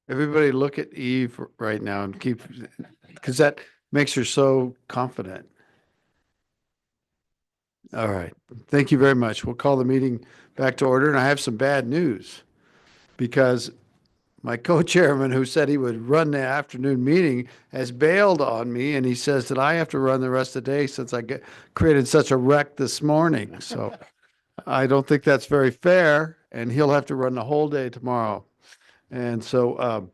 Everybody look at Eve right now and keep, because that makes her so confident. All right. Thank you very much. We'll call the meeting back to order. And I have some bad news because my co-chairman, who said he would run the afternoon meeting, has bailed on me, and he says that I have to run the rest of the day since created such a wreck this morning. So I don't think that's very fair, and he'll have to run the whole day tomorrow. And so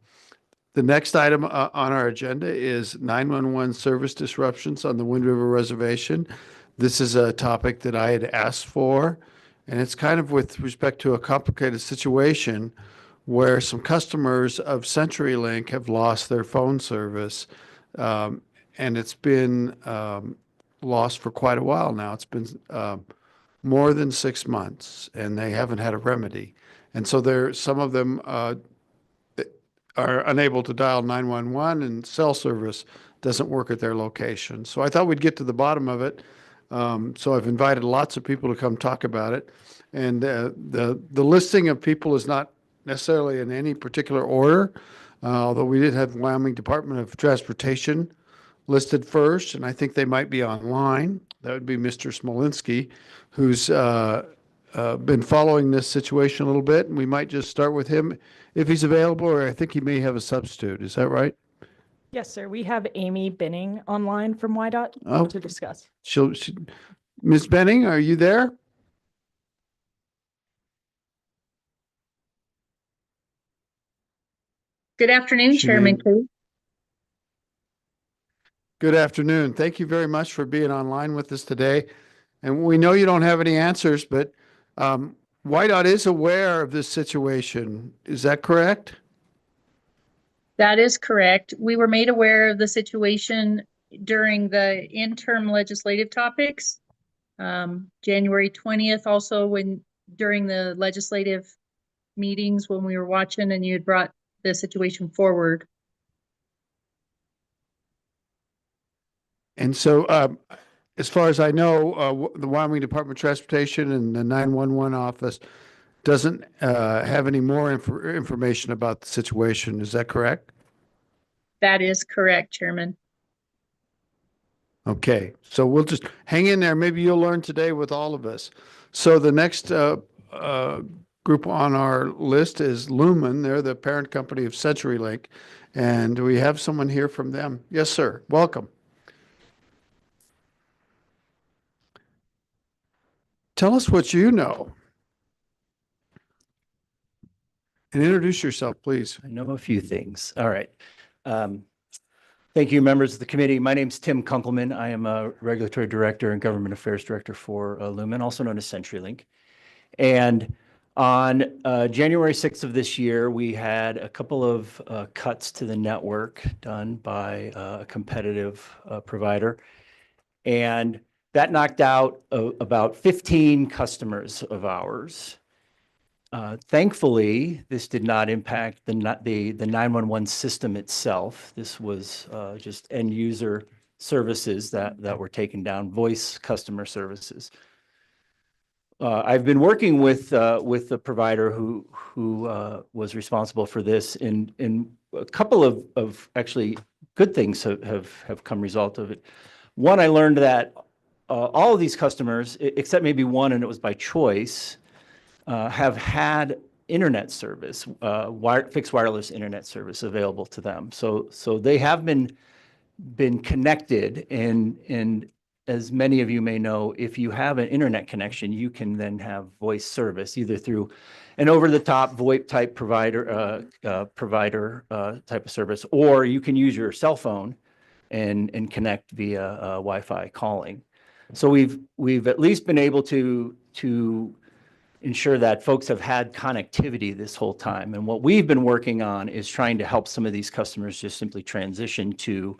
the next item on our agenda is 911 service disruptions on the Wind River Reservation. This is a topic that I had asked for, and it's kind of with respect to a complicated situation where some customers of CenturyLink have lost their phone service, and it's been lost for quite a while now. It's been more than 6 months, and they haven't had a remedy. And so some of them are unable to dial 911, and cell service doesn't work at their location. So I thought we'd get to the bottom of it. So I've invited lots of people to come talk about it. And the listing of people is not necessarily in any particular order, although we did have Wyoming Department of Transportation listed first, and I think they might be online. That would be Mr. Smolinski, who's been following this situation a little bit, and we might just start with him if he's available, or I think he may have a substitute. Is that right? Yes, sir. We have Amy Binning online from YDOT to discuss. Ms. Benning, are you there? Good afternoon, Chairman Koo. Good afternoon. Thank you very much for being online with us today. And we know you don't have any answers, but YDOT is aware of this situation. Is that correct? That is correct. We were made aware of the situation during the interim legislative topics. January 20th, also during the legislative meetings when we were watching and you had brought the situation forward. And so as far as I know, the Wyoming Department of Transportation and the 911 office doesn't have any more information about the situation. Is that correct? That is correct, Chairman. Okay, so we'll just hang in there. Maybe you'll learn today with all of us. So the next group on our list is Lumen. They're the parent company of CenturyLink, and we have someone here from them. Yes, sir. Welcome. Tell us what you know. And introduce yourself, please. I know a few things. All right. Thank you, members of the committee. My name is Tim Kunkelman. I am a Regulatory Director and Government Affairs Director for Lumen, also known as CenturyLink. And on January 6th of this year, we had a couple of cuts to the network done by a competitive provider. And that knocked out about 15 customers of ours. Thankfully, this did not impact the 911 system itself. This was just end user services that were taken down, voice customer services. I've been working with the provider who was responsible for this, in a couple of actually good things have come result of it. One, I learned that all of these customers, except maybe one, and it was by choice, have had internet service, fixed wireless internet service available to them. So they have been connected, and as many of you may know, if you have an internet connection, you can then have voice service either through an over-the-top VoIP type provider type of service, or you can use your cell phone and connect via Wi-Fi calling. So we've at least been able to ensure that folks have had connectivity this whole time. And what we've been working on is trying to help some of these customers just simply transition to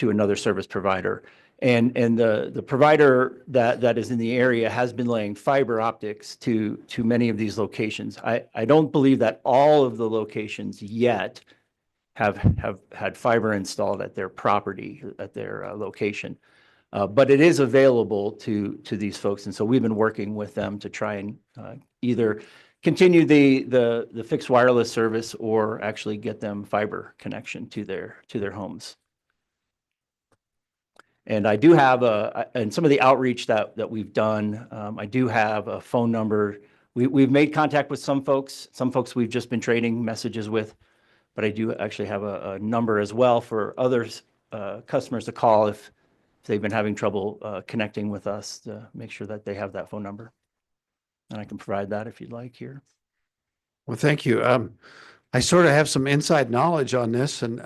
another service provider. And the provider that is in the area has been laying fiber optics to many of these locations. I don't believe that all of the locations yet have had fiber installed at their property, at their location. But it is available to these folks. And so we've been working with them to try and either continue the fixed wireless service or actually get them fiber connection to their homes. And I do have and some of the outreach that we've done, I do have a phone number. We've made contact with some folks we've just been trading messages with, but I do actually have a number as well for others, customers to call if they've been having trouble connecting with us, to make sure that they have that phone number. And I can provide that if you'd like here. Well, thank you. I sort of have some inside knowledge on this, and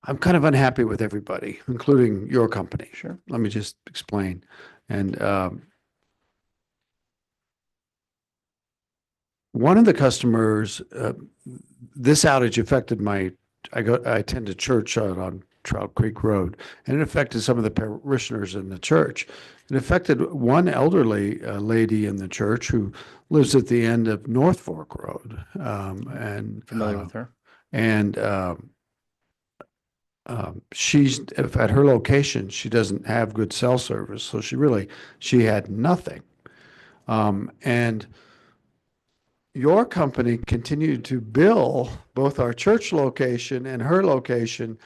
I'm kind of unhappy with everybody, including your company. Sure. Let me just explain. And one of the customers, this outage affected I attend a church out on Trout Creek Road, and it affected some of the parishioners in the church. It affected one elderly lady in the church who lives at the end of North Fork Road. And Familiar with her? And she's at her location, she doesn't have good cell service, so she had nothing. And your company continued to bill both our church location and her location.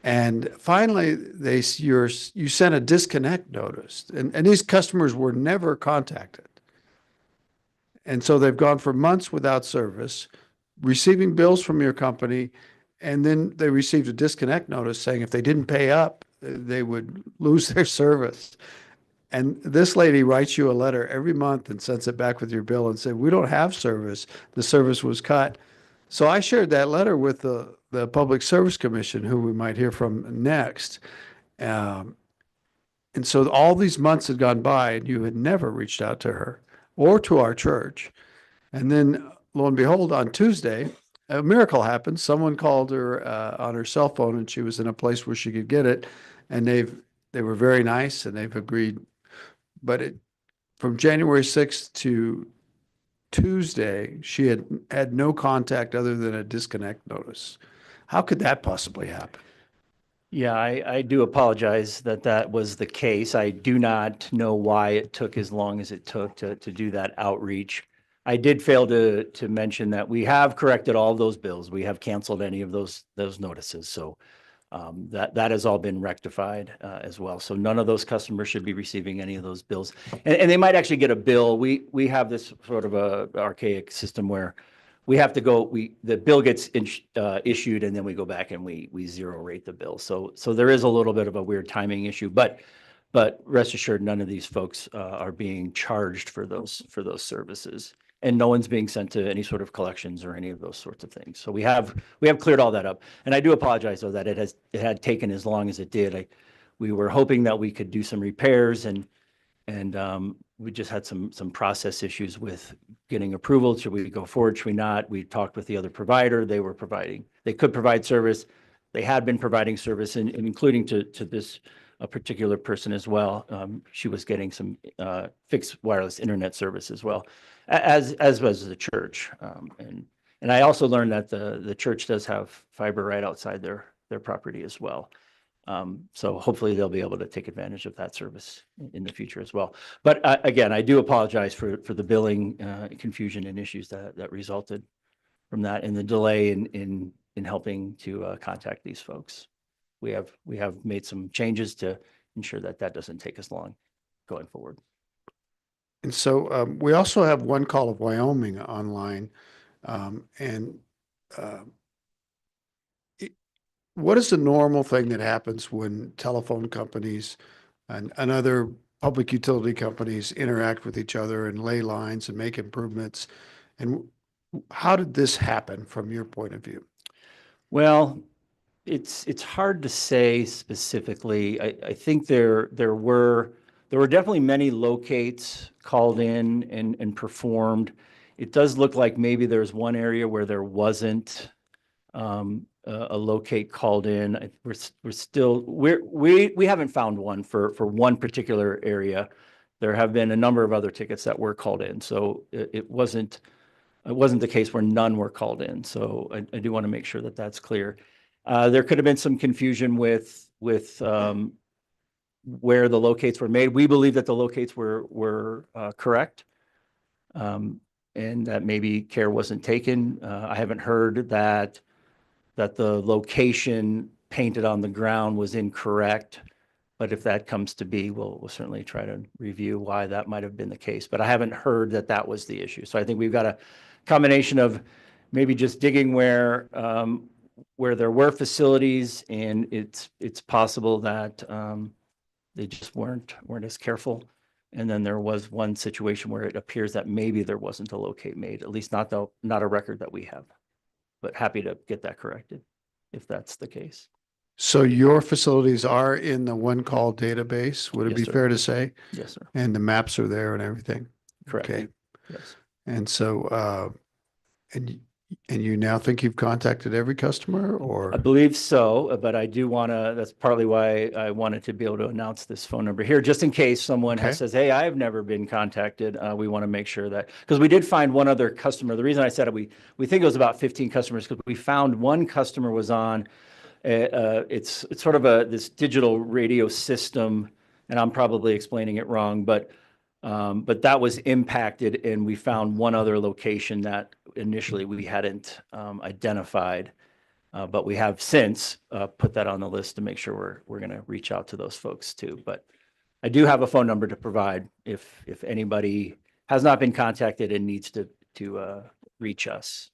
And finally, you sent a disconnect notice, and these customers were never contacted. And so they've gone for months without service, receiving bills from your company, and then they received a disconnect notice saying if they didn't pay up, they would lose their service. And this lady writes you a letter every month and sends it back with your bill and said, we don't have service. The service was cut. So I shared that letter with the Public Service Commission, who we might hear from next. And so all these months had gone by and you had never reached out to her or to our church. And then lo and behold, on Tuesday, a miracle happened. Someone called her on her cell phone, and she was in a place where she could get it. And they were very nice, and they've agreed. But from January 6th to Tuesday, she had no contact other than a disconnect notice. How could that possibly happen? Yeah, I do apologize that was the case. I do not know why it took as long as it took to do that outreach. I did fail to mention that we have corrected all of those bills. We have canceled any of those notices. So that has all been rectified as well. So none of those customers should be receiving any of those bills. And they might actually get a bill. We have this sort of a archaic system where we have to go, the bill gets issued, and then we go back and we zero rate the bill. So there is a little bit of a weird timing issue, but rest assured, none of these folks are being charged for those services, and no one's being sent to any sort of collections or any of those sorts of things. So we have cleared all that up. And I do apologize though that it had taken as long as it did. We were hoping that we could do some repairs, and we just had some process issues with getting approval. Should we go forward? Should we not? We talked with the other provider. They could provide service. They had been providing service, and including to this particular person as well. She was getting some fixed wireless internet service as well, as was the church. And I also learned that the church does have fiber right outside their property as well. So hopefully they'll be able to take advantage of that service in the future as well. But again, I do apologize for the billing confusion and issues that resulted from that, and the delay in helping to contact these folks. We have made some changes to ensure that doesn't take us long going forward. And so we also have One Call of Wyoming online. What is the normal thing that happens when telephone companies and other public utility companies interact with each other and lay lines and make improvements? And how did this happen from your point of view? Well, it's hard to say specifically. I think there were definitely many locates called in and performed. It does look like maybe there's one area where there wasn't a locate called in. We haven't found one for one particular area. There have been a number of other tickets that were called in, so it wasn't the case where none were called in. So I do want to make sure that that's clear. There could have been some confusion with where the locates were made. We believe that the locates were correct. And that maybe care wasn't taken. I haven't heard that the location painted on the ground was incorrect. But if that comes to be, we'll certainly try to review why that might have been the case. But I haven't heard that that was the issue. So I think we've got a combination of maybe just digging where there were facilities, and it's possible that they just weren't as careful. And then there was one situation where it appears that maybe there wasn't a locate made, at least not a record that we have. But happy to get that corrected if that's the case. So your facilities are in the one call database, would it Yes, be sir. fair to say? Yes, sir. And the maps are there and everything? Correct. Okay. Yes. And so, and you now think you've contacted every customer, or? I believe so, but I do want to, that's partly why I wanted to be able to announce this phone number here, just in case someone Okay. says, hey, I've never been contacted. We want to make sure that, because we did find one other customer. The reason I said it, we think it was about 15 customers, because we found one customer was on, it's sort of this digital radio system, and I'm probably explaining it wrong, but that was impacted, and we found one other location that initially we hadn't identified. But we have since put that on the list to make sure we're going to reach out to those folks too. But I do have a phone number to provide if anybody has not been contacted and needs to reach us.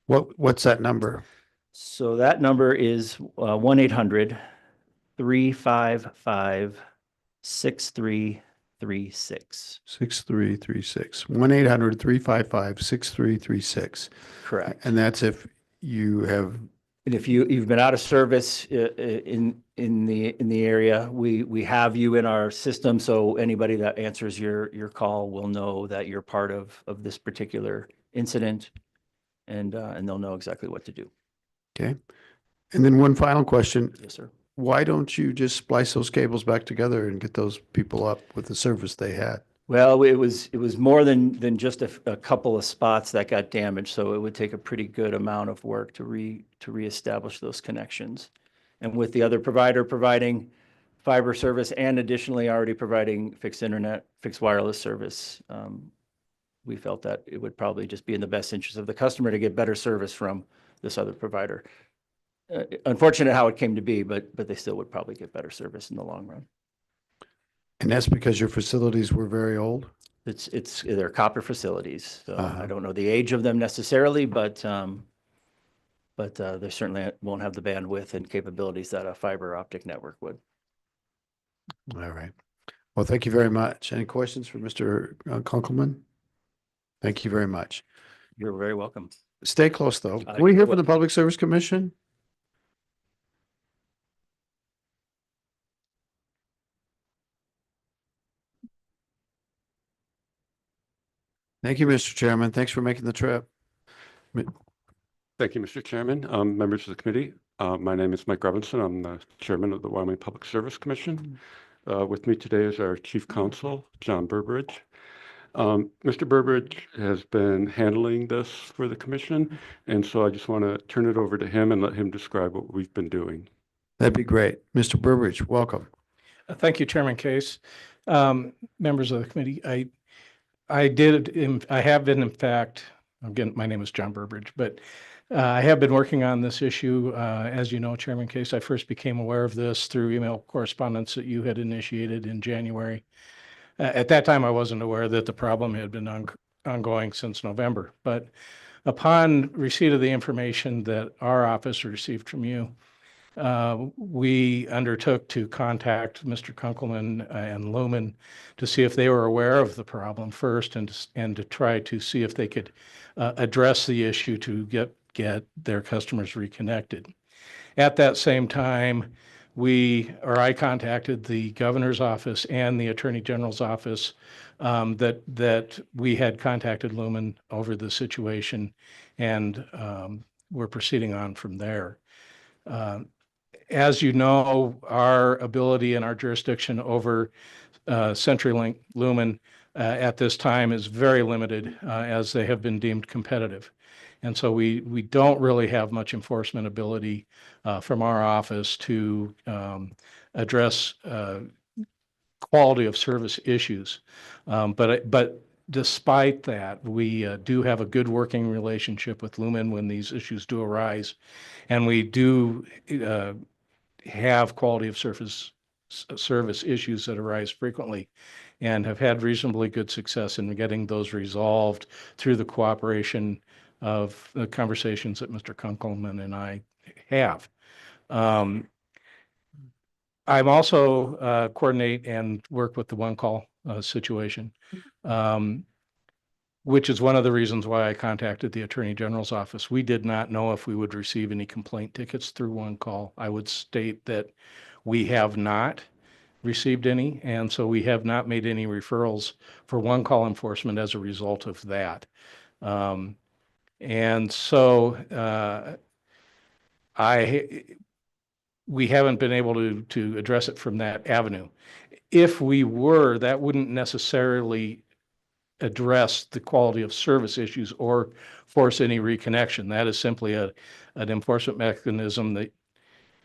What's that number? So that number is 1-800-355-6336. 6336. 1-800-355-6336. Correct. And that's if you have, And if you've been out of service in the area, we have you in our system, so anybody that answers your call will know that you're part of this particular incident, and they'll know exactly what to do. okay. And then one final question. Yes, sir. Why don't you just splice those cables back together and get those people up with the service they had? Well, it was more than just a couple of spots that got damaged, so it would take a pretty good amount of work to reestablish those connections. And with the other provider providing fiber service and additionally already providing fixed internet, fixed wireless service, we felt that it would probably just be in the best interest of the customer to get better service from this other provider. Unfortunate how it came to be, but they still would probably get better service in the long run. And that's because your facilities were very old? They're copper facilities, so Uh-huh. I don't know the age of them necessarily, but they certainly won't have the bandwidth and capabilities that a fiber optic network would. All right. Well, thank you very much. Any questions for Mr. Kunkelman? Thank you very much. You're very welcome. Stay close, though. Can we hear from the Public Service Commission? Thank you, Mr. Chairman. Thanks for making the trip. Thank you, Mr. Chairman, members of the committee. My name is Mike Robinson. I'm the chairman of the Wyoming Public Service Commission. With me today is our chief counsel, John Burbridge. Mr. Burbridge has been handling this for the commission, and so I just want to turn it over to him and let him describe what we've been doing. That'd be great. Mr. Burbridge, welcome. Thank you, Chairman Case. Members of the committee, I have been, in fact, again, my name is John Burbridge, but I have been working on this issue. As you know, Chairman Case, I first became aware of this through email correspondence that you had initiated in January. At that time, I wasn't aware that the problem had been ongoing since November, but upon receipt of the information that our office received from you, we undertook to contact Mr. Kunkelman and Lumen to see if they were aware of the problem first, and to try to see if they could address the issue to get their customers reconnected. At that same time, I contacted the governor's office and the attorney general's office that we had contacted Lumen over the situation, and we're proceeding on from there. As you know, our ability and our jurisdiction over CenturyLink Lumen at this time is very limited, as they have been deemed competitive. And so we don't really have much enforcement ability from our office to address quality of service issues. But despite that, we do have a good working relationship with Lumen when these issues do arise. And we do have quality of service issues that arise frequently and have had reasonably good success in getting those resolved through the cooperation of the conversations that Mr. Kunkelman and I have. I'm also coordinate and work with the one call situation, which is one of the reasons why I contacted the Attorney General's office. We did not know if we would receive any complaint tickets through one call. I would state that we have not received any, and so we have not made any referrals for one call enforcement as a result of that. And so we haven't been able to address it from that avenue. If we were, that wouldn't necessarily address the quality of service issues or force any reconnection. That is simply an enforcement mechanism that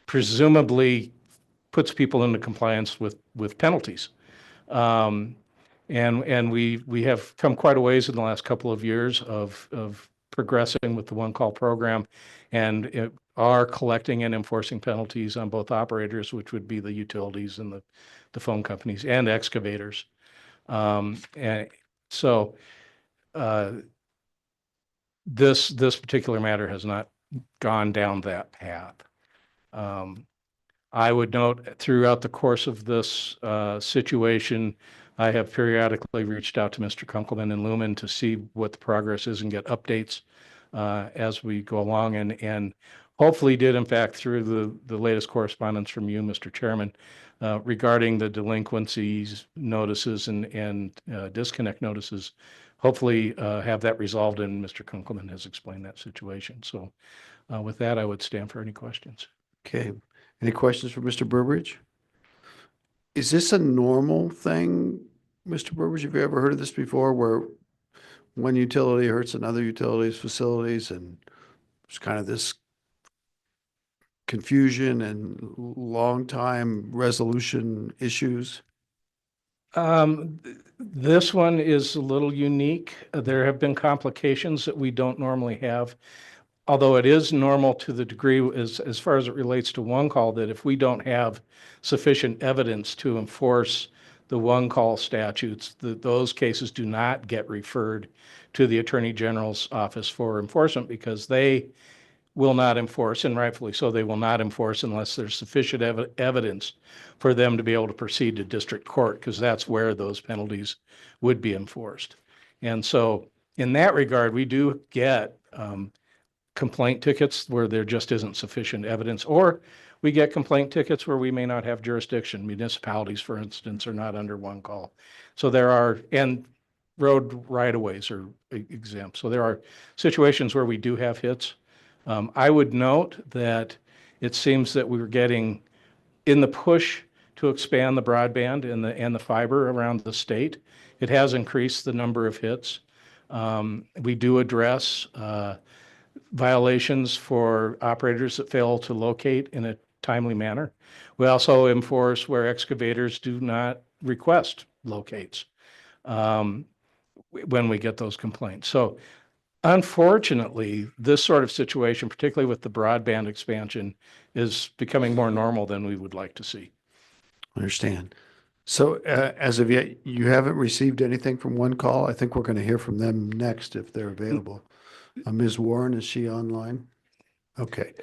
presumably puts people into compliance with penalties. And we have come quite a ways in the last couple of years of progressing with the one call program, and are collecting and enforcing penalties on both operators, which would be the utilities and the phone companies and excavators. And so this particular matter has not gone down that path. I would note throughout the course of this situation, I have periodically reached out to Mr. Kunkelman and Lumen to see what the progress is and get updates as we go along, and hopefully did, in fact, through the latest correspondence from you, Mr. Chairman, regarding the delinquencies notices and disconnect notices, hopefully have that resolved, and Mr. Kunkelman has explained that situation. So with that, I would stand for any questions. Okay. Any questions for Mr. Burbridge? Is this a normal thing, Mr. Burbridge? Have you ever heard of this before, where one utility hurts another utility's facilities and there's kind of this confusion and long time resolution issues? This one is a little unique. There have been complications that we don't normally have, although it is normal to the degree as far as it relates to one call, that if we don't have sufficient evidence to enforce the one call statutes, those cases do not get referred to the Attorney General's office for enforcement, because they will not enforce, and rightfully so, they will not enforce unless there's sufficient evidence for them to be able to proceed to district court, because that's where those penalties would be enforced. And so in that regard, we do get complaint tickets where there just isn't sufficient evidence, or we get complaint tickets where we may not have jurisdiction. Municipalities, for instance, are not under one call. So there are, and road right-of-ways are exempt. So there are situations where we do have hits. I would note that it seems that we were getting, in the push to expand the broadband and the fiber around the state, it has increased the number of hits. We do address violations for operators that fail to locate in a timely manner. We also enforce where excavators do not request locates when we get those complaints. So unfortunately, this sort of situation, particularly with the broadband expansion, is becoming more normal than we would like to see. Understand. So as of yet, you haven't received anything from one call? I think we're going to hear from them next if they're available. Ms. Warren, is she online? Okay.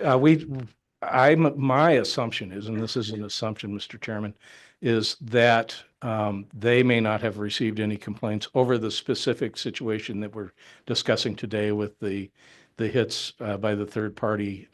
My assumption is, and this is an assumption, Mr. Chairman, is that they may not have received any complaints over the specific situation that we're discussing today with the hits by the third-party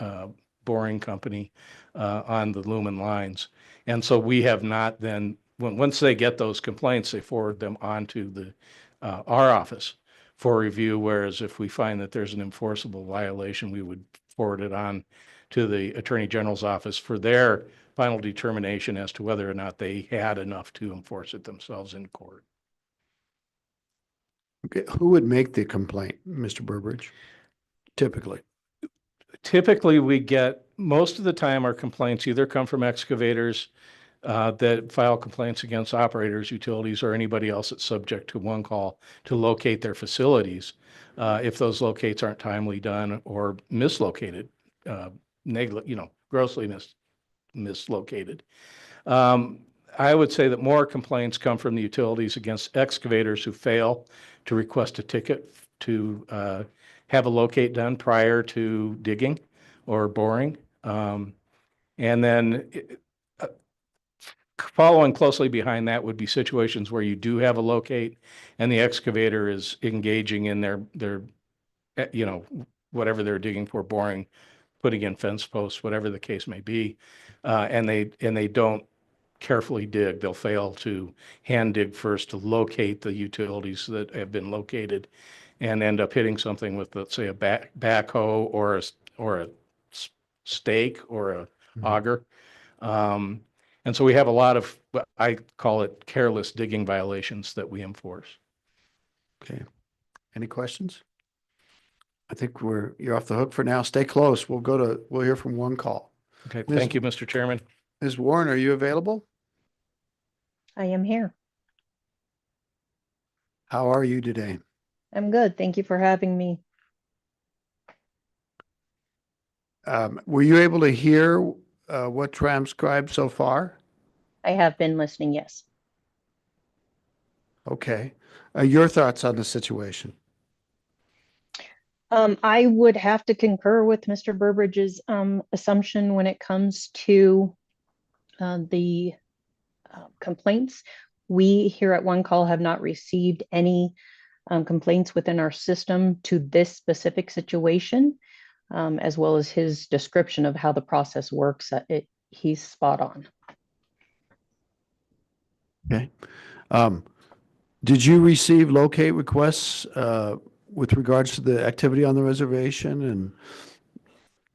boring company on the Lumen lines. And so we have not then, once they get those complaints, they forward them on to our office for review, whereas if we find that there's an enforceable violation, we would forward it on to the Attorney General's office for their final determination as to whether or not they had enough to enforce it themselves in court. Okay. Who would make the complaint, Mr. Burbridge? Typically. Typically, we get, most of the time, our complaints either come from excavators that file complaints against operators, utilities, or anybody else that's subject to one call to locate their facilities. If those locates aren't timely done or mislocated, grossly mislocated. I would say that more complaints come from the utilities against excavators who fail to request a ticket to have a locate done prior to digging or boring. And then following closely behind that would be situations where you do have a locate and the excavator is engaging in their whatever they're digging for, boring, putting in fence posts, whatever the case may be, and they don't carefully dig. They'll fail to hand dig first to locate the utilities that have been located, and end up hitting something with, let's say, a backhoe or a stake or a auger. And so we have a lot of, I call it careless digging violations that we enforce. Okay. Any questions? I think you're off the hook for now. Stay close. We'll hear from one call. Okay, thank you, Mr. Chairman. Ms. Warren, are you available? I am here. How are you today? I'm good. Thank you for having me. Were you able to hear what transcribed so far? I have been listening, yes. Okay. Your thoughts on the situation? I would have to concur with Mr. Burbridge's assumption when it comes to the complaints. We here at One Call have not received any complaints within our system to this specific situation, as well as his description of how the process works. He's spot on. Okay. Did you receive locate requests with regards to the activity on the reservation?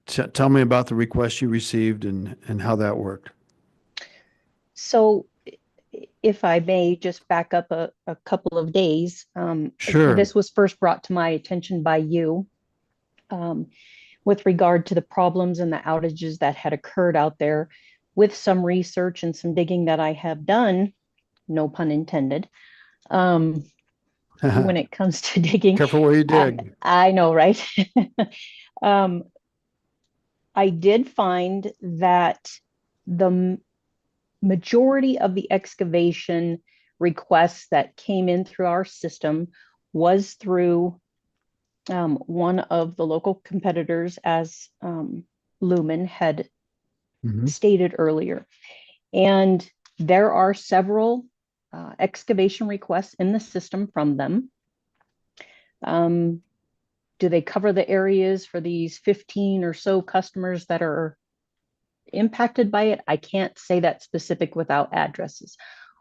And tell me about the requests you received and how that worked. So if I may just back up a couple of days. Sure. This was first brought to my attention by you with regard to the problems and the outages that had occurred out there. With some research and some digging that I have done, no pun intended, when it comes to digging. Careful where you dig. I know, right? I did find that the majority of the excavation requests that came in through our system was through one of the local competitors, as Lumen had stated earlier. And there are several excavation requests in the system from them. Do they cover the areas for these 15 or so customers that are impacted by it? I can't say that specific without addresses.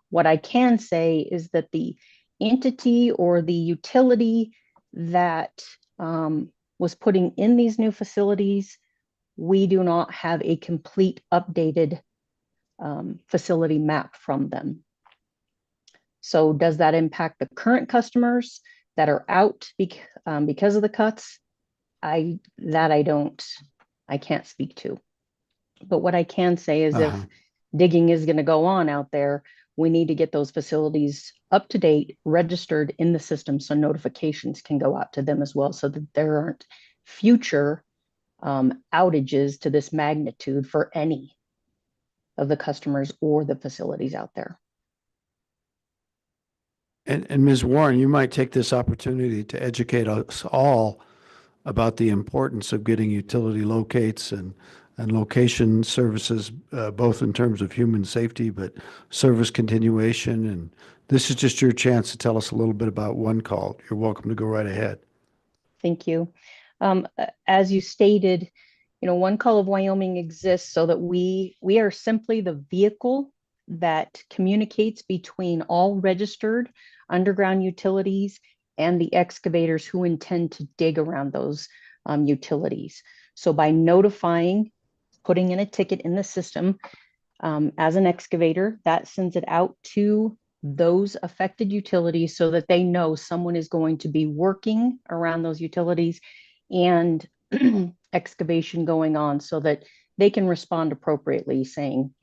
What I can say is that the entity or the utility that was putting in these new facilities, we do not have a complete updated facility map from them. So does that impact the current customers that are out because of the cuts? I can't speak to. But what I can say is if digging is going to go on out there, we need to get those facilities up to date, registered in the system so notifications can go out to them as well, so that there aren't future outages to this magnitude for any of the customers or the facilities out there. And Ms. Warren, you might take this opportunity to educate us all about the importance of getting utility locates and location services, both in terms of human safety, but service continuation. And this is just your chance to tell us a little bit about One Call. You're welcome to go right ahead. Thank you. As you stated, One Call of Wyoming exists so that we are simply the vehicle that communicates between all registered underground utilities and the excavators who intend to dig around those utilities. So by notifying, putting in a ticket in the system as an excavator, that sends it out to those affected utilities so that they know someone is going to be working around those utilities and excavation going on, so that they can respond appropriately, saying,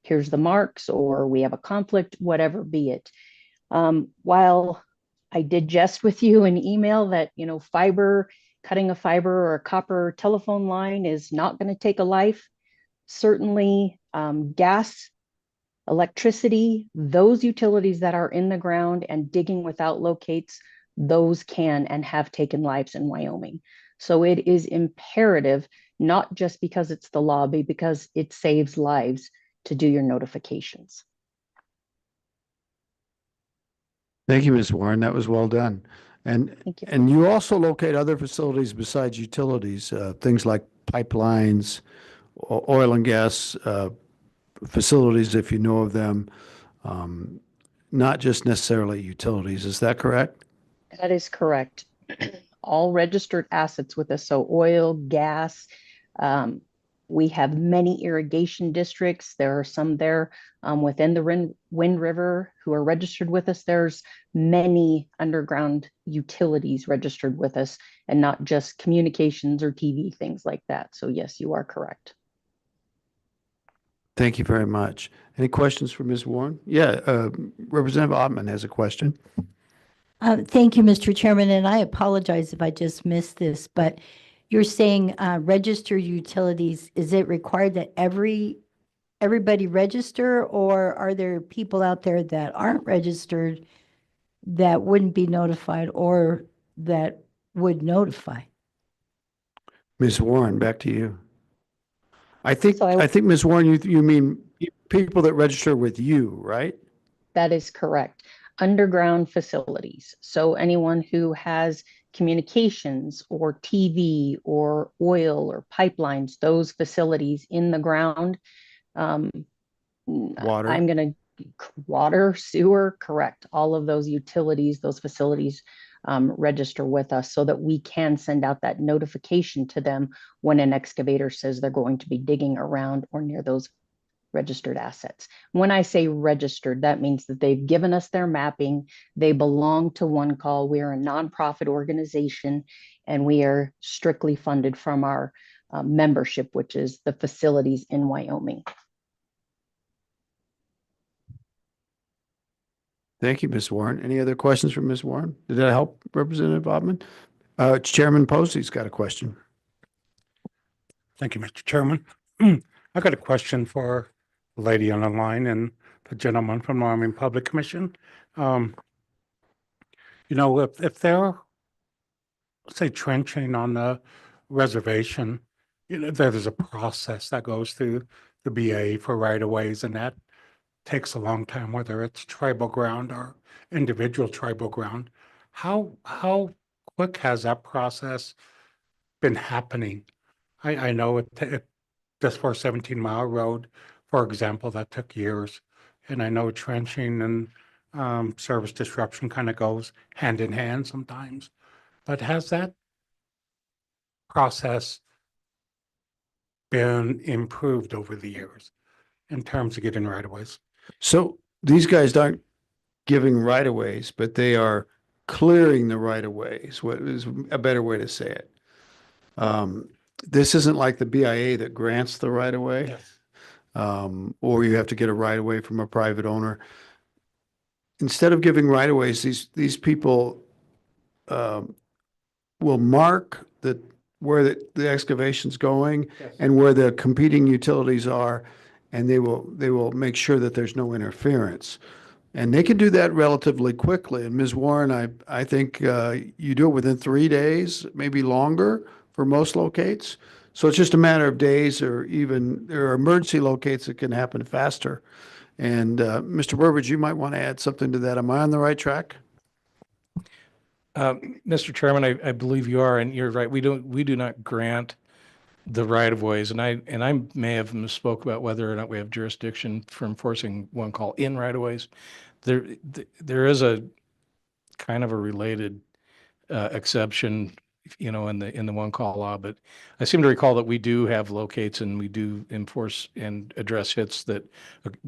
here's the marks, or we have a conflict, whatever be it. While I did jest with you in email that, cutting a fiber or a copper telephone line is not going to take a life, certainly gas, electricity, those utilities that are in the ground and digging without locates, those can and have taken lives in Wyoming. So it is imperative, not just because it's the law, but because it saves lives, to do your notifications. Thank you, Ms. Warren. That was well done. And Thank you. and you also locate other facilities besides utilities, things like pipelines, oil and gas facilities, if you know of them, not just necessarily utilities. Is that correct? That is correct. All registered assets with us, so oil, gas. We have many irrigation districts. There are some there within the Wind River who are registered with us. There's many underground utilities registered with us, and not just communications or TV, things like that. So yes, you are correct. Thank you very much. Any questions for Ms. Warren? Yeah, Representative Ottman has a question. Thank you, Mr. Chairman, and I apologize if I just missed this, but you're saying register utilities. Is it required that everybody register, or are there people out there that aren't registered that wouldn't be notified or that would notify? Ms. Warren, back to you. I think So I think Ms. Warren, you mean people that register with you, right? That is correct. Underground facilities. So anyone who has communications or TV or oil or pipelines, those facilities in the ground. Water. I'm going to water, sewer, correct. All of those utilities, those facilities register with us so that we can send out that notification to them when an excavator says they're going to be digging around or near those registered assets. When I say registered, that means that they've given us their mapping. They belong to One Call. We are a nonprofit organization, and we are strictly funded from our membership, which is the facilities in Wyoming. Thank you, Ms. Warren. Any other questions for Ms. Warren? Did that help, Representative Ottman? Chairman Posey's got a question. Thank you, Mr. Chairman. I got a question for the lady on the line and the gentleman from the Wyoming Public Commission. If they're, say, trenching on the reservation, there's a process that goes through the BA for right-of-ways, and that takes a long time, whether it's tribal ground or individual tribal ground. How quick has that process been happening? I know it just for a 17-mile road, for example, that took years. And I know trenching and service disruption kind of goes hand in hand sometimes. But has that process been improved over the years in terms of getting right-of-ways? So these guys aren't giving right-of-ways, but they are clearing the right-of-ways. What is a better way to say it? This isn't like the BIA that grants the right-of-way. Yes. Or you have to get a right-of-way from a private owner. Instead of giving right-of-ways, these people will mark where the excavation's going. Yes. And where the competing utilities are, and they will make sure that there's no interference. And they can do that relatively quickly. And Ms. Warren, I think you do it within 3 days, maybe longer for most locates. So it's just a matter of days, or even there are emergency locates that can happen faster. And Mr. Burbidge, you might want to add something to that. Am I on the right track? Mr. Chairman, I believe you are, and you're right. We do not grant the right-of-ways, and I may have misspoke about whether or not we have jurisdiction for enforcing One Call in right-of-ways. There is a kind of a related exception, in the One Call law, but I seem to recall that we do have locates and we do enforce and address hits that,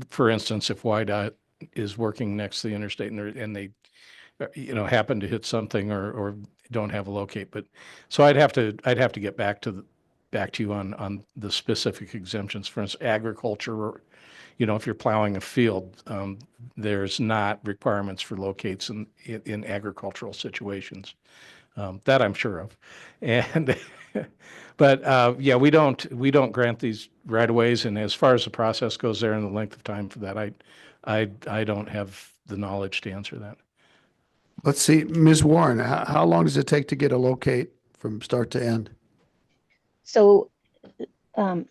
for instance, if YDOT is working next to the interstate and they happen to hit something or don't have a locate. But so I'd have to get back to you on the specific exemptions. For instance, agriculture, if you're plowing a field, there's not requirements for locates in agricultural situations. That I'm sure of. And, but, yeah, we don't grant these right of ways. And as far as the process goes there and the length of time for that, I don't have the knowledge to answer that. Let's see, Ms. Warren, how long does it take to get a locate from start to end? So um,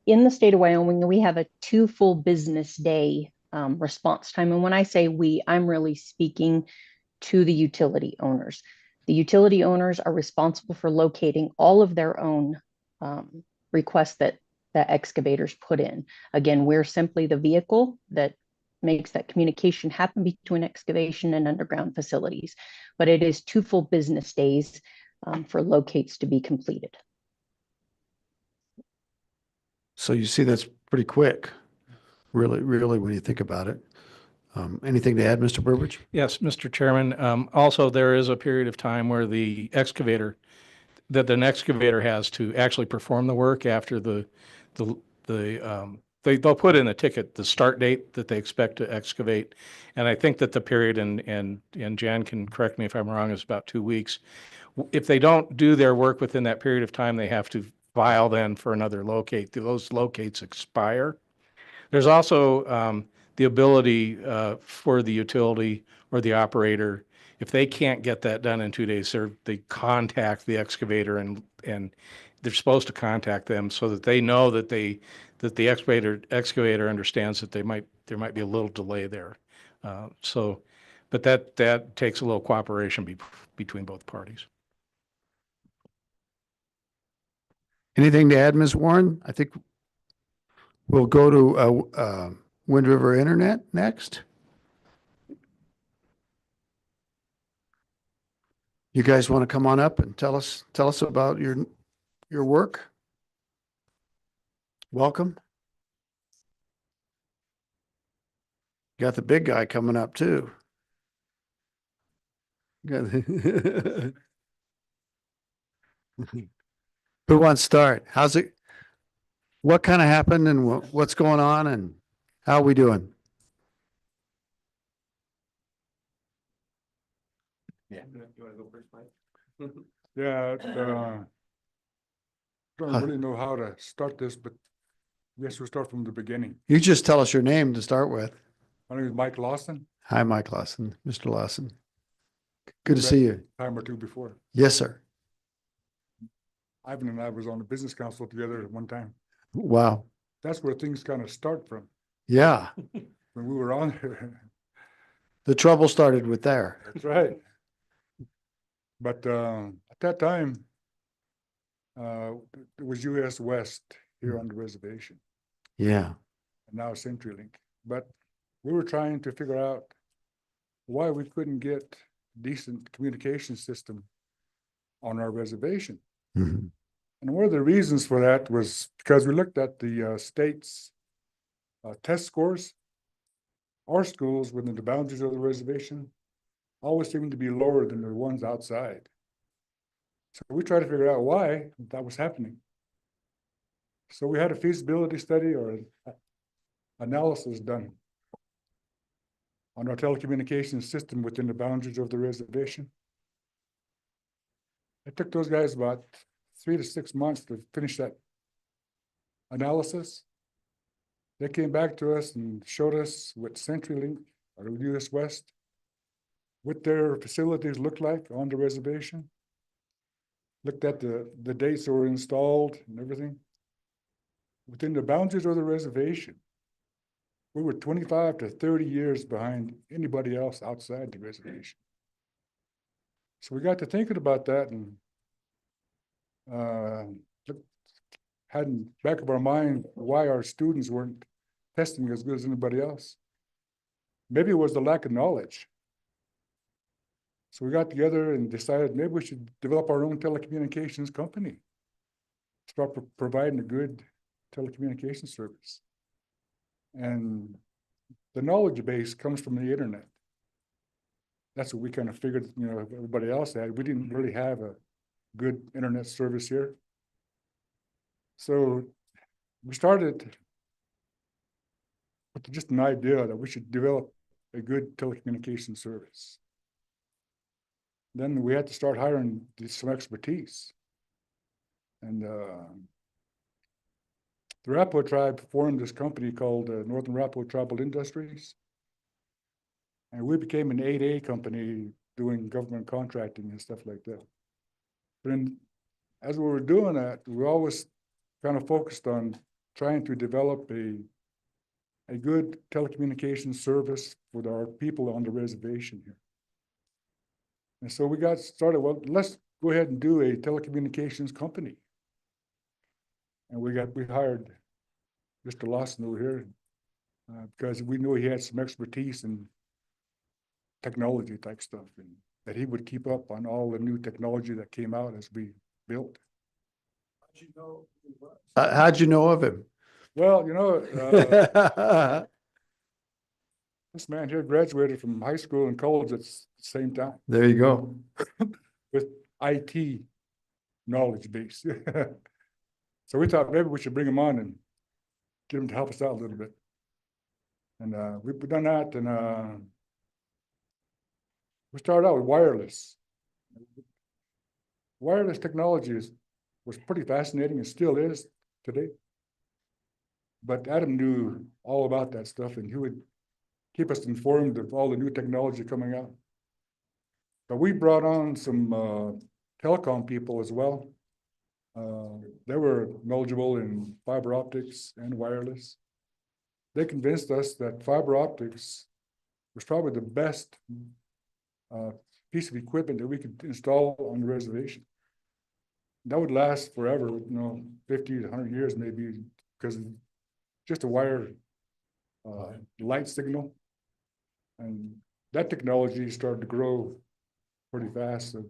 in the state of Wyoming, we have a 2 full business day response time. And when I say we, I'm really speaking to the utility owners. The utility owners are responsible for locating all of their own requests that excavators put in. Again, we're simply the vehicle that makes that communication happen between excavation and underground facilities. But it is 2 full business days for locates to be completed. So you see, that's pretty quick, really, really, when you think about it. Anything to add, Mr. Burbidge? Yes, Mr. Chairman. Also, there is a period of time where an excavator has to actually perform the work after they'll put in a ticket, the start date that they expect to excavate. And I think that the period, and Jan can correct me if I'm wrong, is about 2 weeks. If they don't do their work within that period of time, they have to file then for another locate. Those locates expire. There's also the ability for the utility or the operator, if they can't get that done in 2 days, they contact the excavator and they're supposed to contact them so that they know that the excavator understands that there might be a little delay there. But that takes a little cooperation between both parties. Anything to add, Ms. Warren? I think we'll go to Wind River Internet next. You guys want to come on up and tell us about your work? Welcome. Got the big guy coming up too. Who wants to start? How's it? What kind of happened and what's going on and how are we doing? Yeah. You want to go first, Mike? Yeah, don't really know how to start this, but I guess we'll start from the beginning. You just tell us your name to start with. My name is Mike Lawson. Hi, Mike Lawson, Mr. Lawson. Good to see you. Time or two before. Yes, sir. Ivan and I was on the business council together at one time. Wow. That's where things kind of start from, Yeah. when we were on there. The trouble started with there. That's right. But at that time, it was US West here on the reservation, Yeah. and now CenturyLink. But we were trying to figure out why we couldn't get decent communication system on our reservation. Mhm. And one of the reasons for that was because we looked at the state's test scores. Our schools within the boundaries of the reservation always seemed to be lower than the ones outside. So we tried to figure out why that was happening. So we had a feasibility study or an analysis done on our telecommunications system within the boundaries of the reservation. It took those guys about 3 to 6 months to finish that analysis. They came back to us and showed us what CenturyLink or US West, what their facilities looked like on the reservation. Looked at the dates that were installed and everything. Within the boundaries of the reservation, we were 25 to 30 years behind anybody else outside the reservation. So we got to thinking about that and had in the back of our mind why our students weren't testing as good as anybody else. Maybe it was the lack of knowledge. So we got together and decided maybe we should develop our own telecommunications company. Start providing a good telecommunications service. And the knowledge base comes from the internet. That's what we kind of figured, everybody else had. We didn't really have a good internet service here. So we started with just an idea that we should develop a good telecommunication service. Then we had to start hiring some expertise. And the Arapaho tribe formed this company called Northern Arapaho Tribal Industries. And we became an 8A company doing government contracting and stuff like that. But as we were doing that, we always kind of focused on trying to develop a good telecommunications service for our people on the reservation here. And so we got started, well, let's go ahead and do a telecommunications company. And we hired Mr. Lawson over here because we knew he had some expertise in technology type stuff, and that he would keep up on all the new technology that came out as we built. How'd you know of him? Well, this man here graduated from high school and college at the same time There you go. with IT knowledge base. So we thought maybe we should bring him on and get him to help us out a little bit. And we've done that, and we started out with wireless. Wireless technology was pretty fascinating and still is today. But Adam knew all about that stuff, and he would keep us informed of all the new technology coming out. But we brought on some telecom people as well. They were knowledgeable in fiber optics and wireless. They convinced us that fiber optics was probably the best piece of equipment that we could install on the reservation. That would last forever, 50 to 100 years maybe, because just a wire light signal. And that technology started to grow pretty fast. So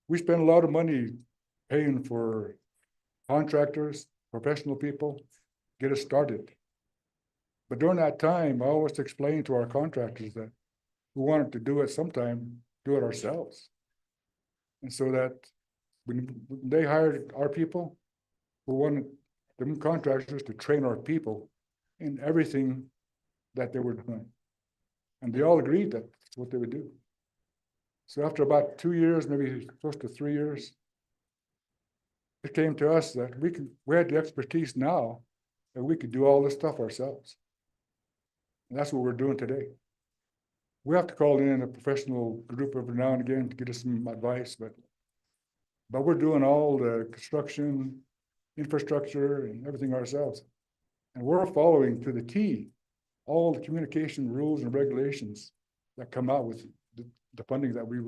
we spent a lot of money paying for contractors, professional people, get us started. But during that time, I always explained to our contractors that we wanted to do it sometime, do it ourselves. And so that when they hired our people, we wanted the contractors to train our people in everything that they were doing. And they all agreed that that's what they would do. So after about 2 years, maybe close to 3 years, it came to us that we had the expertise now that we could do all this stuff ourselves. And that's what we're doing today. We have to call in a professional group every now and again to get us some advice, but we're doing all the construction, infrastructure, and everything ourselves. And we're following to the T all the communication rules and regulations that come out with the funding that we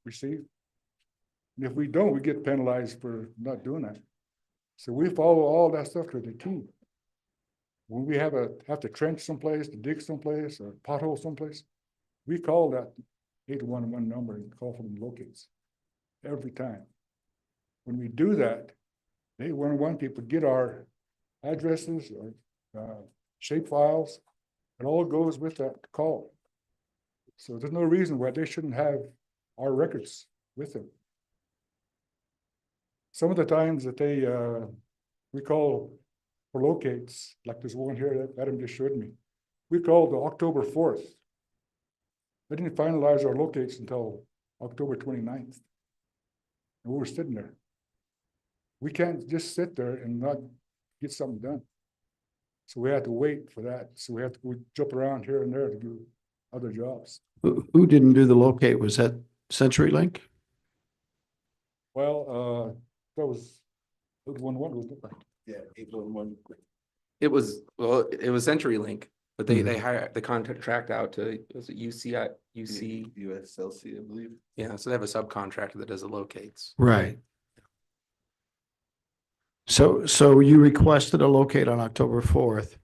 receive. And if we don't, we get penalized for not doing that. So we follow all that stuff to the T. When we have to trench someplace, to dig someplace, or pothole someplace, we call that 811 number and call for them locates every time. When we do that, 811 people get our addresses or shape files. It all goes with that call. So there's no reason why they shouldn't have our records with them. Some of the times that we call for locates, like there's one here that Adam just showed me, we called October 4th. They didn't finalize our locates until October 29th. And we were sitting there. We can't just sit there and not get something done. So we had to wait for that. So we had to jump around here and there to do other jobs. Who didn't do the locate? Was that CenturyLink? Well, that was 811, wasn't it? Yeah, 811. It was CenturyLink, but they hire the contract out to, was it UCI, USLC, I believe. Yeah, so they have a subcontractor that does the locates. Right. So you requested a locate on October 4th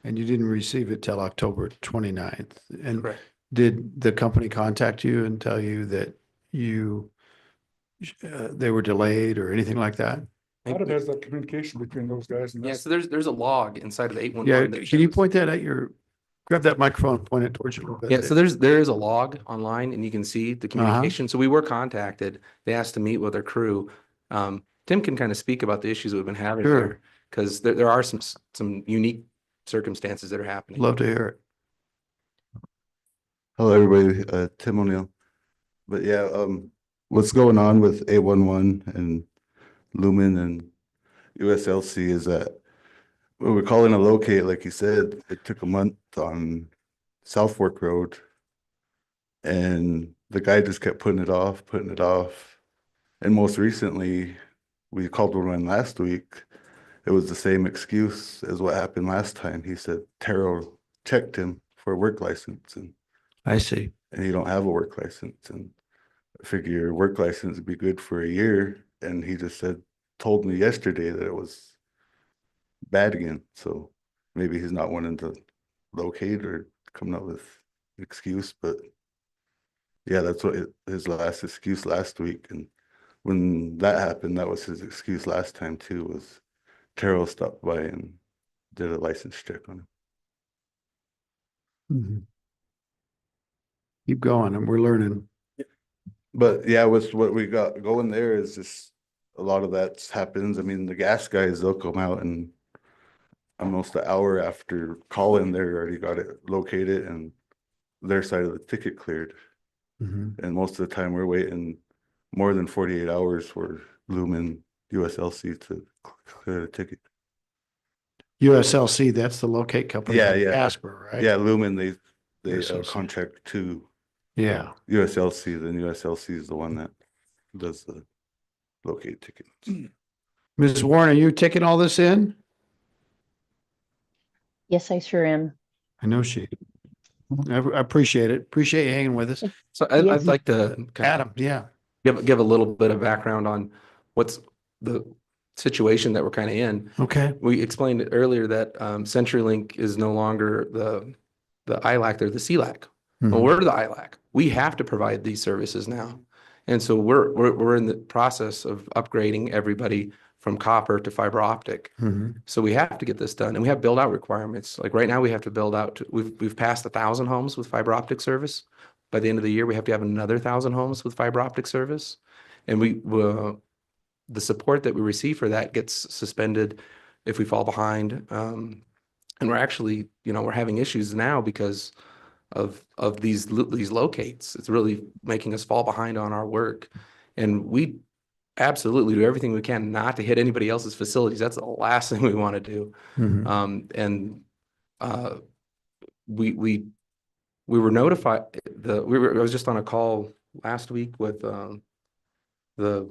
and you didn't receive it till October 29th. And Correct. did the company contact you and tell you that they were delayed or anything like that? How has that communication between those guys and Yeah, us? so there's a log inside of the Yeah, 811. that can you shows- point that at grab that microphone, and point it towards you a little bit. Yeah, so there is a log online and you can see the communication. So we were contacted. They asked to meet with our crew. Tim can kind of speak about the issues we've been having Sure. here, because there are some unique circumstances that are happening. Love to hear it. Hello, everybody. Tim O'Neill. But yeah, what's going on with 811 and Lumen and USLC is that when we're calling a locate, like you said, it took a month on South Fork Road. And the guy just kept putting it off, putting it off. And most recently, we called one last week. It was the same excuse as what happened last time. He said Taro checked him for a work license and I see. he don't have a work license. And I figure your work license would be good for a year. And he just told me yesterday that it was bad again. So maybe he's not wanting to locate or coming up with an excuse, but yeah, that's what his last excuse last week. And when that happened, that was his excuse last time too, was Terrell stopped by and did a license check on him. Mhm. Keep going, and we're learning. But yeah, with what we got going there is just a lot of that happens. I mean, the gas guys, they'll come out and almost an hour after calling, they already got it located and their side of the ticket cleared. Mhm. And most of the time we're waiting more than 48 hours for Lumen USLC to clear the ticket. USLC, that's the locate company. Yeah, from yeah. Casper, right? Yeah, Lumen, they USLC. contract to Yeah. USLC, then USLC is the one that does the locate tickets. Ms. Warren, are you taking all this in? Yes, I sure am. I know she. I appreciate it. Appreciate you hanging with us. So I'd Yes. like to kind of Adam, yeah. give a little bit of background on what's the situation that we're kind of in. Okay. We explained earlier that CenturyLink is no longer the ILAC, they're the CLAC. Well, Mhm. we're the ILAC. We have to provide these services now. And so we're in the process of upgrading everybody from copper to fiber optic. Mhm. So we have to get this done, and we have build out requirements. Like right now, we have to build out. We've passed 1,000 homes with fiber optic service. By the end of the year, we have to have another 1,000 homes with fiber optic service, and the support that we receive for that gets suspended if we fall behind. And we're actually, we're having issues now because of these locates. It's really making us fall behind on our work, and we absolutely do everything we can not to hit anybody else's facilities. That's the last thing we want to do. Mhm. We were notified. I was just on a call last week with the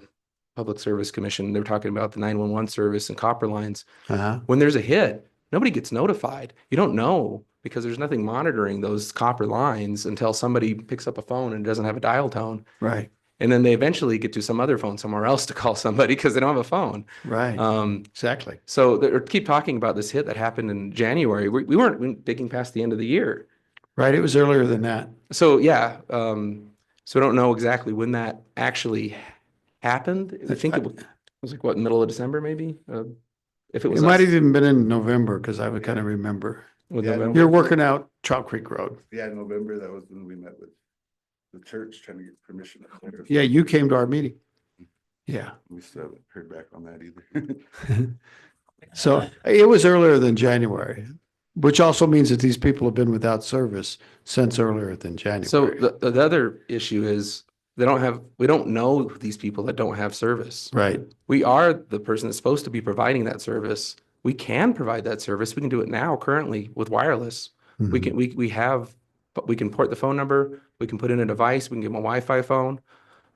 Public Service Commission. They were talking about the 911 service and copper lines. Uh-huh. When there's a hit, nobody gets notified. You don't know because there's nothing monitoring those copper lines until somebody picks up a phone and doesn't have a dial tone. Right. And then they eventually get to some other phone somewhere else to call somebody because they don't have a phone. Right. Exactly. So they keep talking about this hit that happened in January. We weren't digging past the end of the year. Right. It was earlier than that. So yeah, so I don't know exactly when that actually happened. I think it was like what, middle of December maybe? If it was It might us, have even been in November because I would kind of remember. with Yeah, November. You're working out Trout Creek Road. Yeah, in November, that was when we met with the church trying to get permission to clear. Yeah, you came to our meeting. Yeah. We still haven't heard back on that either. So it was earlier than January, which also means that these people have been without service since earlier than January. So the other issue is we don't know these people that don't have service. Right. We are the person that's supposed to be providing that service. We can provide that service. We can do it now currently with wireless. Mhm. We can port the phone number. We can put in a device. We can give them a Wi-Fi phone.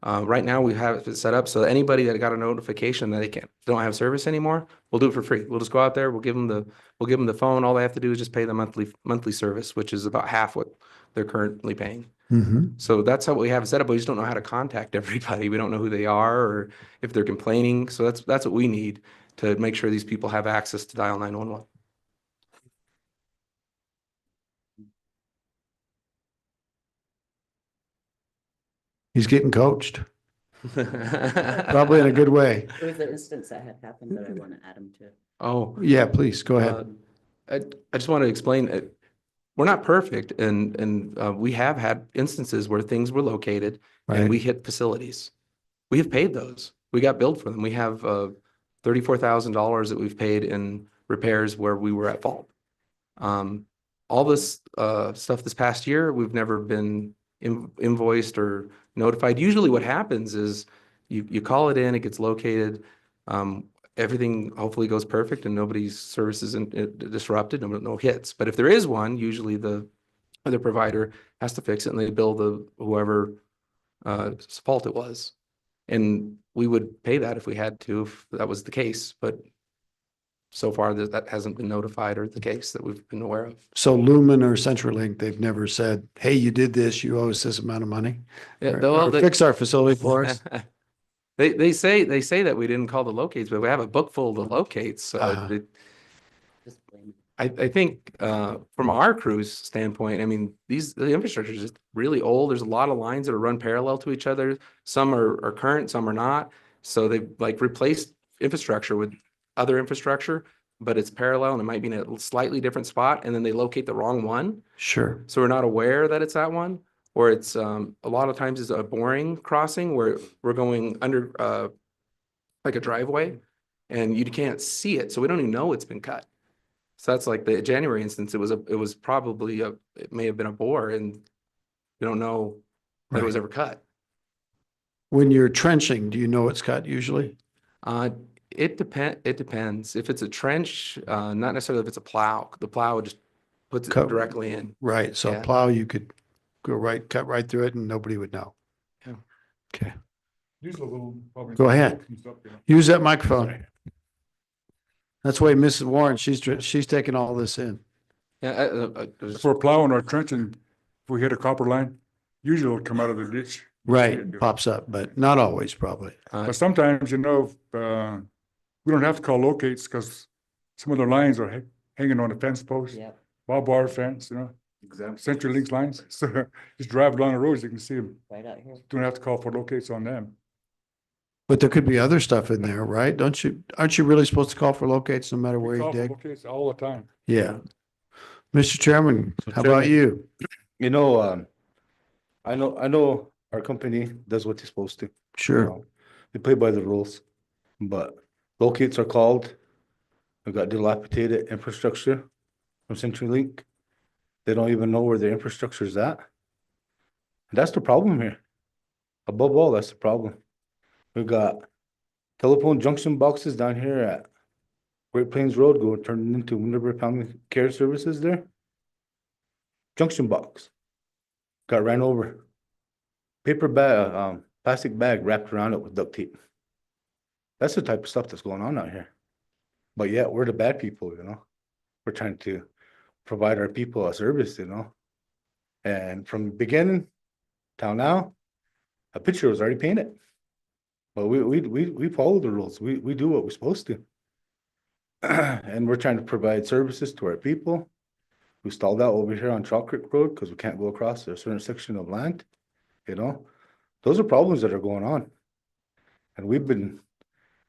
Right now we have it set up so that anybody that got a notification that they don't have service anymore, we'll do it for free. We'll just go out there. We'll give them the phone. All they have to do is just pay the monthly service, which is about half what they're currently paying. Mhm. So that's how we have it set up. We just don't know how to contact everybody. We don't know who they are or if they're complaining. So that's what we need to make sure these people have access to dial 911. He's getting coached, probably in a good way. There was an instance that had happened that I want to add him to. Oh, Yeah, please, go ahead. I just want to explain we're not perfect and we have had instances where things were located and Right. we hit facilities. We have paid those. We got billed for them. We have $34,000 that we've paid in repairs where we were at fault. All this stuff this past year, we've never been invoiced or notified. Usually what happens is you call it in, it gets located. Everything hopefully goes perfect and nobody's service isn't disrupted, no hits. But if there is one, usually the provider has to fix it and they bill the whoever fault it was. And we would pay that if we had to, if that was the case. But so far that hasn't been notified or the case that we've been aware of. So Lumen or CenturyLink, they've never said, hey, you did this, you owe us this amount of money? Yeah, Or fix our facility for us? They say that we didn't call the locates, but we have a book full of the locates. So Uh-huh. Just blame it. I think from our crew's standpoint, I mean, the infrastructure is just really old. There's a lot of lines that are run parallel to each other. Some are current, some are not. So they've like replaced infrastructure with other infrastructure, but it's parallel and it might be in a slightly different spot, and then they locate the wrong one. Sure. So we're not aware that it's that one, or it's a lot of times it's a boring crossing where we're going under like a driveway and you can't see it. So we don't even know it's been cut. So that's like the January instance. It was probably it may have been a bore and we don't know that it was ever cut. When you're trenching, do you know it's cut usually? It depends. If it's a trench, not necessarily if it's a plow. The plow just puts it Cut- directly in. Right, so a Yeah. plow, you could cut right through it and nobody would know. Yeah. Okay, Use a little. probably- Go ahead. Use that microphone. That's why Mrs. Warren, she's taking all this in. Yeah. If we're plowing or trenching, if we hit a copper line, usually it'll come out of the ditch. Right, pops up, but not always probably. But sometimes, we don't have to call locates because some of the lines are hanging on a fence post, Yep. barbed wire fence, CenturyLink lines. So just drive along the roads, you can see them. Right out here. Don't have to call for locates on them. But there could be other stuff in there, right? Aren't you really supposed to call for locates no matter We where you call for dig? locates all the time. Yeah. Mr. Chairman, So how about Chairman- you? I know our company does what they're supposed to. Sure. They play by the rules, but locates are called. We've got dilapidated infrastructure from CenturyLink. They don't even know where their infrastructure is at. And that's the problem here. Above all, that's the problem. We've got telephone junction boxes down here at Great Plains Road turning into Winterberg Family Care Services there. Junction box. Got ran over. Paper bag, plastic bag wrapped around it with duct tape. That's the type of stuff that's going on out here. But yet we're the bad people, We're trying to provide our people a service, And from the beginning till now, a picture was already painted. But we follow the rules. We do what we're supposed to. And we're trying to provide services to our people. We stalled out over here on Chalk Creek Road because we can't go across a certain section of land. Those are problems that are going on. And we've been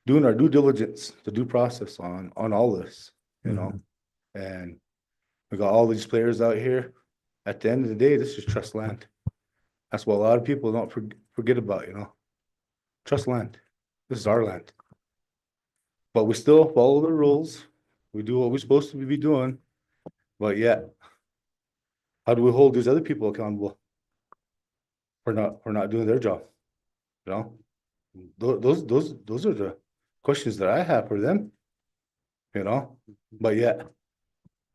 doing our due diligence, the due process on all this, And we got all these players out here. At the end of the day, this is trust land. That's what a lot of people don't forget about, Trust land. This is our land. But we still follow the rules. We do what we're supposed to be doing. But yet, how do we hold these other people accountable? For not doing their job, Those are the questions that I have for them, But yet,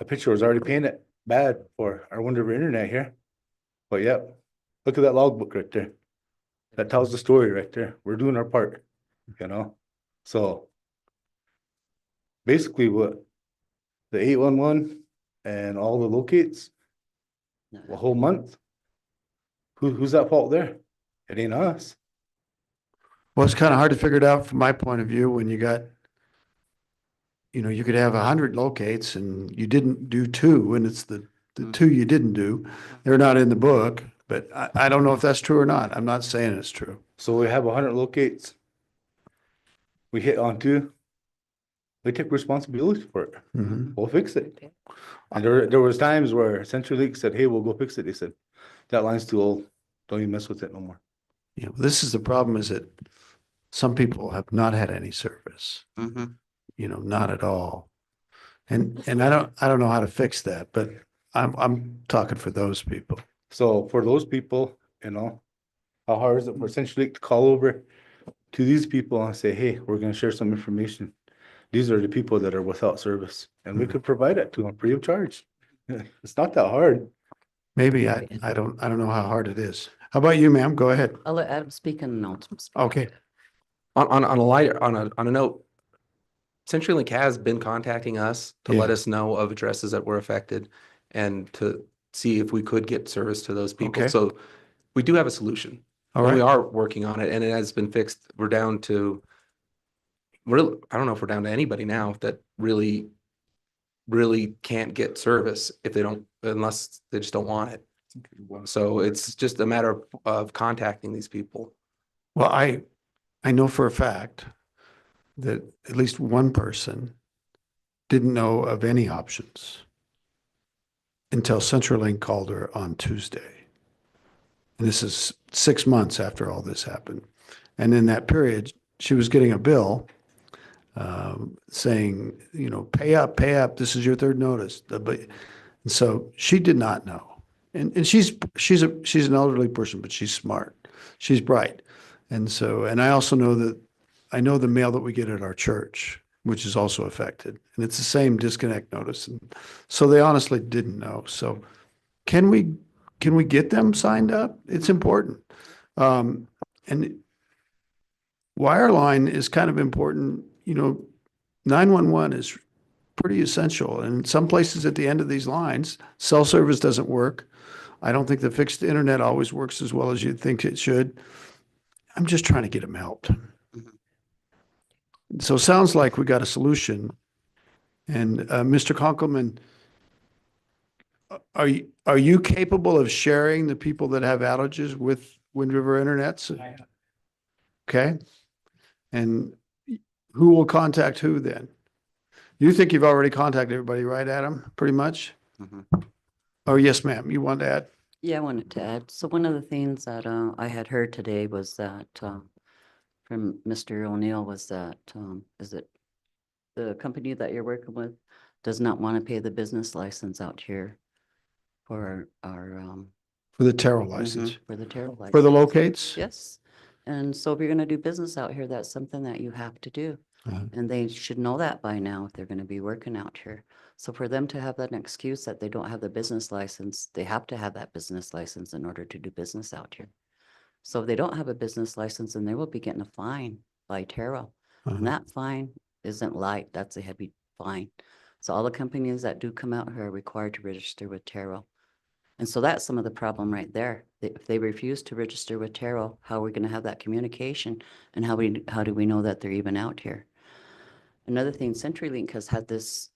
a picture was already painted bad for our Winterberg internet here. But yet, look at that logbook right there. That tells the story right there. We're doing our part, So basically, what the 811 and all the locates, a whole month. Who's at fault there? It ain't us. Well, it's kind of hard to figure it out from my point of view when you got, you could have 100 locates and you didn't do 2, and it's the 2 you didn't do. They're not in the book, but I don't know if that's true or not. I'm not saying it's true. So we have 100 locates. We hit on 2. We take responsibility for it. Mhm. We'll fix it. And there was times where CenturyLink said, hey, we'll go fix it. They said, that line's too old. Don't even mess with it no more. Yeah, this is the problem, is that some people have not had any service, not at all. And I don't know how to fix that, but I'm talking for those people. So for those people, you know, how hard is it for CenturyLink to call over to these people and say, hey, we're gonna share some information. These are the people that are without service, and we could provide it to them free of charge. It's not that hard. Maybe I don't know how hard it is. How about you, ma'am? Go ahead. I'll let Adam speak and then I'll speak. Okay. On a lighter, on a note, CenturyLink has been contacting us to let Yeah. us know of addresses that were affected and to see if we could get service to those people. Okay. So we do have a solution. All And we right. are working on it and it has been fixed. We're down to, I don't know if we're down to anybody now that really can't get service if they don't, unless they just don't want it. So it's just a matter of contacting these people. Well, I know for a fact that at least one person didn't know of any options until CenturyLink called her on Tuesday. And this is 6 months after all this happened. And in that period, she was getting a bill saying, you know, pay up, this is your third notice. But and so she did not know. And she's an elderly person, but she's smart. She's bright. And so, and I also know that I know the mail that we get at our church, which is also affected. And it's the same disconnect notice. And so they honestly didn't know. So can we get them signed up? It's important. And wireline is kind of important. You know, 911 is pretty essential. And in some places at the end of these lines, cell service doesn't work. I don't think the fixed internet always works as well as you'd think it should. I'm just trying to get them helped. So it sounds like we got a solution. And Mr. Conkelman, are you capable of sharing the people that have outages with Wind River Internets? Okay. And who will contact who then? You think you've already contacted everybody, right, Adam? Pretty much? Oh, yes, ma'am. You want to add? Yeah, I wanted to add. So one of the things that I had heard today was that from Mr. O'Neill was that is it the company that you're working with does not want to pay the business license out here for our For the Terra license? for the Terra license. For the locates? Yes. And so if you're going to do business out here, that's something that you have to do. And they should know that by now if they're going to be working out here. So for them to have that excuse that they don't have the business license, they have to have that business license in order to do business out here. So if they don't have a business license, then they will be getting a fine by Terra. And that fine isn't light, that's a heavy fine. So all the companies that do come out here are required to register with Terra. And so that's some of the problem right there. If they refuse to register with Terra, how are we going to have that communication? And how do we know that they're even out here? Another thing, CenturyLink has had this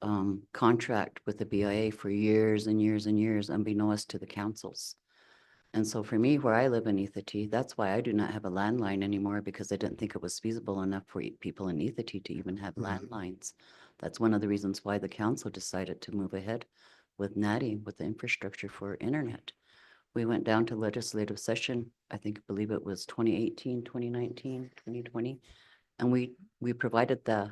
contract with the BIA for years and years and years, unbeknownst to the councils. And so for me, where I live in Ethity, that's why I do not have a landline anymore, because I didn't think it was feasible enough for people in Ethity to even have landlines. That's one of the reasons why the council decided to move ahead with NATI, with the infrastructure for internet. We went down to legislative session, I believe it was 2018, 2019, 2020. And we provided the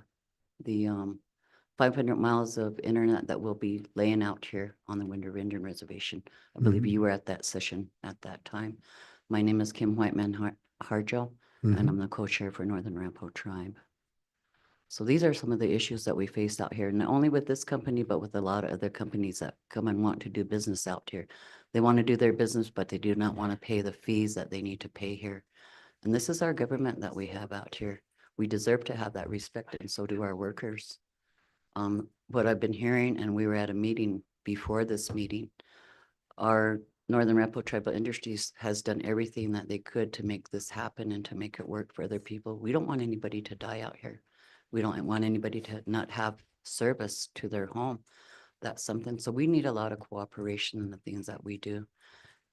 500 miles of internet that we'll be laying out here on the Wind River Indian Reservation. I believe you were at that session at that time. My name is Kim Whiteman Harjo, and I'm the co-chair for Northern Rampo Tribe. So these are some of the issues that we face out here, not only with this company, but with a lot of other companies that come and want to do business out here. They want to do their business, but they do not want to pay the fees that they need to pay here. And this is our government that we have out here. We deserve to have that respect, and so do our workers. What I've been hearing, and we were at a meeting before this meeting, our Northern Rampo Tribal Industries has done everything that they could to make this happen and to make it work for other people. We don't want anybody to die out here. We don't want anybody to not have service to their home. That's something. So we need a lot of cooperation in the things that we do.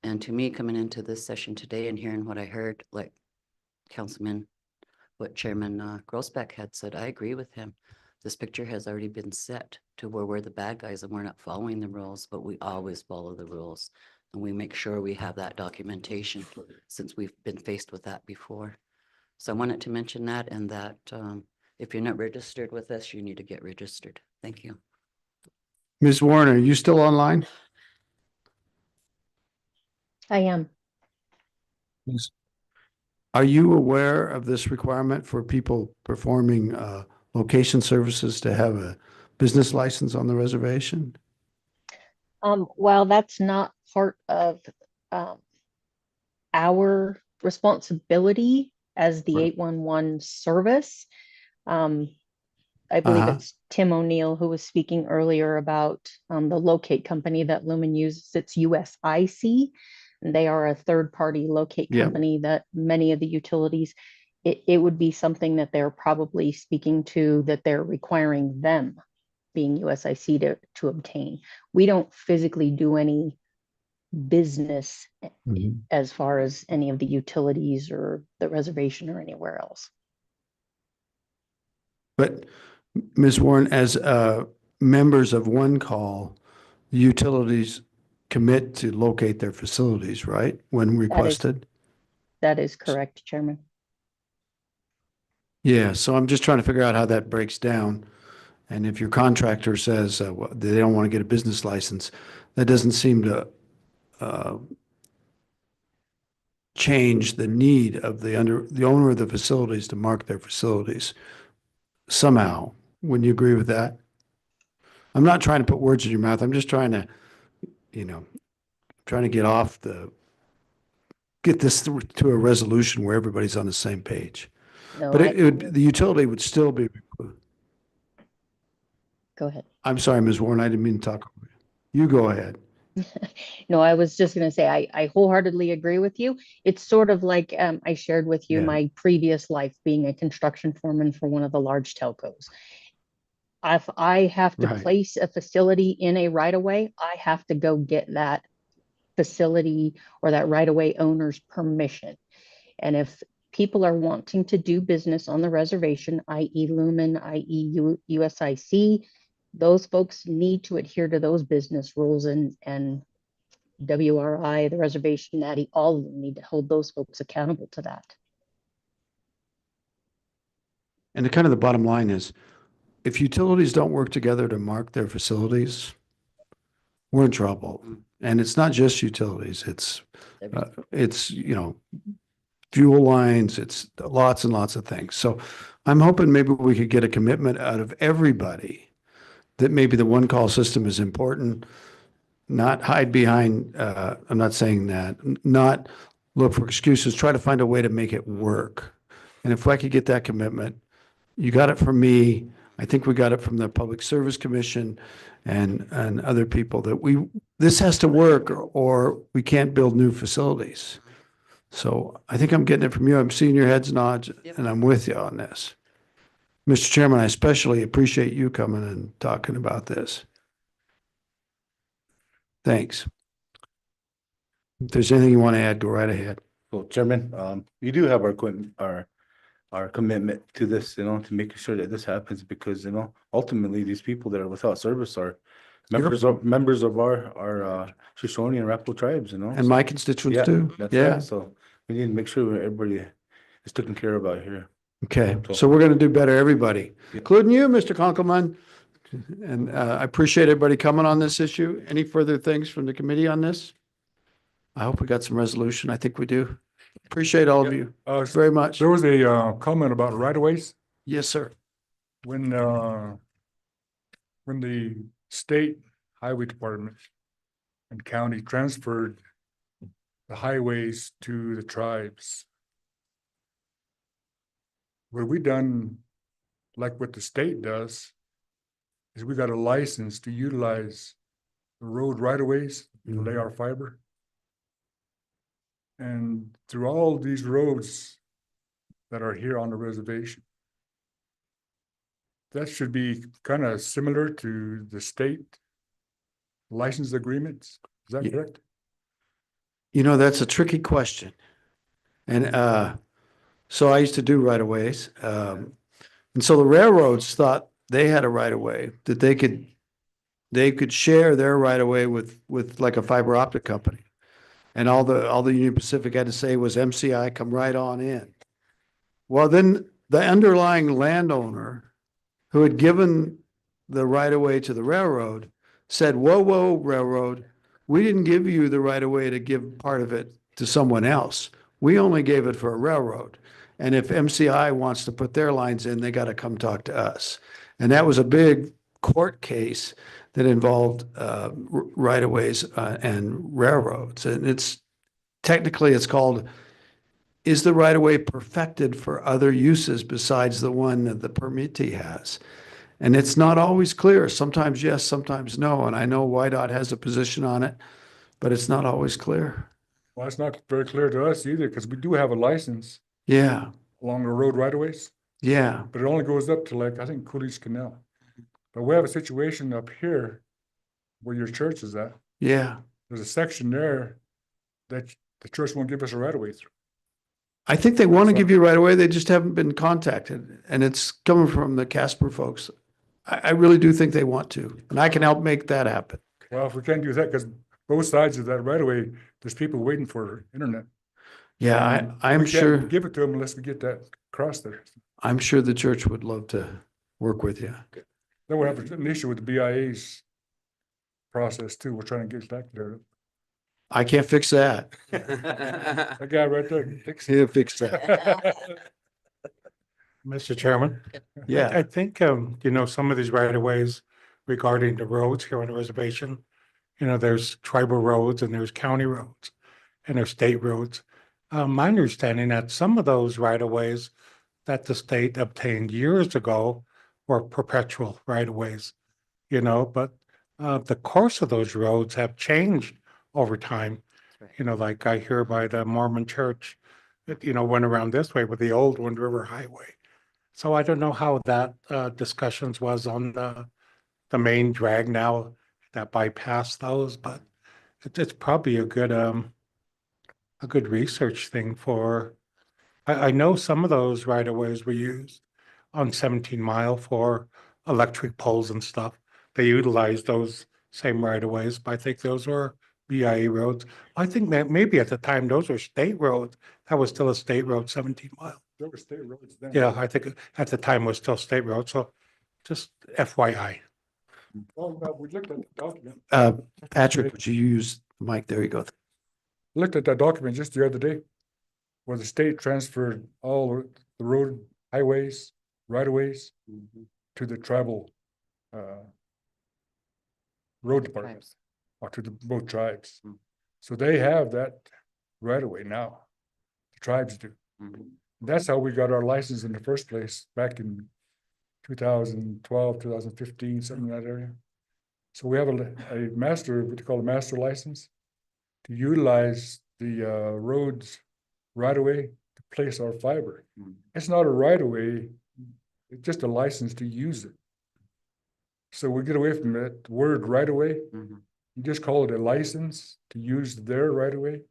And to me, coming into this session today and hearing what I heard, like what Chairman Grossbeck had said, I agree with him. This picture has already been set to where we're the bad guys and we're not following the rules, but we always follow the rules. And we make sure we have that documentation since we've been faced with that before. So I wanted to mention that, and that if you're not registered with us, you need to get registered. Thank you. Ms. Warren, are you still online? I am. Are you aware of this requirement for people performing location services to have a business license on the reservation? While that's not part of um, our responsibility as the Right. 811 service, I believe Uh-huh. it's Tim O'Neill who was speaking earlier about the locate company that Lumen uses. It's USIC. And they are a third-party locate Yep. company that many of the utilities, it would be something that they're probably speaking to, that they're requiring them, being USIC, to obtain. We don't physically do any business Mhm. as far as any of the utilities or the reservation or anywhere else. But Ms. Warren, as members of One Call, utilities commit to locate their facilities, right? When requested? That is correct, Chairman. Yeah, so I'm just trying to figure out how that breaks down. And if your contractor says well, they don't want to get a business license, that doesn't seem to change the need of the owner of the facilities to mark their facilities somehow. Wouldn't you agree with that? I'm not trying to put words in your mouth. I'm just trying to, trying to get this to a resolution where everybody's on the same page. No, But the utility would still be. go ahead. I'm sorry, Ms. Warren, I didn't mean to talk over you. You go ahead. No, I was just going to say, I wholeheartly agree with you. It's sort of like I shared with you Yeah. my previous life being a construction foreman for one of the large telcos. If I have to Right. place a facility in a right of way, I have to go get that facility or that right of way owner's permission. And if people are wanting to do business on the reservation, i.e. Lumen, i.e. USIC, those folks need to adhere to those business rules, and WRI, the reservation natty, all of them need to hold those folks accountable to that. And the bottom line is, if utilities don't work together to mark their facilities, we're in trouble. And it's not just utilities. It's fuel lines. It's lots and lots of things. So I'm hoping maybe we could get a commitment out of everybody that maybe the one call system is important, not hide behind, I'm not saying that, not look for excuses, try to find a way to make it work. And if I could get that commitment, you got it from me. I think we got it from the Public Service Commission and other people that this has to work or we can't build new facilities. So I think I'm getting it from you. I'm seeing your heads nod and I'm with you on this. Mr. Chairman, I especially appreciate you coming and talking about this. Thanks. If there's anything you want to add, go right ahead. So Chairman, you do have our commitment to this, to making sure that this happens because, ultimately these people that are without service are members of our Shoshone and Arapaho tribes, And my constituents too. That's Yeah. right. So we need to make sure everybody is taken care of out here. Okay. So we're going to do better, everybody, Yeah. including you, Mr. Conkelman. And I appreciate everybody coming on this issue. Any further things from the committee on this? I hope we got some resolution. I think we do. Appreciate all of you very much. There was a comment about right of ways. Yes, sir. When the state highway department and county transferred the highways to the tribes, what we done, like what the state does, is we got a license to utilize the road right of ways to lay our fiber. And through all these roads that are here on the reservation, that should be kind of similar to the state license agreements. Is that correct? That's a tricky question. And so I used to do right of ways. And so the railroads thought they had a right of way that they could share their right of way with like a fiber optic company. And all the Union Pacific had to say was MCI, come right on in. Well, then the underlying landowner who had given the right of way to the railroad said, whoa, whoa, railroad, we didn't give you the right of way to give part of it to someone else. We only gave it for a railroad. And if MCI wants to put their lines in, they got to come talk to us. And that was a big court case that involved right-of-ways and railroads. And it's technically, it's called, is the right-of-way perfected for other uses besides the one that the permittee has? And it's not always clear. Sometimes yes, sometimes no. And I know YDOT has a position on it, but it's not always clear. Well, it's not very clear to us either, because we do have a license Yeah, along the road right of ways, yeah, but it only goes up to like, I think Coolidge Canal. But we have a situation up here where your church is at. yeah. There's a section there that the church won't give us a right of way through. I think they want to give you right away. They just haven't been contacted. And it's coming from the Casper folks. I really do think they want to, and I can help make that happen. Well, if we can't do that, because both sides of that right of way, there's people waiting for internet. Yeah, And I'm we can't sure, give it to them unless we get that across there. I'm sure the church would love to work with you. Then we have an issue with the BIA's process too. We're trying to get that cleared up. I can't fix that. That guy right there can fix it. He'll fix that. Mr. Chairman? Yeah. I think, some of these right of ways regarding the roads here on the reservation, there's tribal roads and there's county roads and there's state roads. My understanding that some of those right of ways that the state obtained years ago were perpetual right of ways, but the course of those roads have changed over time. Like I hear by the Mormon church, that, went around this way with the old Wind River Highway. So I don't know how that discussions was on the main drag now that bypassed those, but it's probably a good research thing for. I know some of those right of ways were used on 17 Mile for electric poles and stuff. They utilized those same right of ways, but I think those were BIA roads. I think that maybe at the time those were state roads. That was still a state road, 17 Mile. There were state roads then. Yeah, I think at the time was still state road, so just FYI. Well, we looked at the document. Patrick, would you use the mic? There you go. Looked at that document just the other day, where the state transferred all the road, highways, right of ways to the tribal road department, or to both tribes. So they have that right of way now. The tribes do. That's how we got our license in the first place back in 2012, 2015, something in that area. So we have a master, what they call a master license, to utilize the roads right of way to place our fiber. It's not a right of way, it's just a license to use it. So we get away from that word right of way. You just call it a license to use their right of way.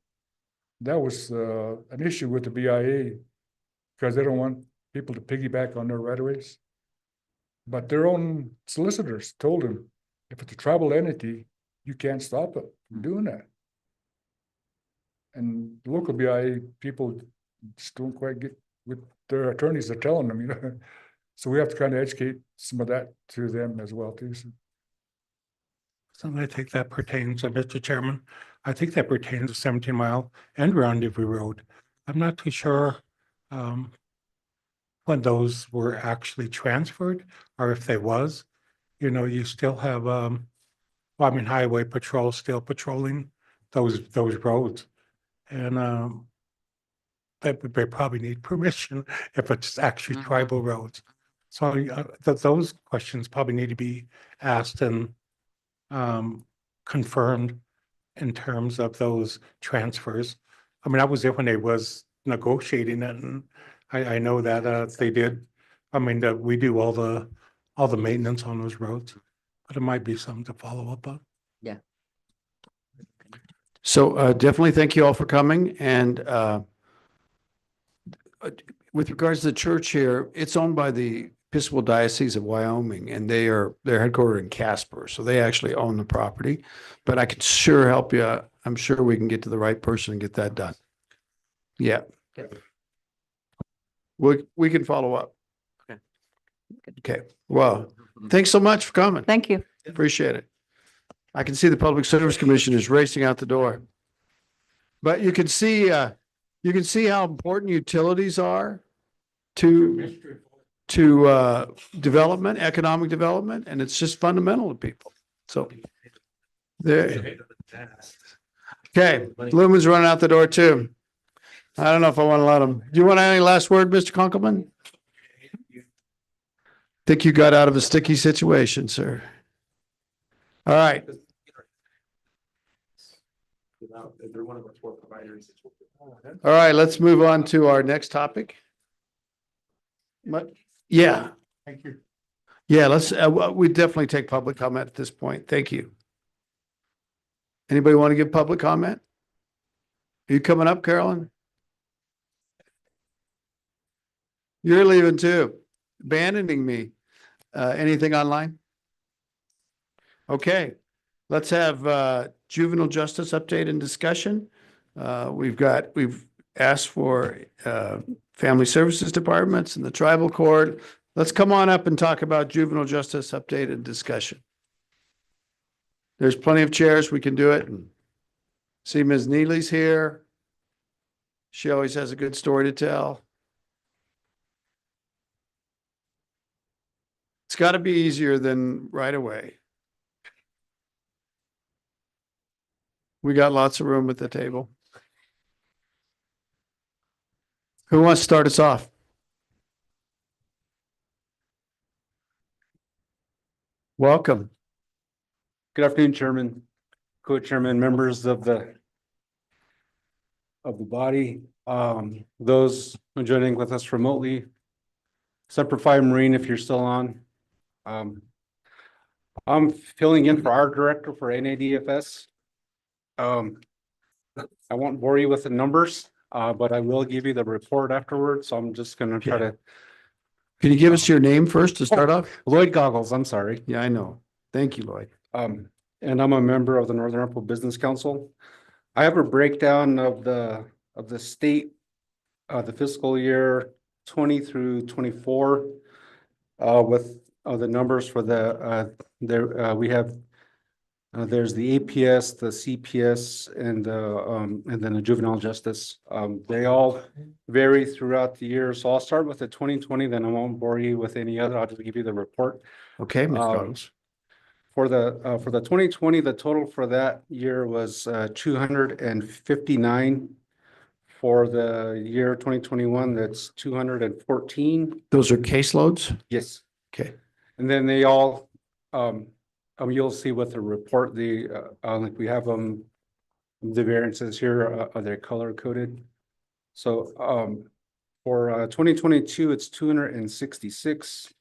That was an issue with the BIA, because they don't want people to piggyback on their right of ways. But their own solicitors told them, if it's a tribal entity, you can't stop it from doing that. And local BIA people just don't quite get what their attorneys are telling them, So we have to kind of educate some of that to them as well too. So I think that pertains, Mr. Chairman, I think that pertains to 17 Mile and Rendezvous Road. I'm not too sure when those were actually transferred, or if they was. You still have Highway Patrol still patrolling those roads. And they probably need permission if it's actually tribal roads. So those questions probably need to be asked and confirmed in terms of those transfers. I was there when they was negotiating it, and I know that they did. That we do all the maintenance on those roads, but it might be something to follow up on. Yeah. So definitely thank you all for coming. And with regards to the church here, it's owned by the Episcopal Diocese of Wyoming, and they're headquartered in Casper. So they actually own the property, but I could sure help you. I'm sure we can get to the right person and get that done. Yeah. We can follow up. Okay. Well, thanks so much for coming. Thank you. Appreciate it. I can see the Public Service Commission is racing out the door. But you can see how important utilities are to development, economic development, and it's just fundamental to people. So there. Okay, Lumen's running out the door too. I don't know if I want to let him. Do you want any last word, Mr. Kunkelman? Think you got out of a sticky situation, sir. All right. All right, let's move on to our next topic. Yeah. Thank you. Yeah, let's, we definitely take public comment at this point. Thank you. Anybody want to give public comment? Are you coming up, Carolyn? You're leaving too, abandoning me. Anything online? Okay, let's have juvenile justice update and discussion. We've asked for family services departments and the tribal court. Let's come on up and talk about juvenile justice update and discussion. There's plenty of chairs. We can do it. And see, Ms. Neely's here. She always has a good story to tell. It's got to be easier than right away. We got lots of room at the table. Who wants to start us off? Welcome. Good afternoon, Chairman, Co-Chairman, members of the body, those joining with us remotely, Semper Fi Marine, if you're still on. I'm filling in for our director for NADFS. I won't bore you with the numbers, but I will give you the report afterwards. So I'm just going to try to. Can you give us your name first to start off? Lloyd Goggles, I'm sorry. Yeah, I know. Thank you, Lloyd. And I'm a member of the Northern Idaho Business Council. I have a breakdown of the state, the fiscal year 20 through 24, with the numbers for we have there's the APS, the CPS, and then the juvenile justice. They all vary throughout the year. So I'll start with the 2020, then I won't bore you with any other. I'll just give you the report. Okay, Ms. Goggles. For the 2020, the total for that year was 259. For the year 2021, that's 214. Those are caseloads? Yes. Okay. And then they all, you'll see with the report, like we have the variances here, they're color coded. So for 2022, it's 266.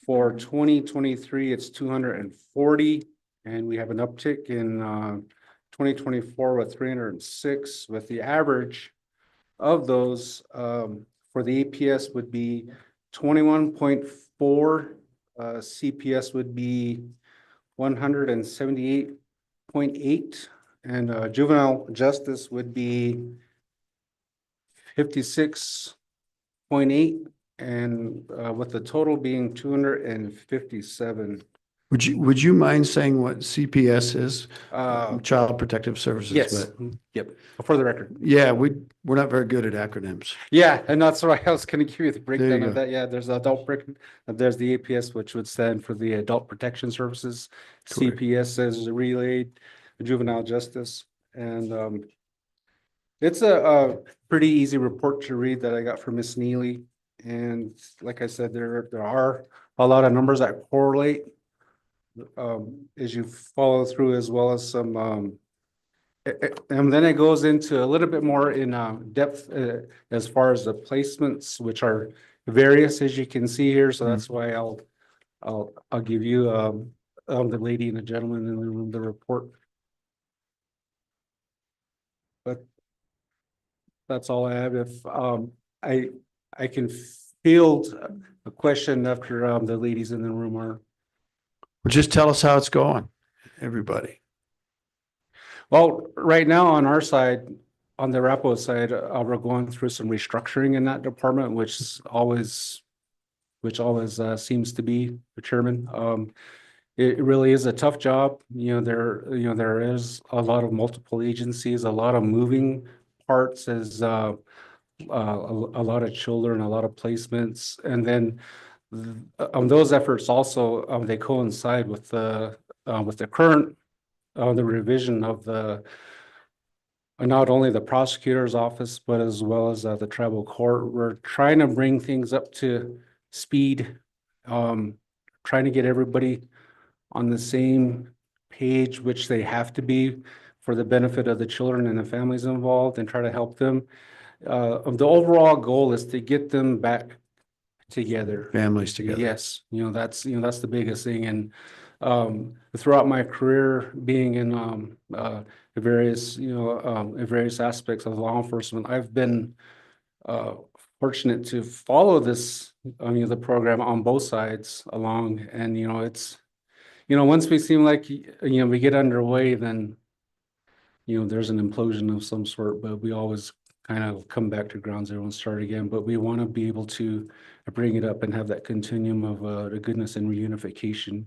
For 2023, it's 240, and we have an uptick in 2024 with 306, with the average of those for the APS would be 21.4, CPS would be 178.8, and juvenile justice would be 56.8. And with the total being 257. Would you mind saying what CPS is? Child Protective Services. Yes. But, yep. For the record. Yeah, we're not very good at acronyms. Yeah, and that's why I was going to give you the breakdown you of that. Yeah, there's adult breakdown. There's the APS, which would stand for the Adult Protection Services. Correct. CPS is relayed juvenile justice, and it's a pretty easy report to read that I got from Miss Neely. And like I said, there are a lot of numbers that correlate as you follow through, as well as some, and then it goes into a little bit more in depth as far as the placements, which are various, as you can see here. So that's why I'll give you the lady and the gentleman in the room the report. But that's all I have. If I can field a question after the ladies in the room are. Well, just tell us how it's going, everybody. Well, right now on our side, on the RAPO side, we're going through some restructuring in that department, which always seems to be the chairman. it really is a tough job. There is a lot of multiple agencies, a lot of moving parts as a lot of children, a lot of placements, and then those efforts also they coincide with the current the revision of the not only the prosecutor's office but as well as the tribal court. We're trying to bring things up to speed, trying to get everybody on the same page, which they have to be for the benefit of the children and the families involved, and try to help them. The overall goal is to get them back together. Families together. Yes, that's the biggest thing. And throughout my career being in various aspects of law enforcement, I've been fortunate to follow this the program on both sides along. And it's once we seem like we get underway, then there's an implosion of some sort, but we always kind of come back to ground zero and start again. But we want to be able to bring it up and have that continuum of the goodness and reunification.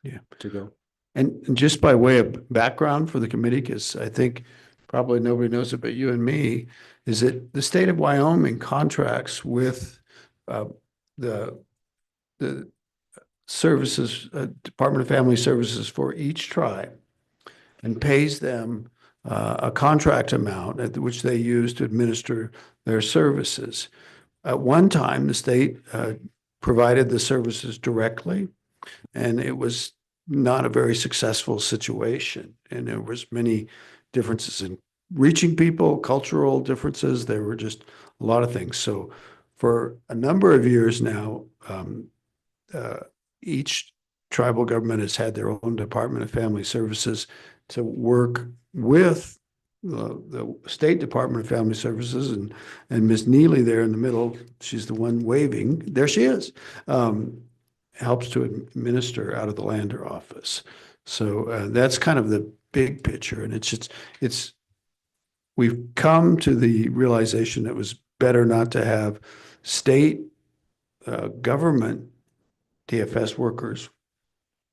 Yeah. To go. And just by way of background for the committee, because I think probably nobody knows it but you and me, is that the state of Wyoming contracts with the services, Department of Family Services for each tribe, and pays them a contract amount at which they use to administer their services. At one time, the state provided the services directly, and it was not a very successful situation. And there was many differences in reaching people, cultural differences. There were just a lot of things. So for a number of years now, each tribal government has had their own Department of Family Services to work with the State Department of Family Services, and Ms. Neely there in the middle, she's the one waving, there she is, helps to administer out of the Lander office. So that's kind of the big picture, and we've come to the realization that it was better not to have state government DFS workers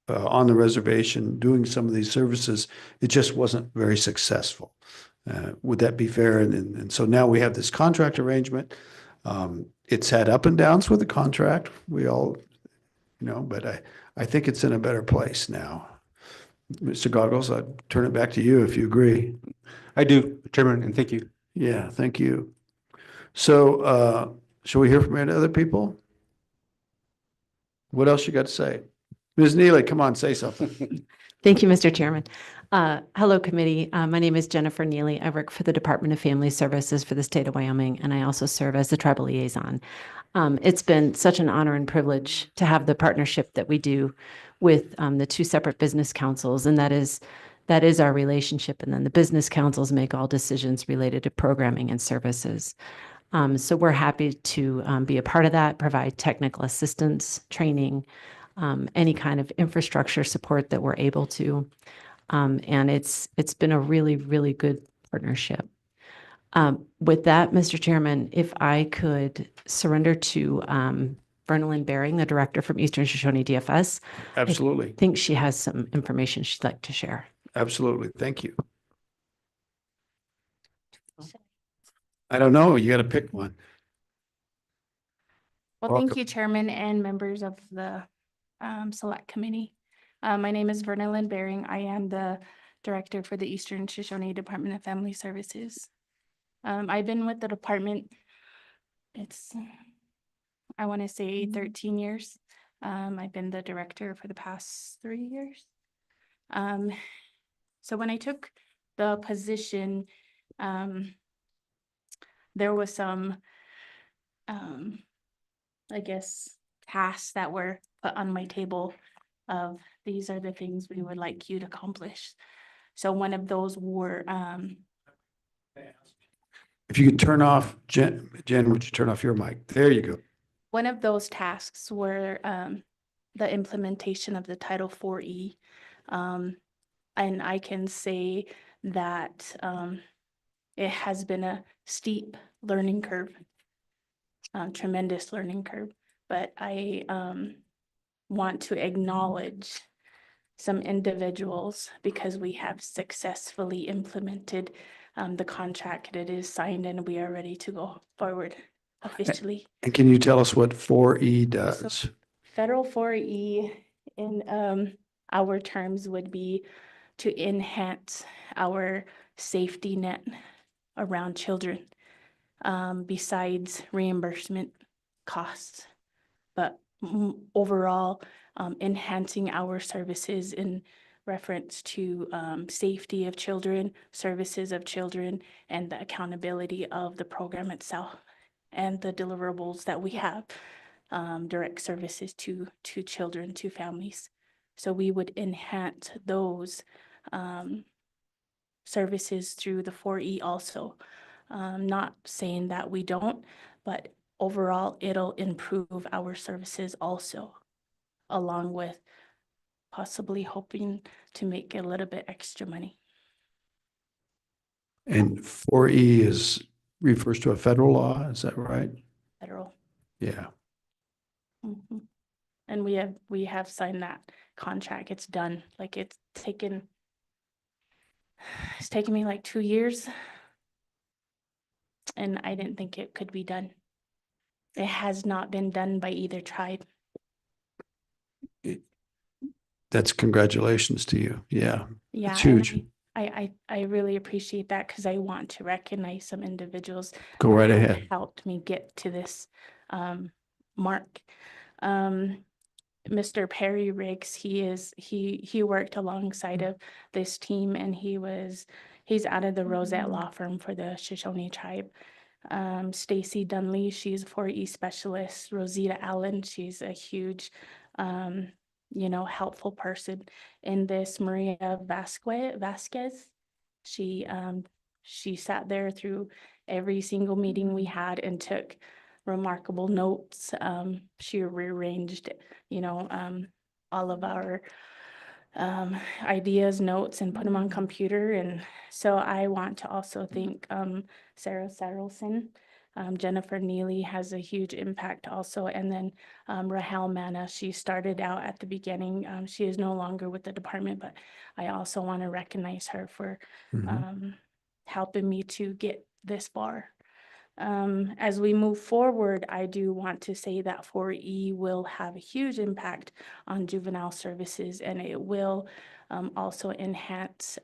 on the reservation doing some of these services. It just wasn't very successful. Would that be fair? And so now we have this contract arrangement. It's had up and downs with the contract. We all, but I think it's in a better place now. Mr. Goggles, I'd turn it back to you if you agree. I do, Chairman, and thank you. Yeah, thank you. So shall we hear from any other people? What else you got to say? Ms. Neely, come on, say something. Thank you, Mr. Chairman. Hello, committee. My name is Jennifer Neely. I work for the Department of Family Services for the state of Wyoming, and I also serve as the tribal liaison. It's been such an honor and privilege to have the partnership that we do with the two separate business councils, and that is our relationship. And then the business councils make all decisions related to programming and services. So we're happy to be a part of that, provide technical assistance, training, any kind of infrastructure support that we're able to. And it's been a really, really good partnership. With that, Mr. Chairman, if I could surrender to Vernalyn Bering, the director from Eastern Shoshone DFS. Absolutely. I think she has some information she'd like to share. Absolutely. Thank you. I don't know. You got to pick one. Well, thank you, Chairman and members of the Select Committee. My name is Vernalyn Bering. I am the Director for the Eastern Shoshone Department of Family Services. I've been with the department, I want to say 13 years. I've been the director for the past 3 years. So when I took the position, there was some, I guess, tasks that were put on my table of these are the things we would like you to accomplish. So one of those were if you could turn off, Jen, would you turn off your mic? There you go. One of those tasks were the implementation of the Title IV-E. And I can say that it has been a steep learning curve, tremendous learning curve. But I want to acknowledge some individuals because we have successfully implemented the contract. It is signed and we are ready to go forward officially. And can you tell us what 4E does? Federal 4E in our terms would be to enhance our safety net around children, besides reimbursement costs. But overall, enhancing our services in reference to safety of children, services of children, and the accountability of the program itself and the deliverables that we have, direct services to children, to families. So we would enhance those services through the 4E also. Not saying that we don't, but overall, it'll improve our services also, along with possibly hoping to make a little bit extra money. And 4E refers to a federal law, is that right? Federal. Yeah. Mhm. And we have signed that contract. It's done. Like it's taken me like 2 years. And I didn't think it could be done. It has not been done by either tribe. That's congratulations to you. Yeah. Yeah, It's huge. and I really appreciate that because I want to recognize some individuals Go that right have ahead. helped me get to this mark. Mr. Perry Riggs, he worked alongside of this team, and he's out of the Rosette law firm for the Shoshone tribe. Stacy Dunley, she's a 4E specialist. Rosita Allen, she's a huge helpful person in this. Maria Vasquez, she sat there through every single meeting we had and took remarkable notes. She rearranged, all of our ideas, notes, and put them on computer. And so I want to also thank Sarah Sarelson. Jennifer Neely has a huge impact also. And then Rahel Manna, she started out at the beginning. She is no longer with the department, but I also want to recognize her for helping me to get this far. As we move forward, I do want to say that 4E will have a huge impact on juvenile services, and it will also enhance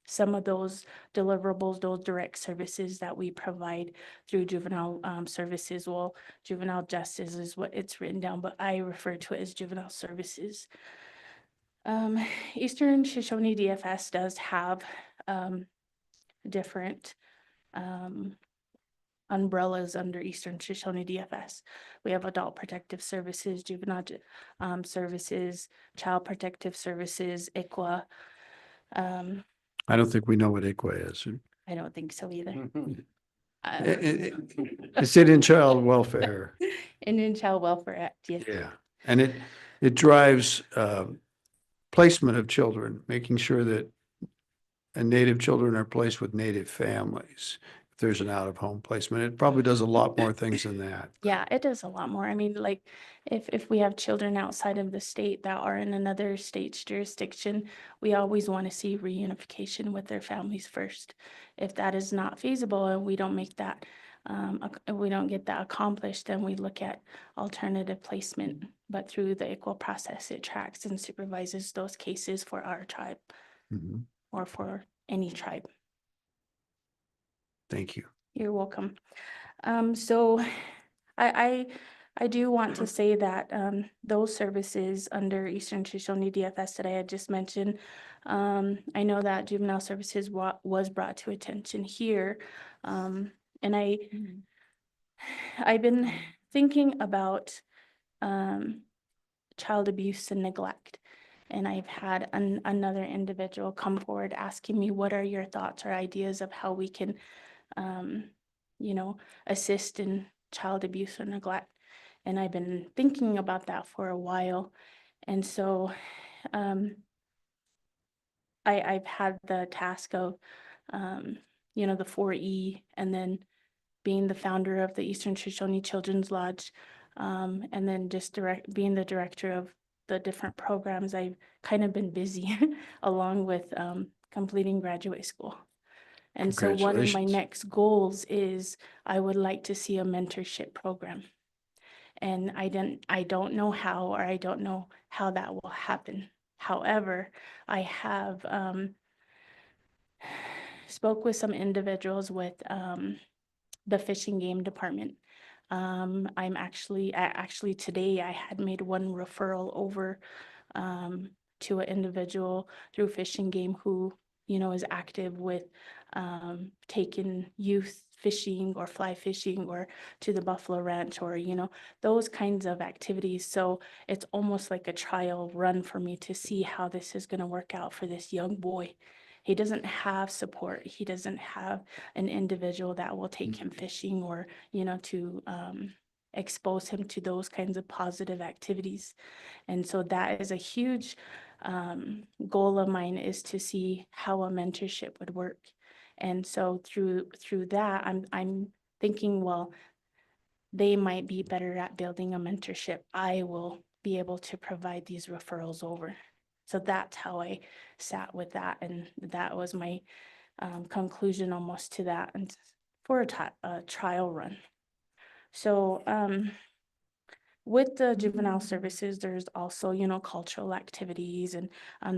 some of those deliverables, those direct services that we provide through juvenile services. Well, juvenile justice is what it's written down, but I refer to it as juvenile services. Eastern Shoshone DFS does have different umbrellas under Eastern Shoshone DFS. We have adult protective services, juvenile services, child protective services, ICWA. I don't think we know what ICWA is. I don't think so either. It's Indian Child Welfare. Indian Child Welfare Act, yes. Yeah. And it drives placement of children, making sure that Native children are placed with Native families. If there's an out-of-home placement, it probably does a lot more things than that. Yeah, it does a lot more. I mean, like if we have children outside of the state that are in another state's jurisdiction, we always want to see reunification with their families first. If that is not feasible and we don't make that, we don't get that accomplished, then we look at alternative placement. But through the ICWA process, it tracks and supervises those cases for our tribe or for any tribe. Thank you. You're welcome. So I do want to say that those services under Eastern Shoshone DFS that I had just mentioned, I know that juvenile services was brought to attention here. And I've been thinking about child abuse and neglect. And I've had another individual come forward asking me, what are your thoughts or ideas of how we can assist in child abuse or neglect. And I've been thinking about that for a while. And so I've had the task of, the 4E, and then being the founder of the Eastern Shoshone Children's Lodge, and then just being the director of the different programs, I've kind of been busy along with completing graduate school. And so one of my Congratulations. next goals is I would like to see a mentorship program. And I don't know how, or I don't know how that will happen. However, I have spoke with some individuals with the fish and game department. I'm actually today I had made one referral over to an individual through Fish and Game who, you know, is active with taking youth fishing or fly fishing or to the Buffalo Ranch or, you know, those kinds of activities. So it's almost like a trial run for me to see how this is going to work out for this young boy. He doesn't have support. He doesn't have an individual that will take him fishing or, you know, to expose him to those kinds of positive activities. And so that is a huge goal of mine, is to see how a mentorship would work. And so through that, I'm thinking, well, they might be better at building a mentorship. I will be able to provide these referrals over. So that's how I sat with that. And that was my conclusion almost to that, and for a trial run. So with the juvenile services, there's also, you know, cultural activities and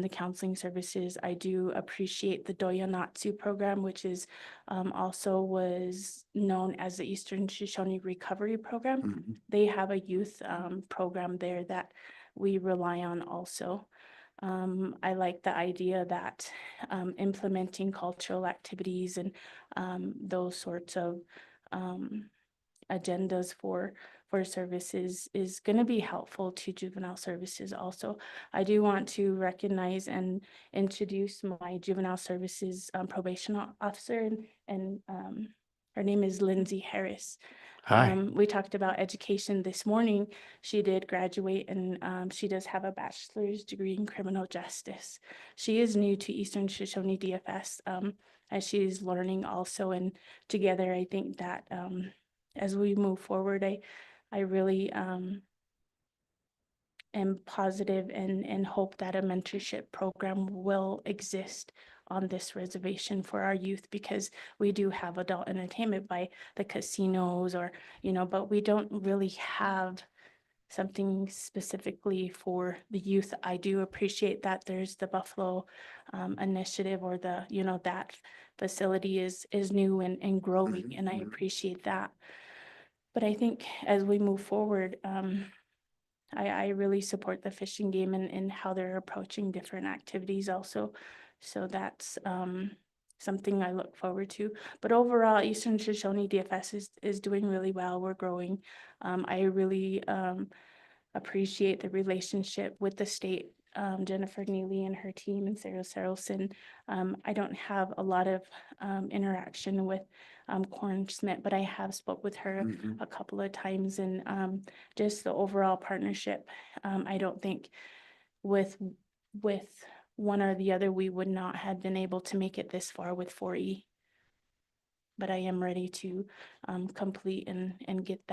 the counseling services. I do appreciate the Doyanatsu program, which is also was known as the Eastern Shoshone Recovery Program. Mm-hmm. They have a youth program there that we rely on also. I like the idea that implementing cultural activities and those sorts of agendas for services is going to be helpful to juvenile services also. I do want to recognize and introduce my juvenile services probation officer, and her name is Lindsay Harris. Hi. We talked about education this morning. She did graduate, and she does have a bachelor's degree in criminal justice. She is new to Eastern Shoshone DFS, as she's learning also, and together I think that as we move forward, I really am positive and hope that a mentorship program will exist on this reservation for our youth, because we do have adult entertainment by the casinos, or, you know, but we don't really have something specifically for the youth. I do appreciate that there's the Buffalo initiative, or the, you know, that facility is new and growing, and I appreciate that. But I think as we move forward, I really support the Fish and Game and how they're approaching different activities also. So that's something I look forward to. But overall, Eastern Shoshone DFS is doing really well. We're growing. I really appreciate the relationship with the state. Jennifer Neely and her team, and Sarah Sarelson. I don't have a lot of interaction with Corin Smith, but I have spoke with her a couple of times, and just the overall partnership. I don't think with one or the other, we would not have been able to make it this far with 4E. But I am ready to complete and get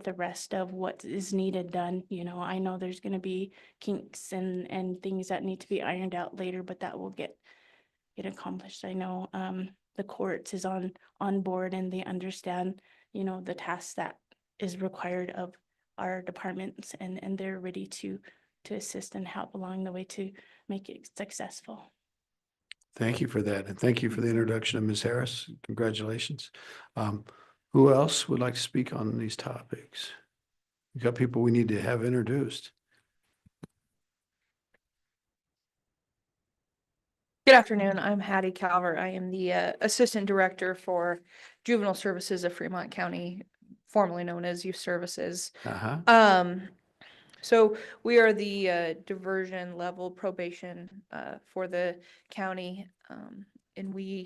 the rest of what is needed done. You know, I know there's going to be kinks and things that need to be ironed out later, but that will get accomplished. I know the courts is on board, and they understand, you know, the tasks that is required of our departments, and they're ready to assist and help along the way to make it successful. Thank you for that. And thank you for the introduction of Ms. Harris. Congratulations. Who else would like to speak on these topics? We've got people we need to have introduced. Good afternoon. I'm Hattie Calvert. I am the Assistant Director for Juvenile Services of Fremont County, formerly known as Youth Services. So we are the diversion level probation for the county, and we're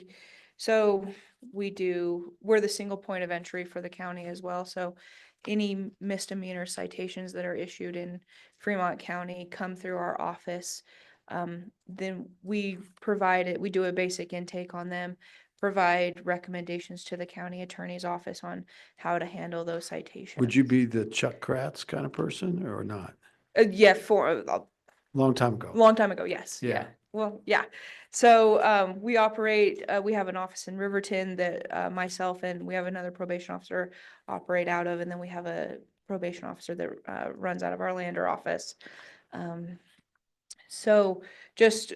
the single point of entry for the county as well. So any misdemeanor citations that are issued in Fremont County come through our office. Then we do a basic intake on them, provide recommendations to the county attorney's office on how to handle those citations. Would you be the Chuck Kratz kind of person or not? Yeah, for Long time ago. long time ago, yes, Yeah. yeah. Well, yeah. So we operate, we have an office in Riverton that myself and we have another probation officer operate out of, and then we have a probation officer that runs out of our Lander office. So just,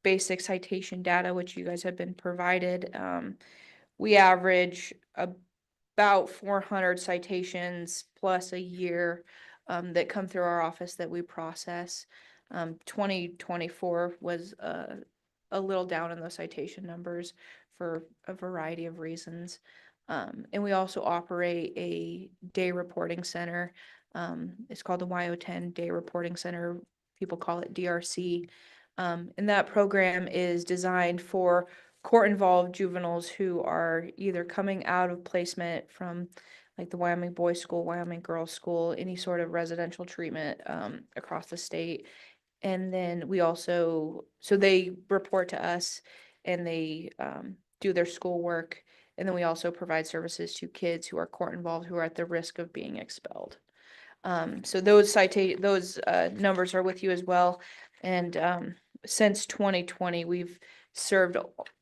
basic citation data, which you guys have been provided. We average about 400 citations plus a year that come through our office that we process. 2024 was a little down in those citation numbers for a variety of reasons. And we also operate a day reporting center. It's called the YO10 Day Reporting Center. People call it DRC. And that program is designed for court-involved juveniles who are either coming out of placement from like the Wyoming Boys School, Wyoming Girls School, any sort of residential treatment across the state. And then we also, so they report to us and they do their schoolwork. And then we also provide services to kids who are court involved who are at the risk of being expelled. So those numbers are with you as well. And since 2020, we've served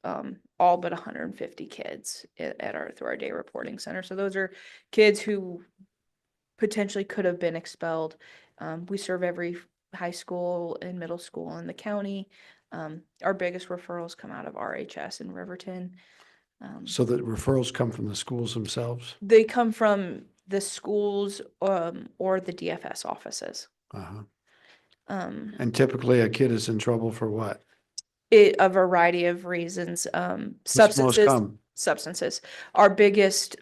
all but 150 kids through our day reporting center. So those are kids who potentially could have been expelled. We serve every high school and middle school in the county. Our biggest referrals come out of RHS in Riverton. So the referrals come from the schools themselves? They come from the schools or the DFS offices. Uh-huh. And typically a kid is in trouble for what? A variety of reasons. Substances. Substances. Our biggest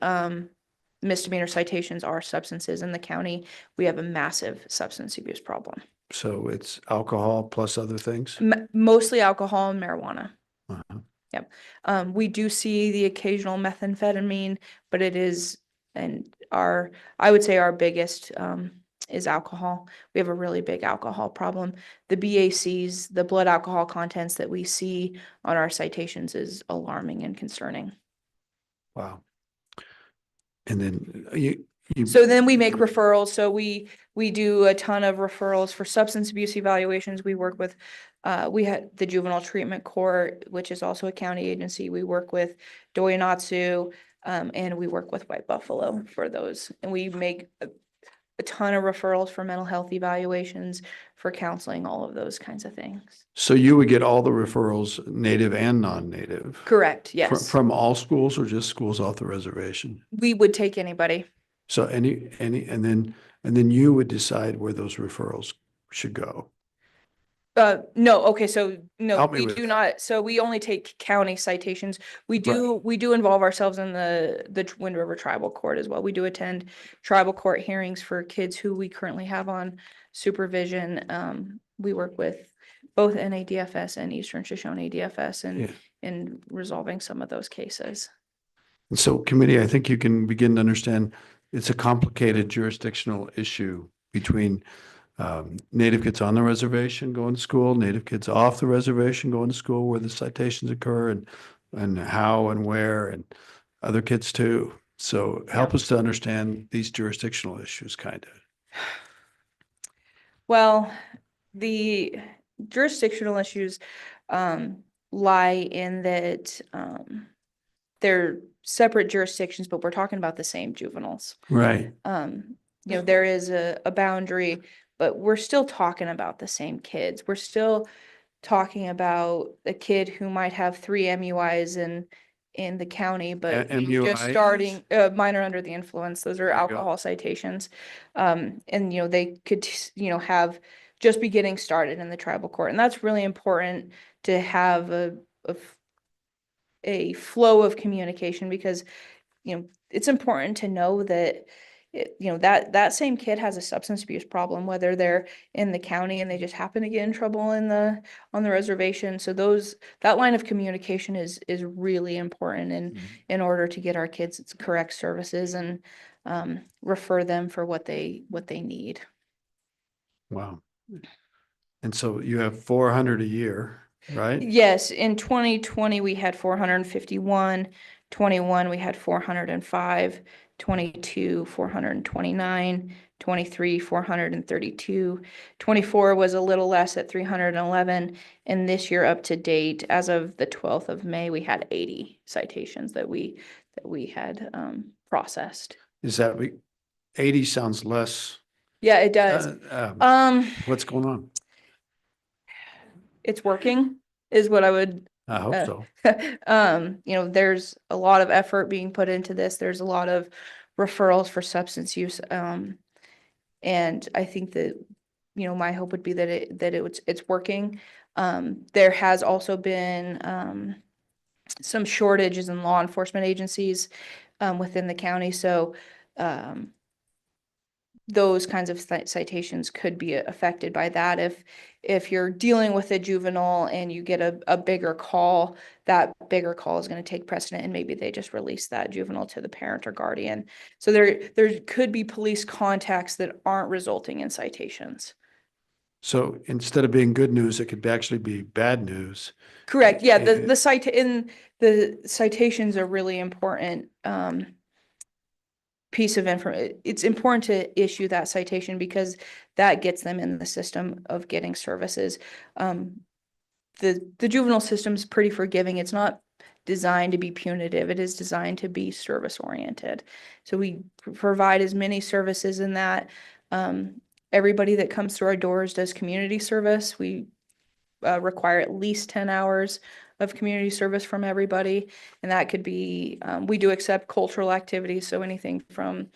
misdemeanor citations are substances in the county. We have a massive substance abuse problem. So it's alcohol plus other things? Mostly alcohol and marijuana. Uh-huh. Yep. We do see the occasional methamphetamine, but it is, and I would say our biggest is alcohol. We have a really big alcohol problem. The BACs, the blood alcohol contents that we see on our citations is alarming and concerning. Wow. And then So then we make referrals. So we do a ton of referrals for substance abuse evaluations. We work with, we had the Juvenile Treatment Court, which is also a county agency. We work with Doyanatsu, and we work with White Buffalo for those. And we make a ton of referrals for mental health evaluations, for counseling, all of those kinds of things. So you would get all the referrals, native and non-native? Correct, yes. From all schools or just schools off the reservation? We would take anybody. So and then you would decide where those referrals should go? No, okay, so no, Help me we with do that. not, so we only take county citations. We do involve ourselves in the Wind River Tribal Court as well. We do attend tribal court hearings for kids who we currently have on supervision. We work with both NADFS and Eastern Shoshone DFS in resolving some of those cases. And so committee, I think you can begin to understand it's a complicated jurisdictional issue between Native kids on the reservation going to school, Native kids off the reservation going to school where the citations occur and how and where, and other kids too. So help us to understand these jurisdictional issues kind of. Well, the jurisdictional issues lie in that they're separate jurisdictions, but we're talking about the same juveniles. Right. There is a boundary, but we're still talking about the same kids. We're still talking about a kid who might have 3 MUIs in the county, but just MUIs? starting minor under the influence. Those are alcohol citations. And they could have just be getting started in the tribal court. And that's really important to have a flow of communication, because it's important to know that that same kid has a substance abuse problem, whether they're in the county and they just happen to get in trouble on the reservation. So that line of communication is really important in order to get our kids correct services and refer them for what they need. Wow. And so you have 400 a year, right? Yes, in 2020 we had 451. 21, we had 405, 22, 429, 23, 432. 24 was a little less at 311. And this year up to date, as of the 12th of May, we had 80 citations that we had processed. Is that, 80 sounds less? Yeah, it does. What's going on? It's working is what I would. I hope so. You know, there's a lot of effort being put into this. There's a lot of referrals for substance use. And I think that, you know, my hope would be that it's working. There has also been some shortages in law enforcement agencies within the county. So those kinds of citations could be affected by that. If you're dealing with a juvenile and you get a bigger call, that bigger call is going to take precedent, and maybe they just release that juvenile to the parent or guardian. So there could be police contacts that aren't resulting in citations. So instead of being good news, it could actually be bad news. Correct. Yeah, the citations are really important piece of information. It's important to issue that citation because that gets them in the system of getting services. The juvenile system is pretty forgiving. It's not designed to be punitive. It is designed to be service oriented. So we provide as many services in that. Everybody that comes through our doors does community service. We require at least 10 hours of community service from everybody. And that could be, we do accept cultural activities. So anything from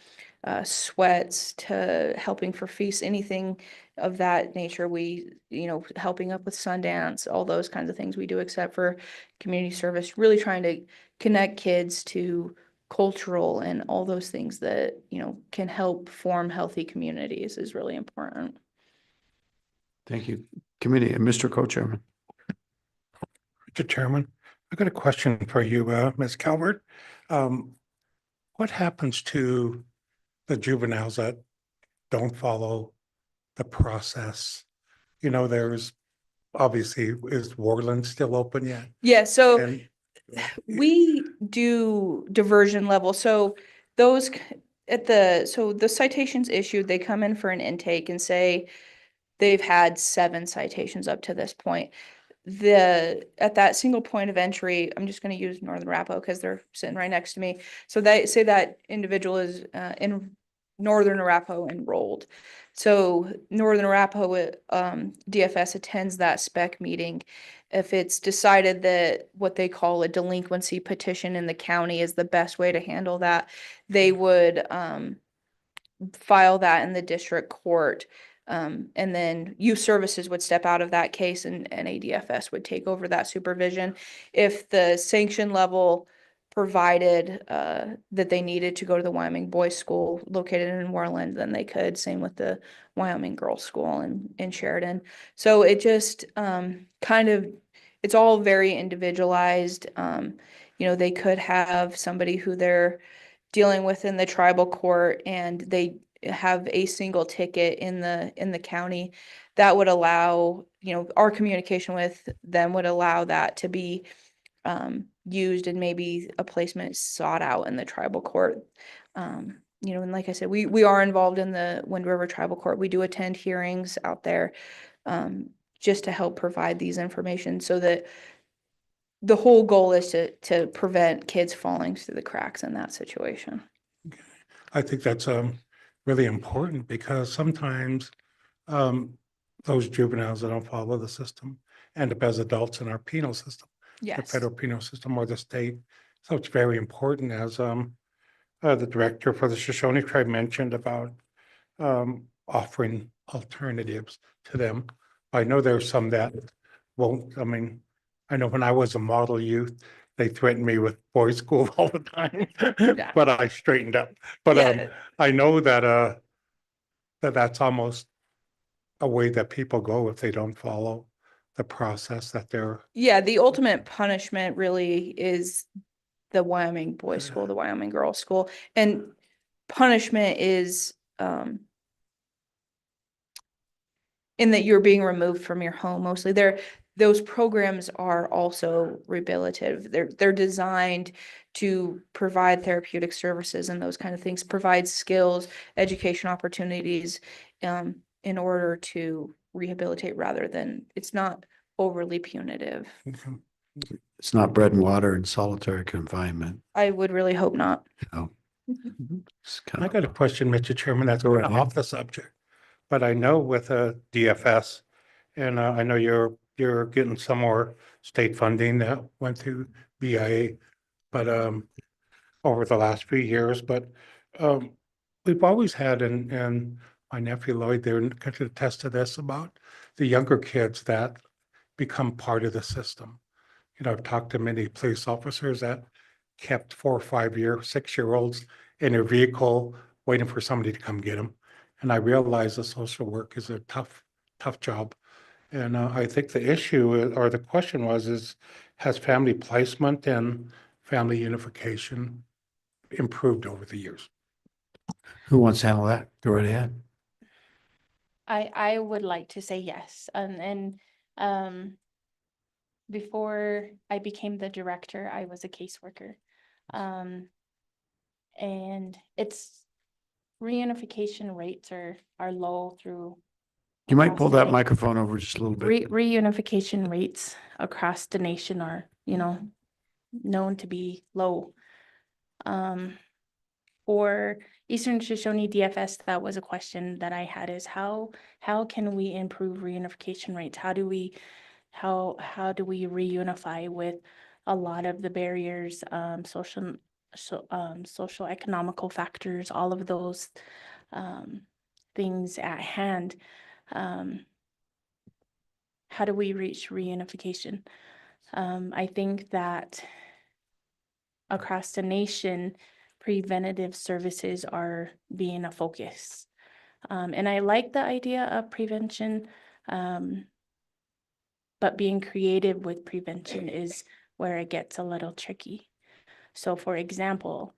sweats to helping for feasts, anything of that nature. We, you know, helping up with Sundance, all those kinds of things we do accept for community service, really trying to connect kids to cultural and all those things that, you know, can help form healthy communities is really important. Thank you. Committee and Mr. Co-Chairman. Mr. Chairman, I got a question for you, Ms. Calvert. What happens to the juveniles that don't follow the process? You know, there's obviously, is Warland still open yet? Yeah, so And we do diversion level. So those so the citations issued, they come in for an intake and say they've had 7 citations up to this point. At that single point of entry, I'm just going to use Northern Arapahoe because they're sitting right next to me. So they say that individual is in Northern Arapahoe enrolled. So Northern Arapahoe DFS attends that spec meeting. If it's decided that what they call a delinquency petition in the county is the best way to handle that, they would file that in the district court. And then youth services would step out of that case and ADFS would take over that supervision. If the sanction level provided that they needed to go to the Wyoming Boys School located in Warland, then they could. Same with the Wyoming Girls School in Sheridan. So it just kind of, it's all very individualized. You know, they could have somebody who they're dealing with in the tribal court and they have a single ticket in the county. That would allow, you know, our communication with them would allow that to be used and maybe a placement sought out in the tribal court. You know, and like I said, we are involved in the Wind River Tribal Court. We do attend hearings out there just to help provide these information so that the whole goal is to prevent kids falling through the cracks in that situation. I think that's really important because sometimes those juveniles that don't follow the system end up as adults in our penal system, the Yes. federal penal system or the state. So it's very important, as the director for the Shoshone tribe mentioned, about offering alternatives to them. I know there's some that won't. I mean, I know when I was a model youth, they threatened me with boys' school all the time, Yeah. but I straightened up. But Yeah. I know that that's almost a way that people go if they don't follow the process that they're. Yeah, the ultimate punishment really is the Wyoming Boys School, the Wyoming Girls School. And punishment is in that you're being removed from your home mostly. Those programs are also rehabilitative. They're designed to provide therapeutic services and those kind of things, provide skills, education opportunities, in order to rehabilitate rather than, it's not overly punitive. It's not bread and water and solitary confinement. I would really hope not. No. It's kind I of, got a question, Mr. Chairman, that's Go right kind of ahead. off the subject. But I know with DFS, and I know you're getting some more state funding that went through BIA, but over the last few years, but we've always had, and my nephew Lloyd, they could attest to this about the younger kids that become part of the system. You know, I've talked to many police officers that kept 4 or 5 year, 6-year-olds in their vehicle waiting for somebody to come get them. And I realize the social work is a tough job. And I think the issue or the question has family placement and family unification improved over the years? who wants to handle that? Go right ahead. I would like to say yes. Before I became the director, I was a caseworker. And reunification rates are low through. You might across pull the that na- microphone over just a little bit. Reunification rates across the nation are, known to be low. For Eastern Shoshone DFS, that was a question that I had, is how can we improve reunification rates? How do we reunify with a lot of the barriers, social economical factors, all of those things at hand? How do we reach reunification? I think that across the nation, preventative services are being a focus. And I like the idea of prevention, but being creative with prevention is where it gets a little tricky. So for example,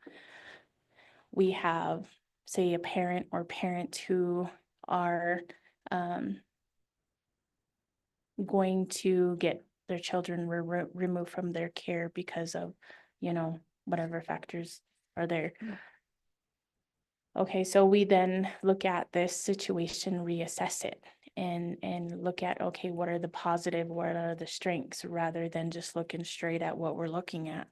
we have, say, a parent or parents who are going to get their children removed from their care because of, whatever factors are there. Okay, so we then look at this situation, reassess it, and look at, okay, what are the positive, what are the strengths, rather than just looking straight at what we're looking at.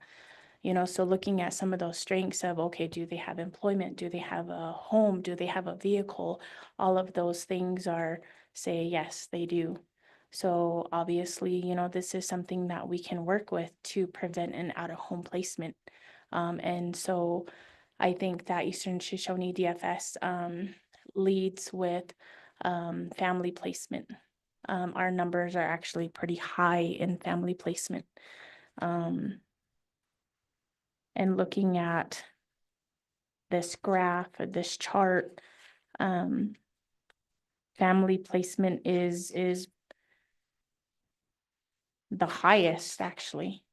So looking at some of those strengths of, okay, do they have employment? Do they have a home? Do they have a vehicle? All of those things are, say, yes, they do. So obviously, this is something that we can work with to prevent an out-of-home placement. And so I think that Eastern Shoshone DFS leads with family placement. Our numbers are actually pretty high in family placement. And looking at this graph or this chart, family placement is the highest, actually.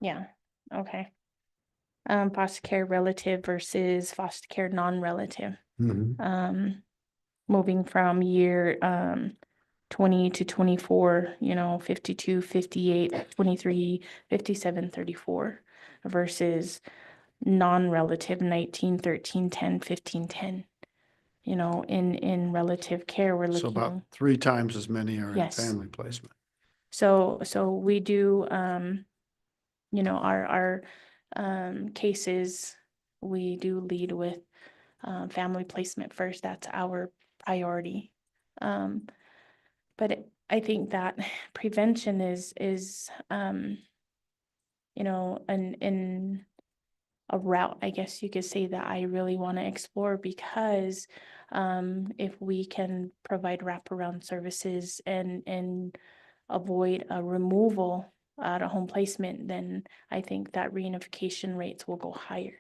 Yeah, okay. Foster care relative versus foster care non-relative. Moving from year 20 to 24, 52, 58, 23, 57, 34 versus non-relative 19, 13, 10, 15, 10. In relative care, we're So looking. about 3 times as many are in Yes. family placement. So we do, our cases, we do lead with family placement first. That's our priority. But I think that prevention is in a route, I guess you could say, that I really want to explore, because if we can provide wraparound services and avoid a removal out of home placement, then I think that reunification rates will go higher.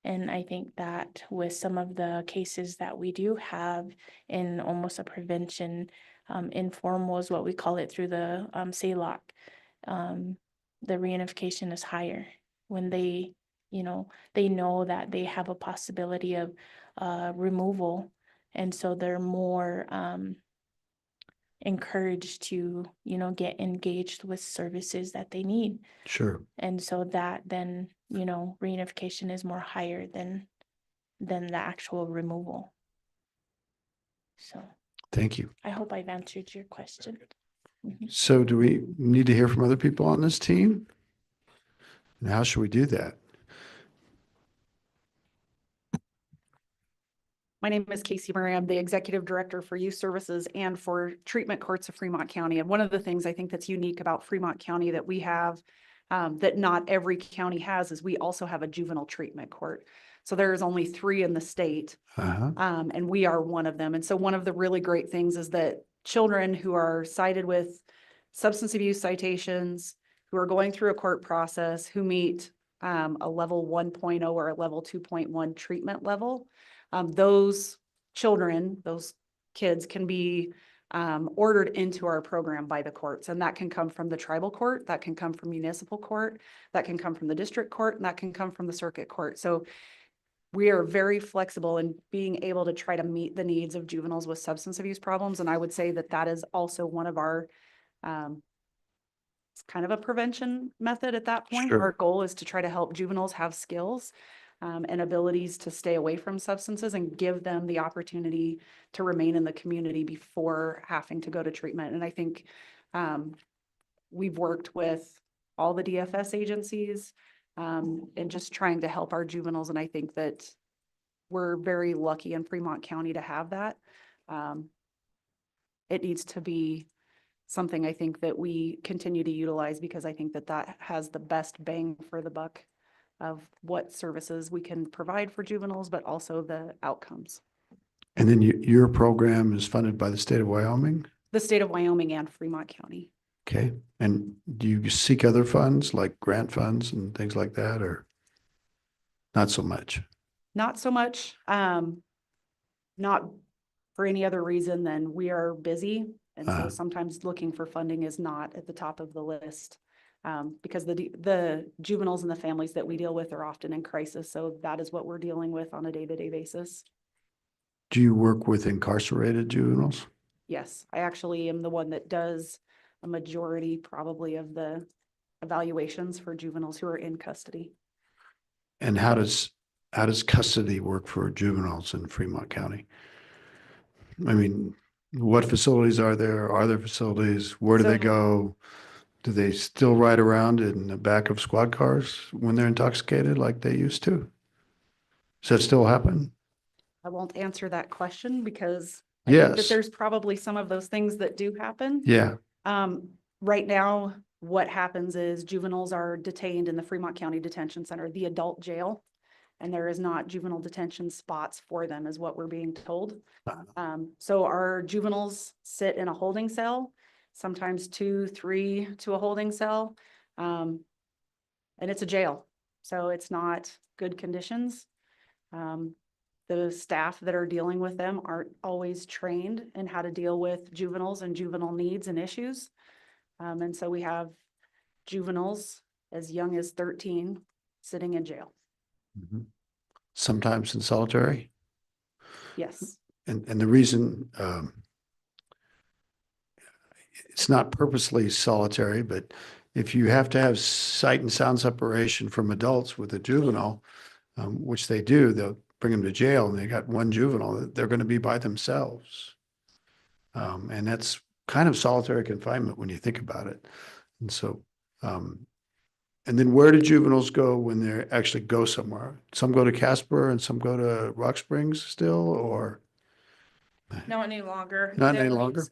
And I think that with some of the cases that we do have in almost a prevention, informal is what we call it through the SALOC, the reunification is higher when they know that they have a possibility of removal. And so they're more encouraged to, get engaged with services that they need. Sure. And so that then, reunification is more higher than the actual removal. So Thank you. I hope I've answered your question. So do we need to hear from other people on this team? And how should we do that? My name is Casey Murray. I'm the Executive Director for Youth Services and for Treatment Courts of Fremont County. And one of the things I think that's unique about Fremont County that we have, that not every county has, is we also have a juvenile treatment court. So there's only 3 in the state, and we are one of them. And so one of the really great things is that children who are cited with substance abuse citations, who are going through a court process, who meet a level 1.0 or a level 2.1 treatment level, those children, those kids can be ordered into our program by the courts. And that can come from the tribal court, that can come from municipal court, that can come from the district court, and that can come from the circuit court. So we are very flexible in being able to try to meet the needs of juveniles with substance abuse problems. And I would say that that is also one of our, it's kind of a prevention method at that point. Sure. Our goal is to try to help juveniles have skills and abilities to stay away from substances and give them the opportunity to remain in the community before having to go to treatment. And I think we've worked with all the DFS agencies and just trying to help our juveniles. And I think that we're very lucky in Fremont County to have that. It needs to be something I think that we continue to utilize, because I think that that has the best bang for the buck of what services we can provide for juveniles, but also the outcomes. And then your program is funded by the state of Wyoming? The state of Wyoming and Fremont County. Okay. And do you seek other funds like grant funds and things like that, or not so much? Not so much. Not for any other reason than we are busy. And so sometimes looking for funding is not at the top of the list. Because the juveniles and the families that we deal with are often in crisis. So that is what we're dealing with on a day-to-day basis. Do you work with incarcerated juveniles? Yes, I actually am the one that does a majority probably of the evaluations for juveniles who are in custody. And how does custody work for juveniles in Fremont County? I mean, what facilities are there? Are there facilities? Where do they go? Do they still ride around in the back of squad cars when they're intoxicated like they used to? Does that still happen? I won't answer that question because I think that Yes. there's probably some of those things that do happen. Yeah. Right now, what happens is juveniles are detained in the Fremont County Detention Center, the adult jail, and there is not juvenile detention spots for them, is what we're being told. So our juveniles sit in a holding cell, sometimes 2, 3 to a holding cell. And it's a jail, so it's not good conditions. The staff that are dealing with them aren't always trained in how to deal with juveniles and juvenile needs and issues. And so we have juveniles as young as 13 sitting in jail. Sometimes in solitary? Yes. And the reason it's not purposely solitary, but if you have to have sight and sound separation from adults with a juvenile, which they do, they'll bring them to jail and they got one juvenile, they're going to be by themselves. And that's kind of solitary confinement when you think about it. And so, and then where do juveniles go when they actually go somewhere? Some go to Casper and some go to Rock Springs still, or? Not any longer. Not any longer?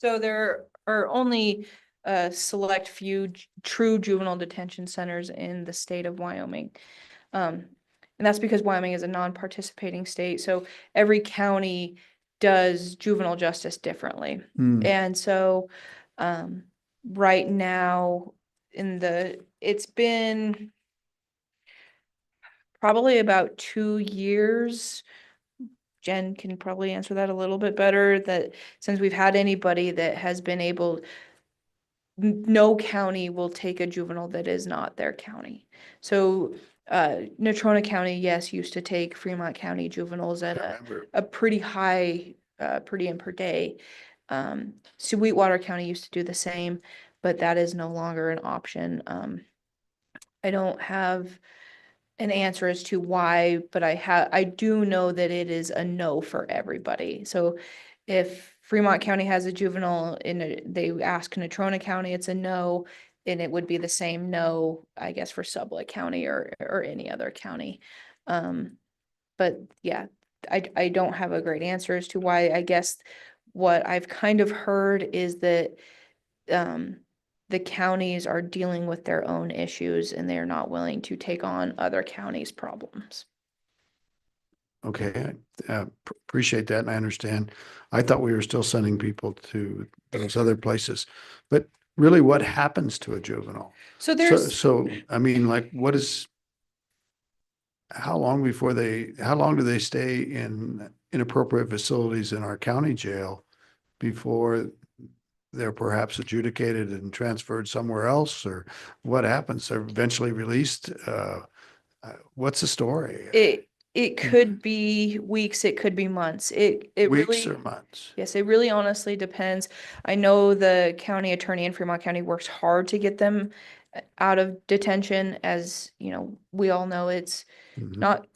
So there are only a select few true juvenile detention centers in the state of Wyoming. And that's because Wyoming is a non-participating state. So every county does juvenile justice differently. And so right now it's been probably about 2 years. Jen can probably answer that a little bit better, that since we've had anybody that has been able, no county will take a juvenile that is not their county. So Natrona County, yes, used to take Fremont County juveniles at a pretty high per diem per day. Sweetwater County used to do the same, but that is no longer an option. I don't have an answer as to why, but I do know that it is a no for everybody. So if Fremont County has a juvenile they ask Natrona County, it's a no, and it would be the same no, I guess, for Sublette County or any other county. But yeah, I don't have a great answer as to why. I guess what I've kind of heard is that the counties are dealing with their own issues and they're not willing to take on other counties' problems. Okay, I appreciate that, and I understand. I thought we were still sending people to those other places, but really, what happens to a juvenile? So there's So I mean, like, how long do they stay in inappropriate facilities in our county jail before they're perhaps adjudicated and transferred somewhere else, or what happens? They're eventually released. What's the story? it could be weeks, it could be months. It Weeks really, or months? yes, it really honestly depends. I know the county attorney in Fremont County works hard to get them out of detention. As you know, we all know it's not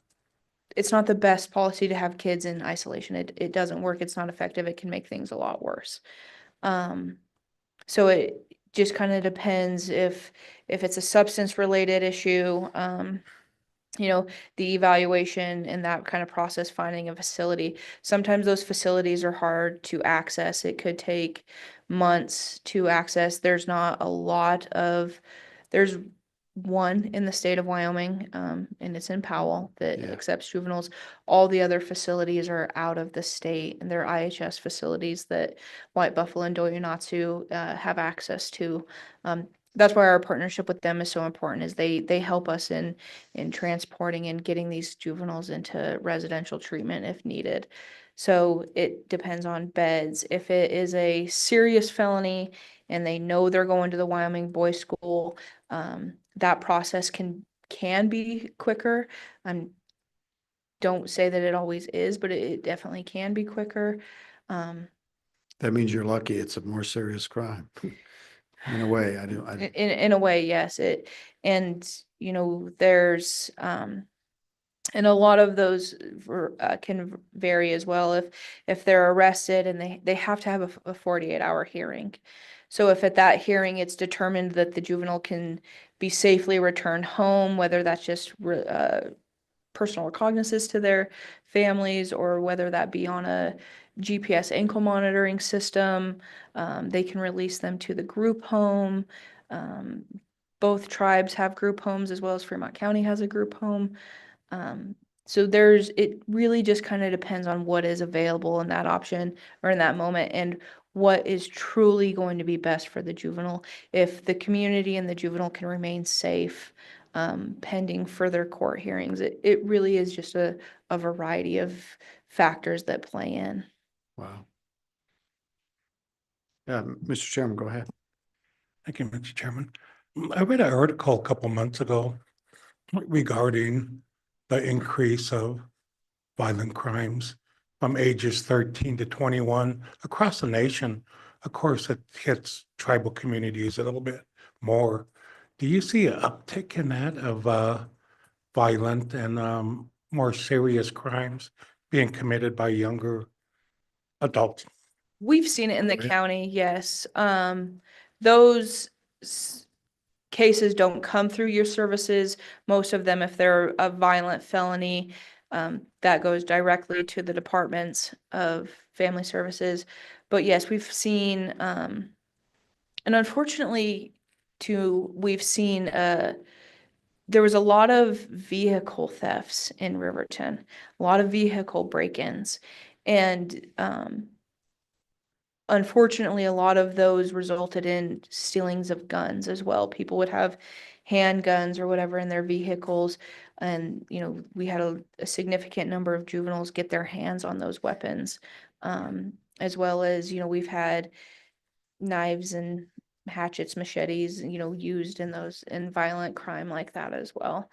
the best policy to have kids in isolation. It doesn't work. It's not effective. It can make things a lot worse. So it just kind of depends if it's a substance related issue. You know, the evaluation and that kind of process, finding a facility. Sometimes those facilities are hard to access. It could take months to access. There's not a lot of, there's one in the state of Wyoming, and it's in Powell that accepts juveniles. All the other facilities are out of the state, and they're IHS facilities that White Buffalo and Doyonatsu have access to. That's why our partnership with them is so important, is they help us in transporting and getting these juveniles into residential treatment if needed. So it depends on beds. If it is a serious felony and they know they're going to the Wyoming Boys School, that process can be quicker. Don't say that it always is, but it definitely can be quicker. That means you're lucky. It's a more serious crime. In a way, In a way, yes. And you know, there's and a lot of those can vary as well. If they're arrested and they have to have a 48-hour hearing. So if at that hearing it's determined that the juvenile can be safely returned home, whether that's just personal recognizances to their families or whether that be on a GPS ankle monitoring system, they can release them to the group home. Both tribes have group homes, as well as Fremont County has a group home. So it really just kind of depends on what is available in that option or in that moment and what is truly going to be best for the juvenile. If the community and the juvenile can remain safe, pending further court hearings, it really is just a variety of factors that play in. Wow. Yeah, Mr. Chairman, go ahead. Thank you, Mr. Chairman. I read an article a couple months ago regarding the increase of violent crimes from ages 13 to 21 across the nation. Of course, it hits tribal communities a little bit more. Do you see an uptick in that of violent and more serious crimes being committed by younger adults? We've seen it in the county, yes. Those cases don't come through your services. Most of them, if they're a violent felony, that goes directly to the departments of family services. But yes, we've seen, and unfortunately, we've seen there was a lot of vehicle thefts in Riverton, a lot of vehicle break-ins, and unfortunately, a lot of those resulted in stealings of guns as well. People would have handguns or whatever in their vehicles. And, you know, we had a significant number of juveniles get their hands on those weapons. As well as, you know, we've had knives and hatchets, machetes, you know, used in violent crime like that as well.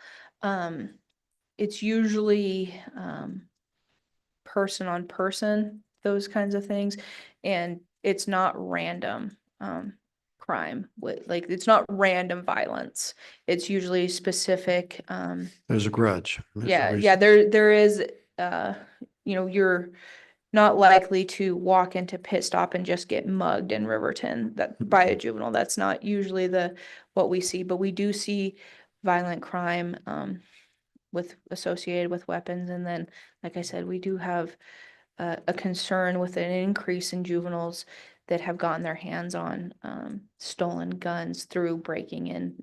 It's usually person on person, those kinds of things. And it's not random crime with like it's not random violence. It's usually specific. There's a grudge. There's a Yeah, there is you're not likely to walk into pit stop and just get mugged in Riverton that by a juvenile. That's not usually what we see, but we do see violent crime associated with weapons. And then, like I said, we do have a concern with an increase in juveniles that have gotten their hands on stolen guns through breaking in.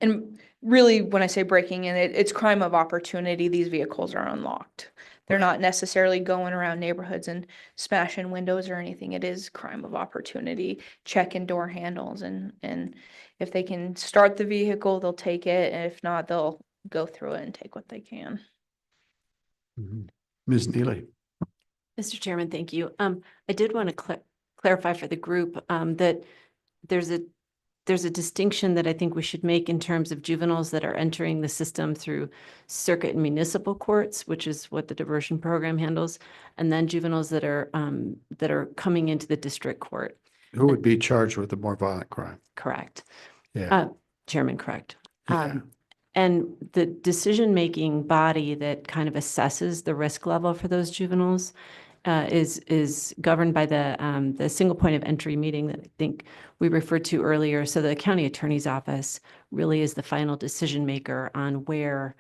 And really, when I say breaking in, it's crime of opportunity. These vehicles are unlocked. They're not necessarily going around neighborhoods and smashing windows or anything. It is crime of opportunity, checking door handles. And if they can start the vehicle, they'll take it. And if not, they'll go through it and take what they can. Ms. Neely. Mr. Chairman, thank you. I did want to clarify for the group that there's a distinction that I think we should make in terms of juveniles that are entering the system through circuit and municipal courts, which is what the diversion program handles, and then juveniles that are coming into the district court. Who would be charged with a more violent crime? Correct. Yeah. Chairman, correct. Yeah. And the decision-making body that kind of assesses the risk level for those juveniles is governed by the single point of entry meeting that I think we referred to earlier. So the county attorney's office really is the final decision maker on where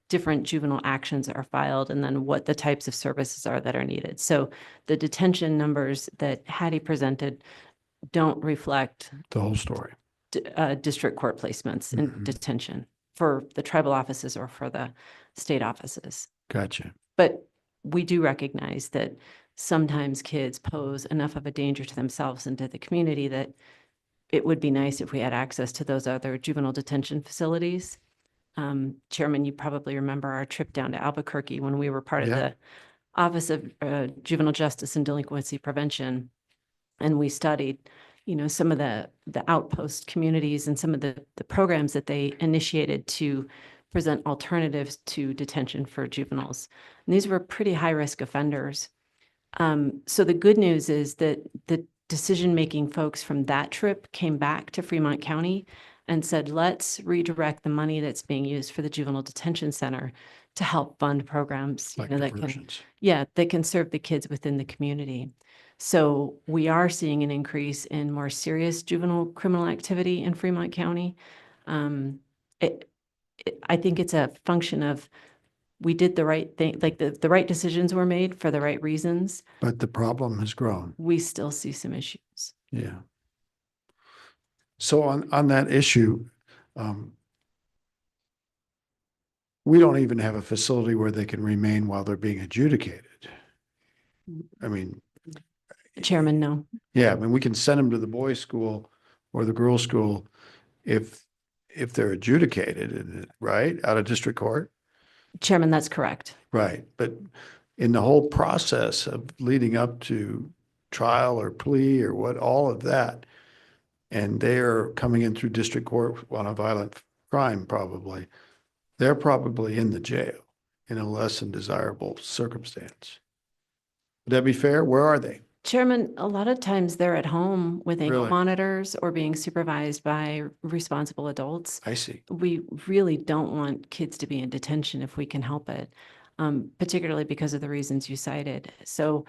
different juvenile actions are filed and then what the types of services are that are needed. So the detention numbers that Hattie presented don't reflect the whole story. District court placements in detention for the tribal offices or for the state offices. Gotcha. But we do recognize that sometimes kids pose enough of a danger to themselves and to the community that it would be nice if we had access to those other juvenile detention facilities. Chairman, you probably remember our trip down to Albuquerque when we were part of the Office of Juvenile Justice and Delinquency Prevention. And we studied, some of the outpost communities and some of the programs that they initiated to present alternatives to detention for juveniles. And these were pretty high-risk offenders. So the good news is that the decision-making folks from that trip came back to Fremont County and said, let's redirect the money that's being used for the Juvenile Detention Center to help fund programs Like that can serve the kids within the community. So we are seeing an increase in more serious juvenile criminal activity in Fremont County. I think it's a function of we did the right thing, like the right decisions were made for the right reasons. But the problem has grown. We still see some issues. Yeah. So on that issue, we don't even have a facility where they can remain while they're being adjudicated. I mean, Chairman, no. Yeah, I mean, we can send them to the boys' school or the girls' school if they're adjudicated, right, out of district court. Chairman, that's correct. Right, but in the whole process of leading up to trial or plea or all of that, and they're coming in through district court on a violent crime probably, they're probably in the jail in a less than desirable circumstance. Would that be fair? Where are they? Chairman, a lot of times they're at home with ankle Really? monitors or being supervised by responsible adults. I see. We really don't want kids to be in detention if we can help it, particularly because of the reasons you cited. So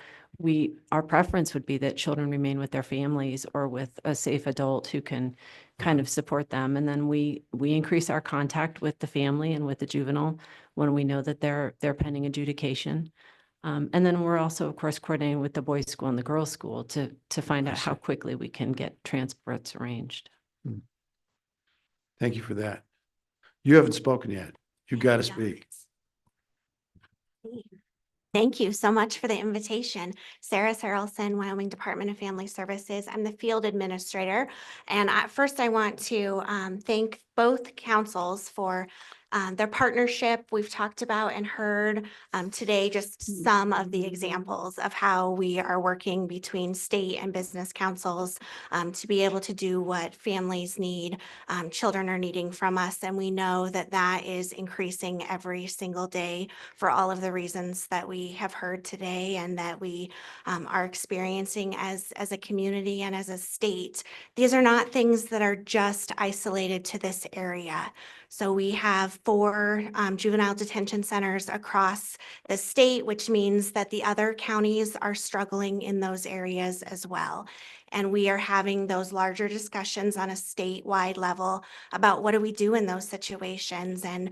our preference would be that children remain with their families or with a safe adult who can kind of support them. And then we increase our contact with the family and with the juvenile when we know that they're pending adjudication. And then we're also, of course, coordinating with the boys' school and the girls' school to find out how quickly we can get transports arranged. Thank you for that. You haven't spoken yet. You've got to speak. Thank you so much for the invitation. Sarah Sarelson, Wyoming Department of Family Services. I'm the field administrator. And first I want to thank both councils for their partnership. We've talked about and heard today just some of the examples of how we are working between state and business councils to be able to do what families need, children are needing from us. And we know that that is increasing every single day for all of the reasons that we have heard today and that we are experiencing as a community and as a state. These are not things that are just isolated to this area. So we have 4 juvenile detention centers across the state, which means that the other counties are struggling in those areas as well. And we are having those larger discussions on a statewide level about what do we do in those situations, and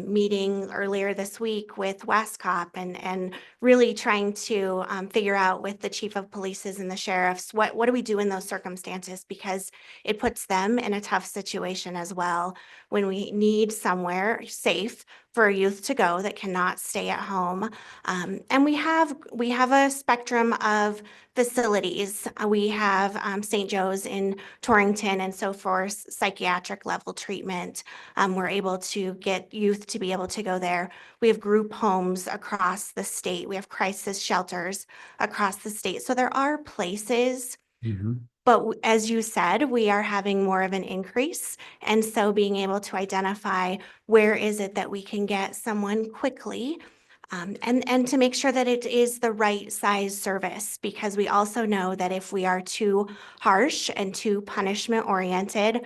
meeting earlier this week with WASCOP and really trying to figure out with the chief of polices and the sheriffs, what do we do in those circumstances, because it puts them in a tough situation as well when we need somewhere safe for a youth to go that cannot stay at home. And we have a spectrum of facilities. We have St. Joe's in Torrington and so forth, psychiatric level treatment. We're able to get youth to be able to go there. We have group homes across the state. We have crisis shelters across the state. So there are places. But as you said, we are having more of an increase. And so being able to identify where is it that we can get someone quickly, and to make sure that it is the right size service, because we also know that if we are too harsh and too punishment oriented,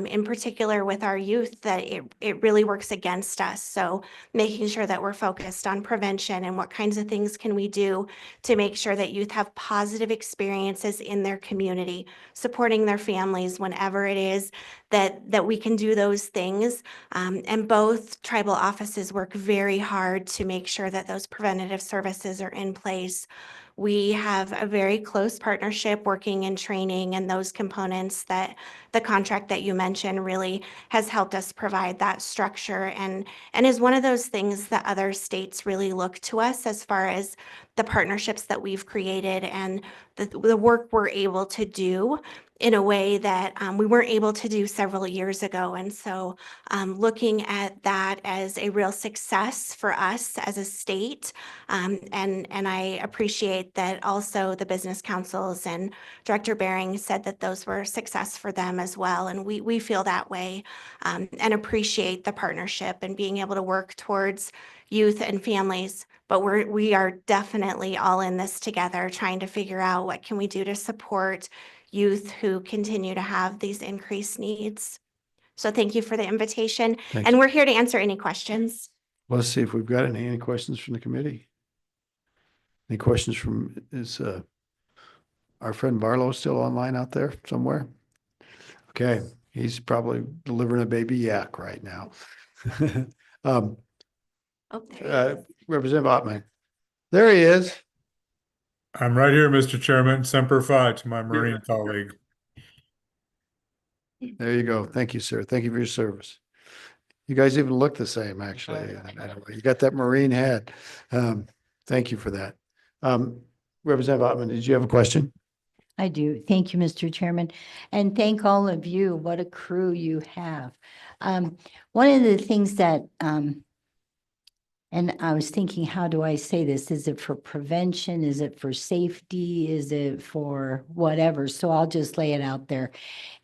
in particular with our youth, that it really works against us. So making sure that we're focused on prevention and what kinds of things can we do to make sure that youth have positive experiences in their community, supporting their families whenever it is that we can do those things. And both tribal offices work very hard to make sure that those preventative services are in place. We have a very close partnership working in training and those components that the contract that you mentioned really has helped us provide that structure, and is one of those things that other states really look to us as far as the partnerships that we've created and the work we're able to do in a way that we weren't able to do several years ago. And so looking at that as a real success for us as a state. And I appreciate that also the business councils and Director Bering said that those were success for them as well. And we feel that way and appreciate the partnership and being able to work towards youth and families. But we are definitely all in this together, trying to figure out what can we do to support youth who continue to have these increased needs. So thank you for the invitation. Thanks. And we're here to answer any questions. Let's see if we've got any questions from the committee. Any questions from, is our friend Barlow still online out there somewhere? Okay, he's probably delivering a baby yak right now. Representative Ottman. There he is. I'm right here, Mr. Chairman. Semper Fi to my Marine colleague. There you go. Thank you, sir. Thank you for your service. You guys even look the same, actually. You got that Marine hat. Thank you for that. Representative Ottman, did you have a question? I do. Thank you, Mr. Chairman. And thank all of you. What a crew you have. One of the things that, and I was thinking, how do I say this? Is it for prevention? Is it for safety? Is it for whatever? So I'll just lay it out there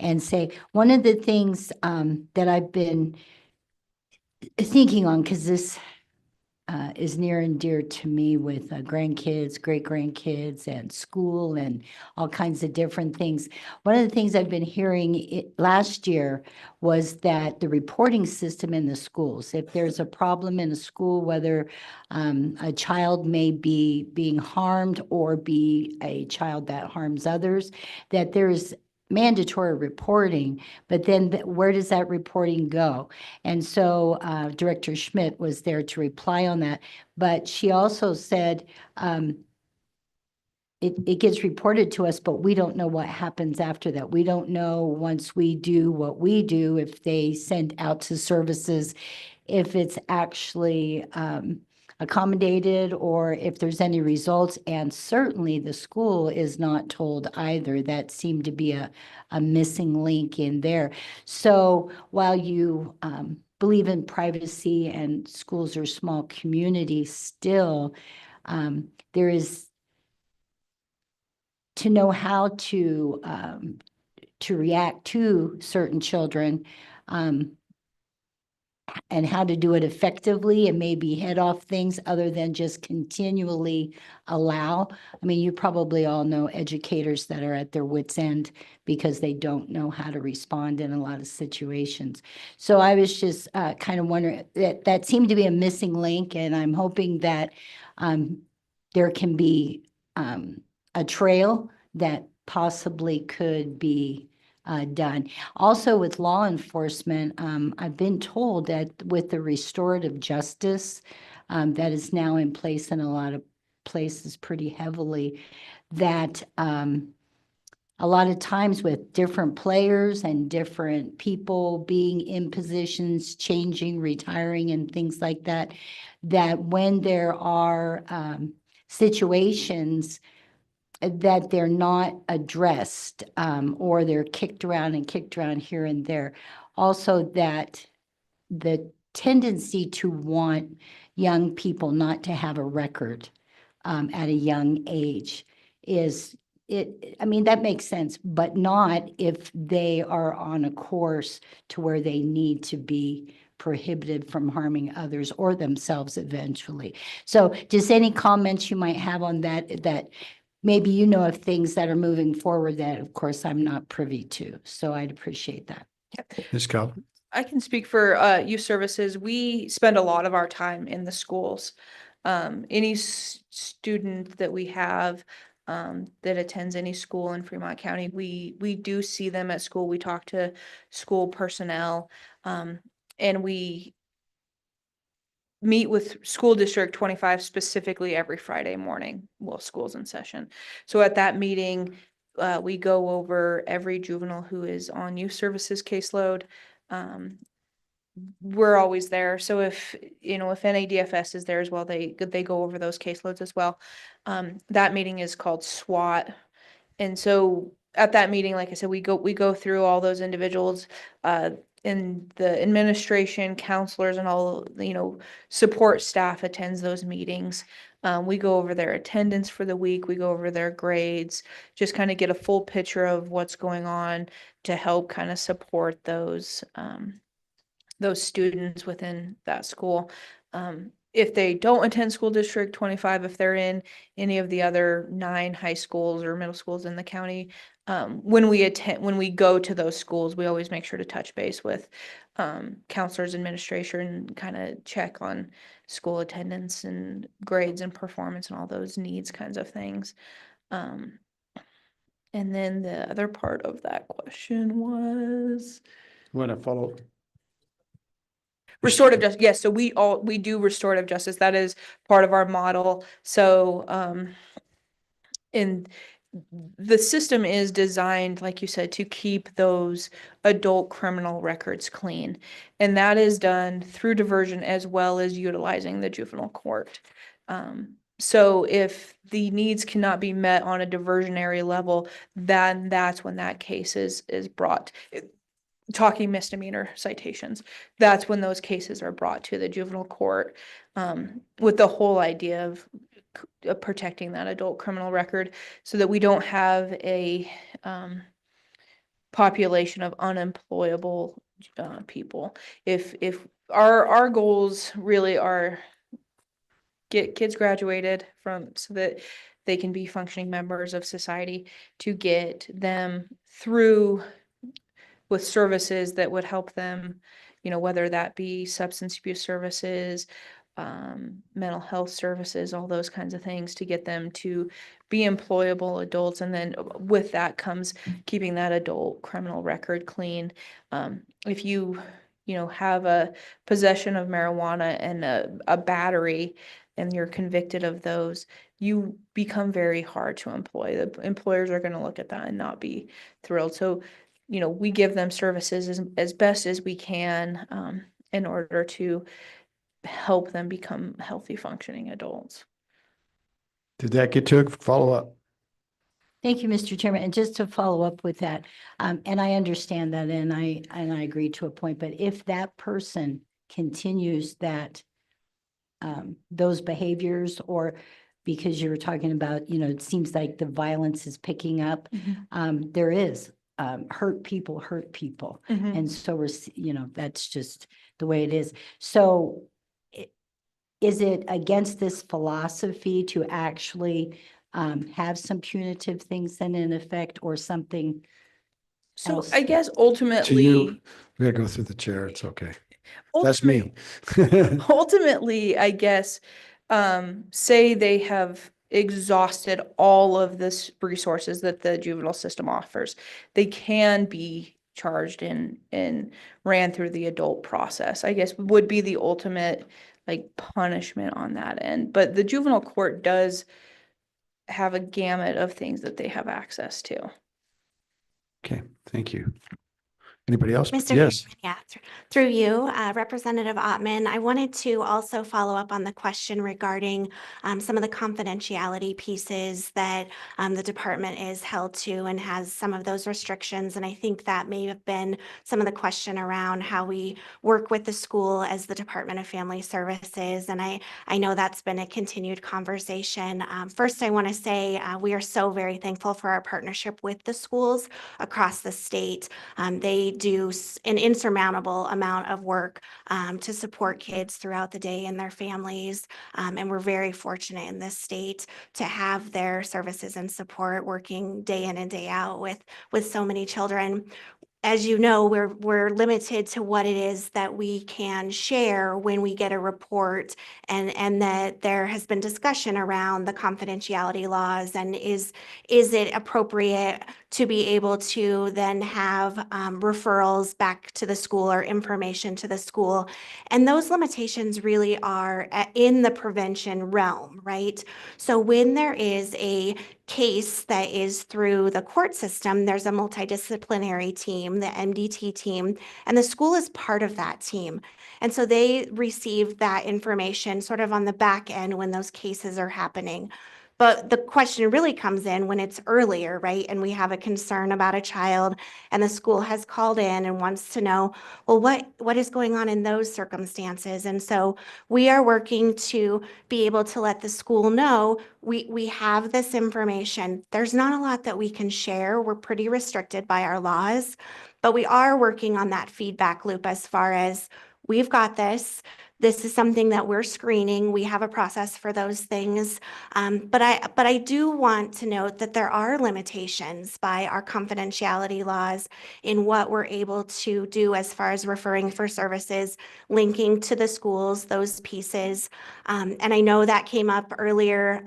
and say, one of the things that I've been thinking on, because this is near and dear to me with grandkids, great-grandkids, and school and all kinds of different things. One of the things I've been hearing last year was that the reporting system in the schools, if there's a problem in a school, whether a child may be being harmed or be a child that harms others, that there's mandatory reporting, but then where does that reporting go? And so Director Schmidt was there to reply on that, but she also said it gets reported to us, but we don't know what happens after that. We don't know once we do what we do, if they send out to services, if it's actually accommodated or if there's any results. And certainly the school is not told either. That seemed to be a missing link in there. So while you believe in privacy and schools are small communities, still there is to know how to react to certain children and how to do it effectively and maybe head off things other than just continually allow. I mean, you probably all know educators that are at their wits' end because they don't know how to respond in a lot of situations. So I was just kind of wondering that seemed to be a missing link, and I'm hoping that there can be a trail that possibly could be done. Also with law enforcement, I've been told that with the restorative justice that is now in place in a lot of places pretty heavily, that a lot of times with different players and different people being in positions, changing, retiring, and things like that, that when there are situations that they're not addressed or they're kicked around here and there. Also that the tendency to want young people not to have a record at a young age is I mean, that makes sense, but not if they are on a course to where they need to be prohibited from harming others or themselves eventually. So just any comments you might have on that maybe you know of things that are moving forward that, of course, I'm not privy to. So I'd appreciate that. Ms. Calvin? I can speak for youth services. We spend a lot of our time in the schools. Any student that we have that attends any school in Fremont County, we do see them at school. We talk to school personnel, and we meet with school district 25 specifically every Friday morning while school's in session. So at that meeting, we go over every juvenile who is on youth services caseload. We're always there. So if NADFS is there as well, they go over those caseloads as well. That meeting is called SWAT. And so at that meeting, like I said, we go through all those individuals, and the administration, counselors, and all, support staff attends those meetings. We go over their attendance for the week. We go over their grades, just kind of get a full picture of what's going on to help kind of support those students within that school. If they don't attend school district 25, if they're in any of the other 9 high schools or middle schools in the county, when we go to those schools, we always make sure to touch base with counselors, administration, and kind of check on school attendance and grades and performance and all those needs kinds of things. And then the other part of that question was Want to follow? restorative justice. Yes, so we do restorative justice. That is part of our model. So in the system is designed, like you said, to keep those adult criminal records clean. And that is done through diversion as well as utilizing the juvenile court. So if the needs cannot be met on a diversionary level, then that's when that case is brought. Talking misdemeanor citations, that's when those cases are brought to the juvenile court, with the whole idea of protecting that adult criminal record so that we don't have a population of unemployable people. If our goals really are get kids graduated so that they can be functioning members of society, to get them through with services that would help them, whether that be substance abuse services, mental health services, all those kinds of things, to get them to be employable adults. And then with that comes keeping that adult criminal record clean. If you have a possession of marijuana and a battery and you're convicted of those, you become very hard to employ. The employers are going to look at that and not be thrilled. So we give them services as best as we can in order to help them become healthy, functioning adults. Did that get to a follow-up? Thank you, Mr. Chairman. And just to follow up with that, and I understand that, and I agree to a point, but if that person continues that, those behaviors, or because you were talking about, you know, it seems like the violence is picking up, there is, hurt people hurt people. And so we're, you know, that's just the way it is. So is it against this philosophy to actually have some punitive things then in effect, or something So else? I guess To you, ultimately, we gotta go through the chair. It's okay. That's me. ultimately, I guess, say they have exhausted all of this resources that the juvenile system offers, they can be charged and ran through the adult process, I guess would be the ultimate like punishment on that end. But the juvenile court does have a gamut of things that they have access to. Okay, thank you. Anybody else? Mr. Yes. Chairman, yeah, through you, Representative Ottman, I wanted to also follow up on the question regarding some of the confidentiality pieces that the department is held to and has some of those restrictions. And I think that may have been some of the question around how we work with the school as the Department of Family Services. And I know that's been a continued conversation. First, I want to say we are so very thankful for our partnership with the schools across the state. They do an insurmountable amount of work to support kids throughout the day and their families. And we're very fortunate in this state to have their services and support working day in and day out with so many children. As you know, we're limited to what it is that we can share when we get a report, and that there has been discussion around the confidentiality laws, and is it appropriate to be able to then have referrals back to the school or information to the school. And those limitations really are in the prevention realm, right? So when there is a case that is through the court system, there's a multidisciplinary team, the MDT team, and the school is part of that team. And so they receive that information sort of on the back end when those cases are happening. But the question really comes in when it's earlier, right? And we have a concern about a child and the school has called in and wants to know, well, what is going on in those circumstances? And so we are working to be able to let the school know we have this information. There's not a lot that we can share. We're pretty restricted by our laws, but we are working on that feedback loop as far as we've got this. This is something that we're screening. We have a process for those things. But I do want to note that there are limitations by our confidentiality laws in what we're able to do as far as referring for services, linking to the schools, those pieces. And I know that came up earlier.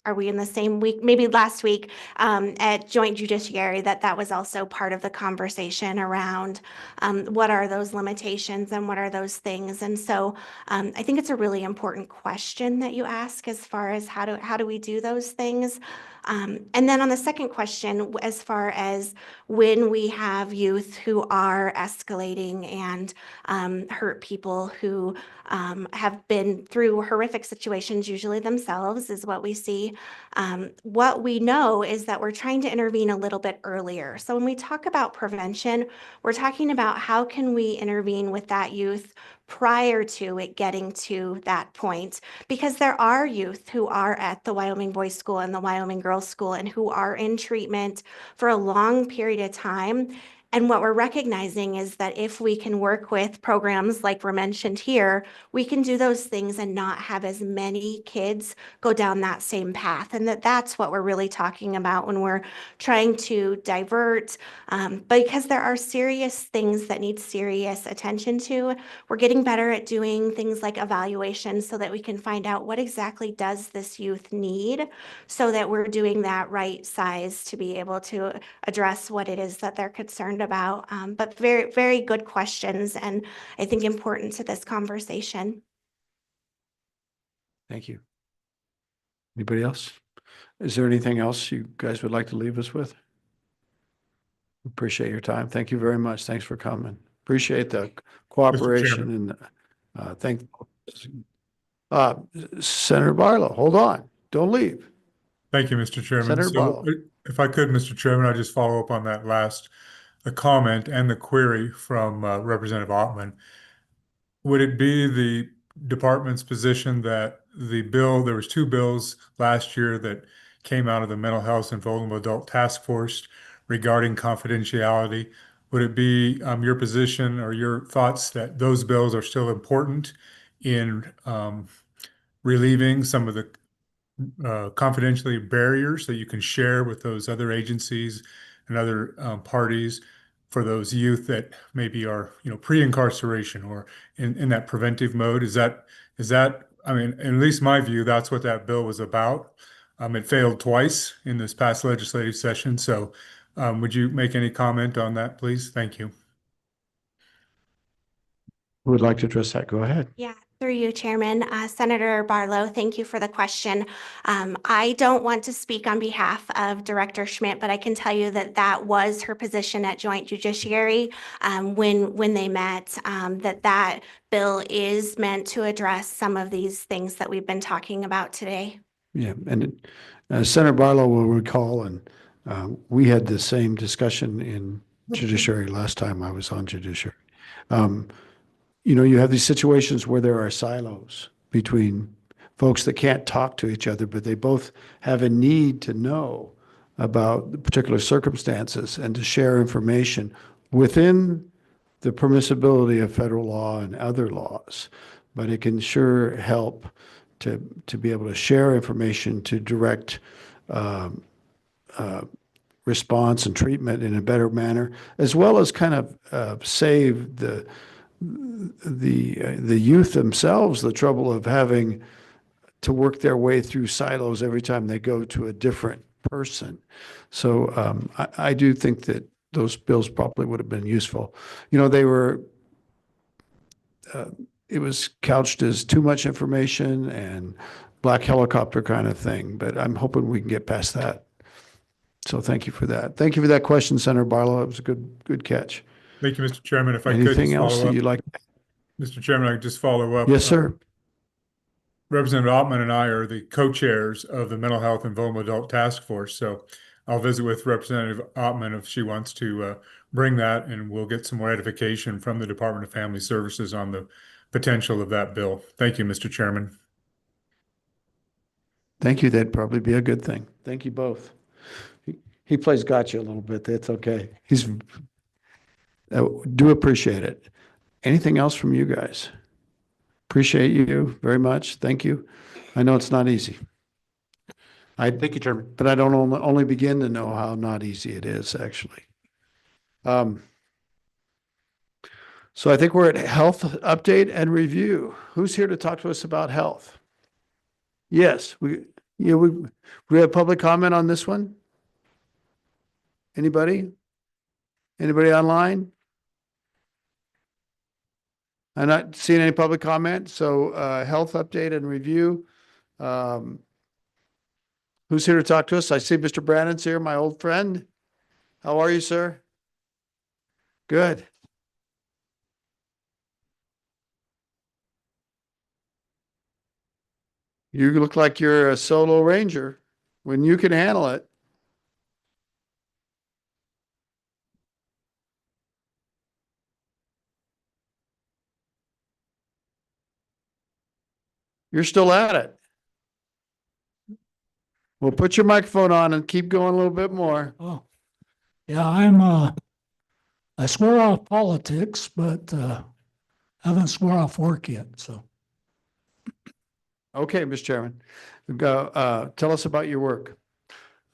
Are we in the same week? Maybe last week at Joint Judiciary, that was also part of the conversation around what are those limitations and what are those things. And so I think it's a really important question that you ask as far as how do we do those things. And then on the second question, as far as when we have youth who are escalating and hurt people who have been through horrific situations, usually themselves, is what we see. What we know is that we're trying to intervene a little bit earlier. So when we talk about prevention, we're talking about how can we intervene with that youth prior to it getting to that point, because there are youth who are at the Wyoming Boys School and the Wyoming Girls School and who are in treatment for a long period of time. And what we're recognizing is that if we can work with programs like were mentioned here, we can do those things and not have as many kids go down that same path. And that's what we're really talking about when we're trying to divert, because there are serious things that need serious attention to. We're getting better at doing things like evaluations so that we can find out what exactly does this youth need, so that we're doing that right size to be able to address what it is that they're concerned about. But very, very good questions, and I think important to this conversation. Thank you. Anybody else? Is there anything else you guys would like to leave us with? Appreciate your time. Thank you very much. Thanks for coming. Appreciate the cooperation and Senator Barlow, hold on, don't leave. Thank you, Mr. Chairman. Senator So Barlow. if I could, Mr. Chairman, I'd just follow up on that last comment and the query from Representative Ottman. Would it be the department's position that there was two bills last year that came out of the Mental Health and Vulnerable Adult Task Force regarding confidentiality? Would it be your position or your thoughts that those bills are still important in relieving some of the confidentiality barriers that you can share with those other agencies and other parties for those youth that maybe are, pre-incarceration or in that preventive mode? Is that, I mean, at least my view, that's what that bill was about. It failed twice in this past legislative session. So would you make any comment on that, please? Thank you. Who would like to address that? Go ahead. Yeah, through you, Chairman. Senator Barlow, thank you for the question. I don't want to speak on behalf of Director Schmidt, but I can tell you that that was her position at Joint Judiciary when they met, that bill is meant to address some of these things that we've been talking about today. Yeah, and Senator Barlow will recall, and we had the same discussion in Judiciary last time I was on Judiciary. You have these situations where there are silos between folks that can't talk to each other, but they both have a need to know about the particular circumstances and to share information within the permissibility of federal law and other laws. But it can sure help to be able to share information to direct response and treatment in a better manner, as well as kind of save the youth themselves the trouble of having to work their way through silos every time they go to a different person. So I do think that those bills probably would have been useful. They were, it was couched as too much information and black helicopter kind of thing, but I'm hoping we can get past that. So thank you for that. Thank you for that question, Senator Barlow. It was a good catch. Thank you, Mr. Chairman. If I could Anything just else follow that up. you'd like? Mr. Chairman, I could just follow up. Yes, sir. Representative Ottman and I are the co-chairs of the Mental Health and Vulnerable Adult Task Force. So I'll visit with Representative Ottman if she wants to bring that, and we'll get some more edification from the Department of Family Services on the potential of that bill. Thank you, Mr. Chairman. Thank you. That'd probably be a good thing. Thank you both. He plays gotcha a little bit. That's okay. He's do appreciate it. Anything else from you guys? Appreciate you very much. Thank you. I know it's not easy. Thank you, Chairman. But I don't only begin to know how not easy it is, actually. So I think we're at health update and review. Who's here to talk to us about health? Yes, we have public comment on this one. Anybody? Anybody online? I'm not seeing any public comment. So health update and review. Who's here to talk to us? I see Mr. Brannon's here, my old friend. How are you, sir? Good. You look like you're a solo ranger when you can handle it. You're still at it. Well, put your microphone on and keep going a little bit more. Oh, yeah, I swear off politics, but haven't swore off work yet, so. Okay, Mr. Chairman, go, tell us about your work.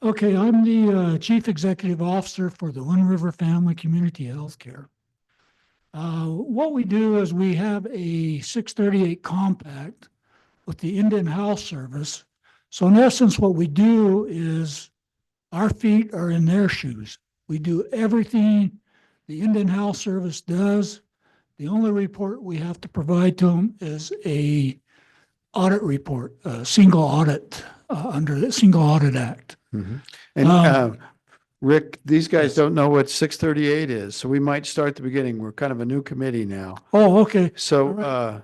Okay, I'm the Chief Executive Officer for the Wind River Family Community Healthcare. What we do is we have a 638 compact with the Indian Health Service. So in essence, what we do is our feet are in their shoes. We do everything the Indian Health Service does. The only report we have to provide to them is a audit report, a single audit under the Single Audit Act. Mm-hmm. And Rick, these guys don't know what 638 is, so we might start at the beginning. We're kind of a new committee now. Oh, okay. So right.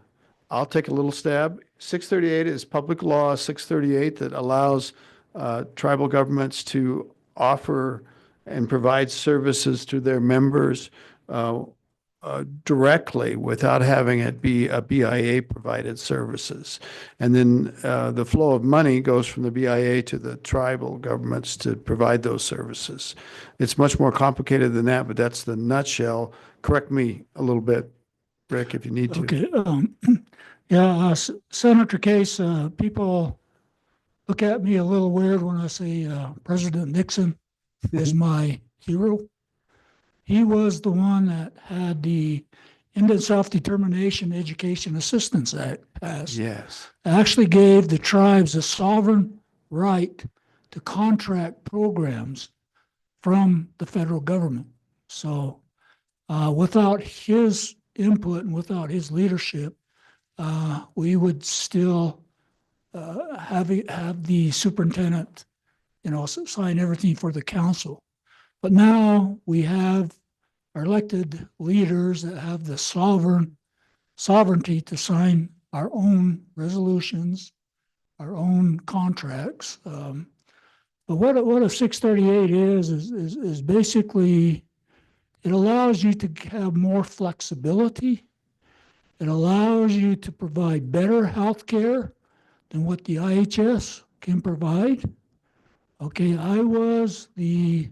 I'll take a little stab. 638 is public law 638 that allows tribal governments to offer and provide services to their members directly without having it be a BIA provided services. And then the flow of money goes from the BIA to the tribal governments to provide those services. It's much more complicated than that, but that's the nutshell. Correct me a little bit, Rick, if you need to. Okay, yeah, Senator Case, people look at me a little weird when I say President Nixon is my hero. He was the one that had the Indian Self-Determination Education Assistance Act passed. Yes. It actually gave the tribes a sovereign right to contract programs from the federal government. So without his input and without his leadership, we would still have the superintendent, sign everything for the council. But now we have our elected leaders that have the sovereignty to sign our own resolutions, our own contracts. But what a 638 is basically, it allows you to have more flexibility. It allows you to provide better health care than what the IHS can provide. Okay, I was the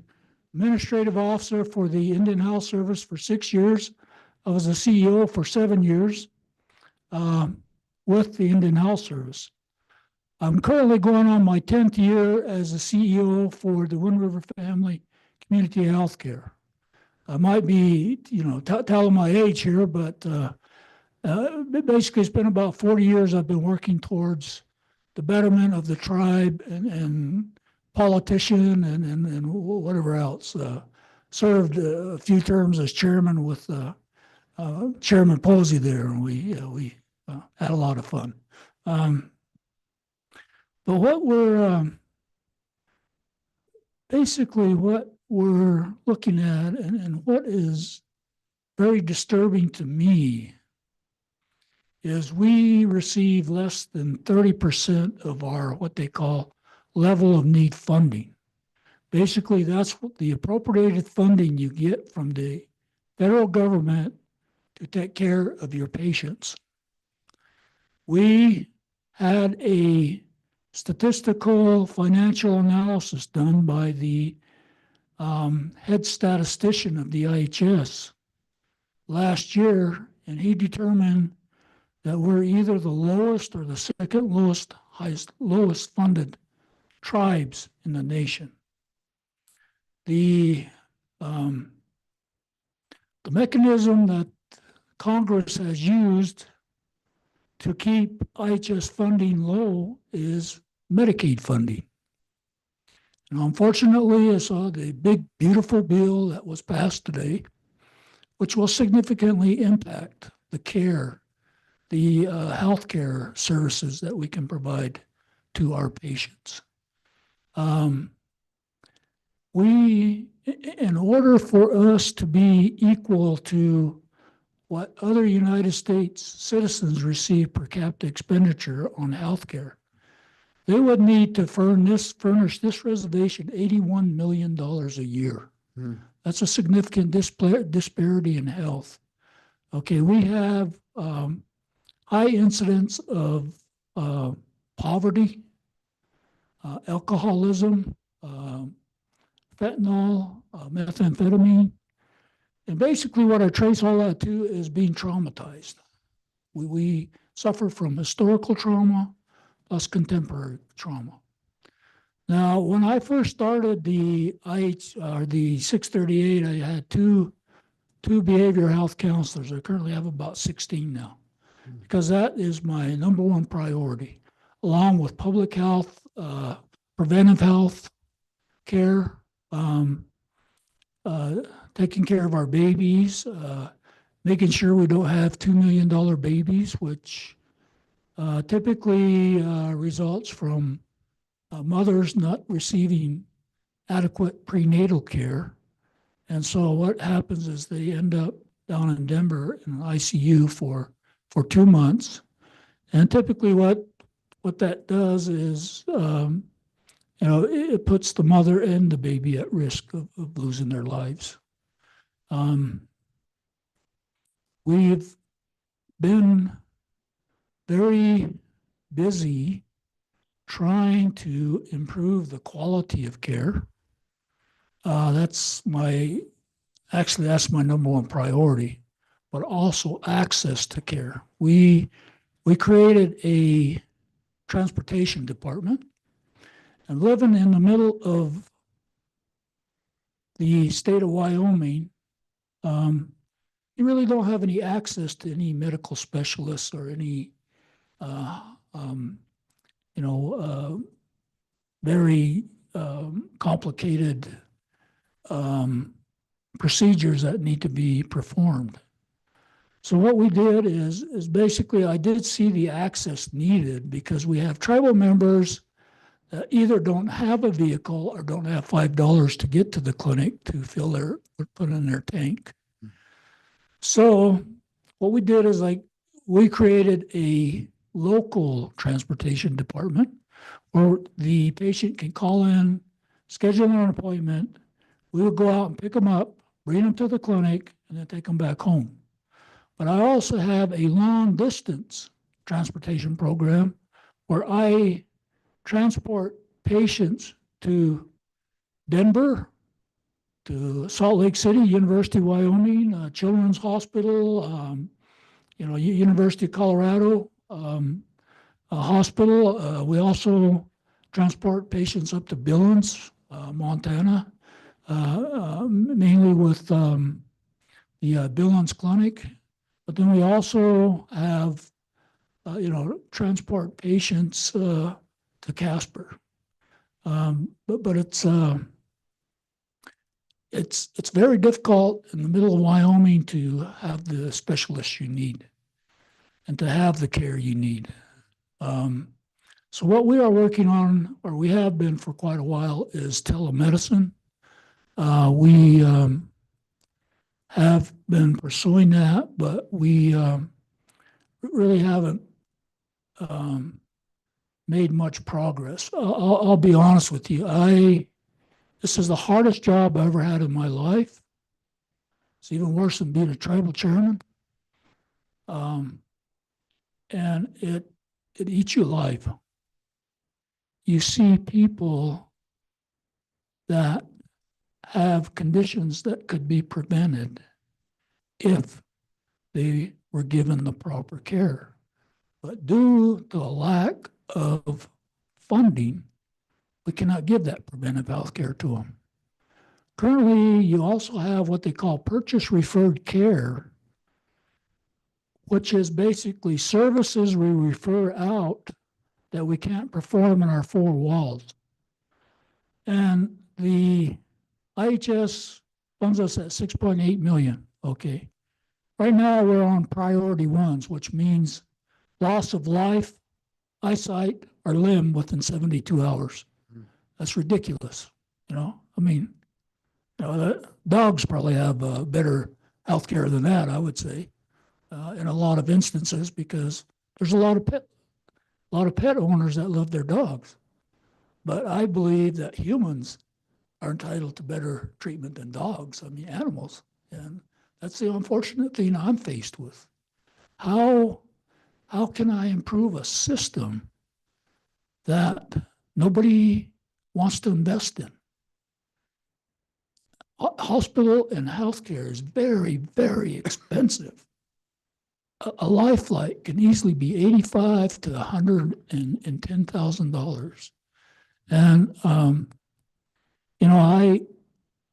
administrative officer for the Indian Health Service for 6 years. I was the CEO for 7 years with the Indian Health Service. I'm currently going on my 10th year as a CEO for the Wind River Family Community Healthcare. I might be, telling my age here, but basically it's been about 40 years I've been working towards the betterment of the tribe and politician and whatever else. Served a few terms as chairman with Chairman Posey there, and we had a lot of fun. But what we're basically what we're looking at, and what is very disturbing to me, is we receive less than 30% of our what they call level of need funding. Basically, that's what the appropriated funding you get from the federal government to take care of your patients. We had a statistical financial analysis done by the head statistician of the IHS last year, and he determined that we're either the lowest or the second lowest funded tribes in the nation. The mechanism that Congress has used to keep IHS funding low is Medicaid funding. And unfortunately, I saw the big, beautiful bill that was passed today, which will significantly impact the care, the healthcare services that we can provide to our patients. In order for us to be equal to what other United States citizens receive per capita expenditure on healthcare, they would need to furnish this reservation $81 million a year. That's a significant disparity in health. Okay, we have high incidence of poverty, alcoholism, fentanyl, methamphetamine. And basically what I trace all that to is being traumatized. We suffer from historical trauma plus contemporary trauma. Now, when I first started the 638, I had two behavioral health counselors. I currently have about 16 now, because that is my number one priority, along with public health, preventive health care, taking care of our babies, making sure we don't have $2 million babies, which typically results from mothers not receiving adequate prenatal care. And so what happens is they end up down in Denver in an ICU for 2 months. And typically what that does is, it puts the mother and the baby at risk of losing their lives. We've been very busy trying to improve the quality of care. That's my number one priority, but also access to care. We created a transportation department, and living in the middle of the state of Wyoming, you really don't have any access to any medical specialists or any, very complicated procedures that need to be performed. So what we did is basically I did see the access needed because we have tribal members that either don't have a vehicle or don't have $5 to get to the clinic to fill their, put in their tank. So what we did is we created a local transportation department where the patient can call in, schedule an appointment. We will go out and pick them up, bring them to the clinic, and then take them back home. But I also have a long distance transportation program where I transport patients to Denver, to Salt Lake City, University of Wyoming, Children's Hospital, University of Colorado Hospital. We also transport patients up to Billings, Montana, mainly with the Billings Clinic. But then we also have, transport patients to Casper. But it's very difficult in the middle of Wyoming to have the specialists you need and to have the care you need. So what we are working on, or we have been for quite a while, is telemedicine. We have been pursuing that, but we really haven't made much progress. I'll be honest with you. This is the hardest job I ever had in my life. It's even worse than being a tribal chairman. And it eats you alive. You see people that have conditions that could be prevented if they were given the proper care. But due to a lack of funding, we cannot give that preventive health care to them. Currently, you also have what they call purchase referred care, which is basically services we refer out that we can't perform in our four walls. And the IHS funds us at 6.8 million. Okay. Right now we're on priority ones, which means loss of life, eyesight, or limb within 72 hours. That's ridiculous. Dogs probably have better health care than that, I would say, in a lot of instances, because there's a lot of pet owners that love their dogs. But I believe that humans are entitled to better treatment than dogs, animals. And that's the unfortunate thing I'm faced with. How can I improve a system that nobody wants to invest in? Hospital and healthcare is very, very expensive. A life flight can easily be $85,000 to $110,000. And,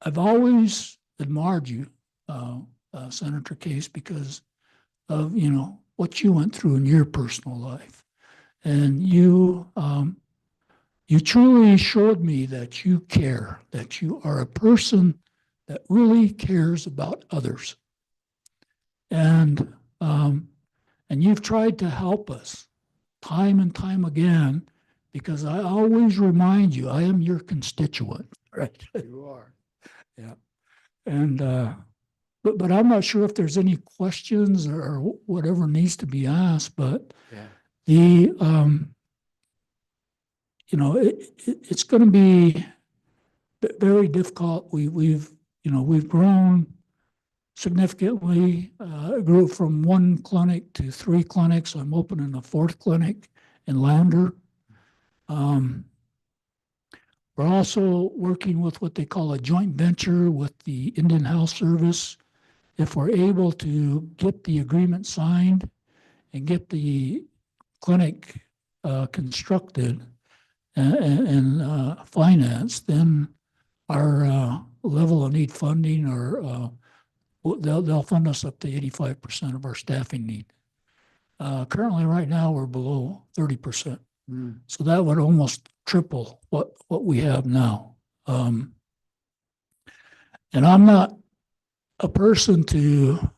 I've always admired you, Senator Case, because of, what you went through in your personal life. And you truly showed me that you care, that you are a person that really cares about others. And you've tried to help us time and time again, because I always remind you, I am your constituent, right? You are. Yeah. And, but I'm not sure if there's any questions or whatever needs to be asked, but yeah. The, it's going to be very difficult. We've grown significantly. Grew from one clinic to 3 clinics. I'm opening a 4th clinic in Lander. We're also working with what they call a joint venture with the Indian Health Service. If we're able to get the agreement signed and get the clinic constructed and financed, then our level of need funding, or they'll fund us up to 85% of our staffing need. Currently, right now, we're below 30%. So that would almost triple what we have now. And I'm not a person to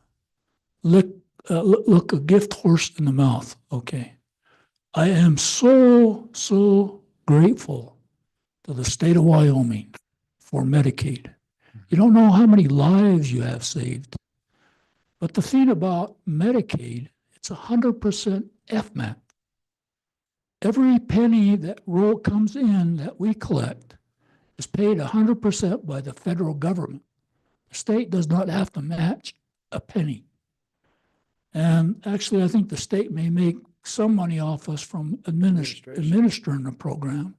look a gift horse in the mouth, okay? I am so grateful to the state of Wyoming for Medicaid. You don't know how many lives you have saved. But the thing about Medicaid, it's 100% FMAP. Every penny that comes in that we collect is paid 100% by the federal government. The state does not have to match a penny. And actually, I think the state may make some money off us from administering the program,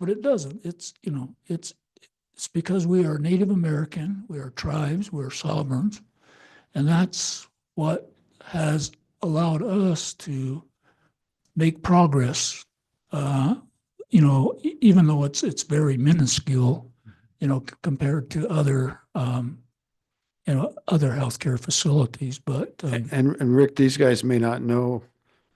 but it doesn't. It's because we are Native American, we are tribes, we're sovereigns, and that's what has allowed us to make progress, even though it's very minuscule, compared to other healthcare facilities. But and Rick, these guys may not know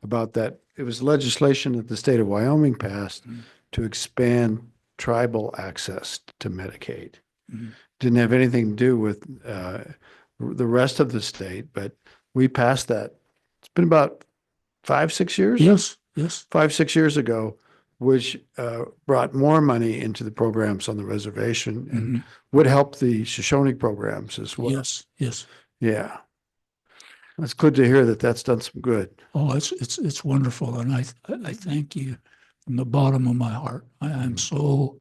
about that. It was legislation that the state of Wyoming passed to expand tribal access to Medicaid. Didn't have anything to do with the rest of the state, but we passed that. It's been about 5-6 years? Yes. 5-6 years ago, which brought more money into the programs on the reservation and would help the Shoshone programs as well. Yes. Yeah. It's good to hear that that's done some good. Oh, it's wonderful, and I thank you from the bottom of my heart. I'm so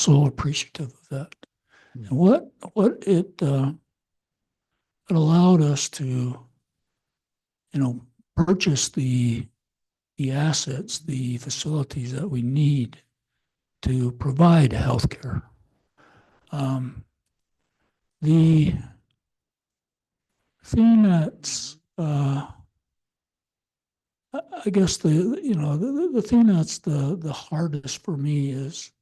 appreciative of that. And what it allowed us to, purchase the assets, the facilities that we need to provide healthcare. The thing that's, I guess the thing that's the hardest for me is,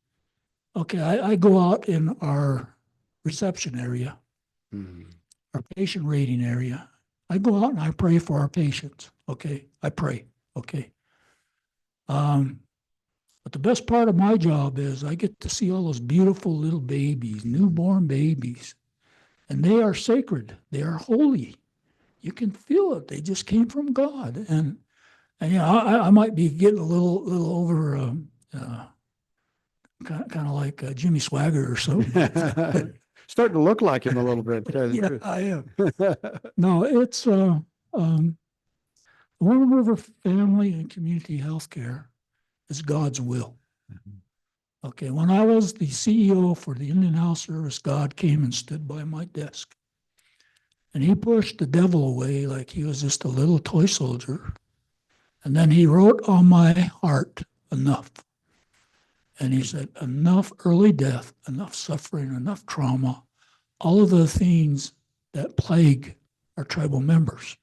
okay, I go out in our reception area, our patient rating area. I go out and I pray for our patients. Okay, I pray. Okay. But the best part of my job is I get to see all those beautiful little babies, newborn babies, and they are sacred. They are holy. You can feel it. They just came from God. And I might be getting a little over, kind of like Jimmy Swagger or something. Starting to look like him a little bit. Yeah, I am. No, it's Warm River Family and Community Healthcare is God's will. Okay, when I was the CEO for the Indian Health Service, God came and stood by my desk. And he pushed the devil away like he was just a little toy soldier. And then he wrote on my heart, enough. And he said, enough early death, enough suffering, enough trauma, all of the things that plague our tribal members.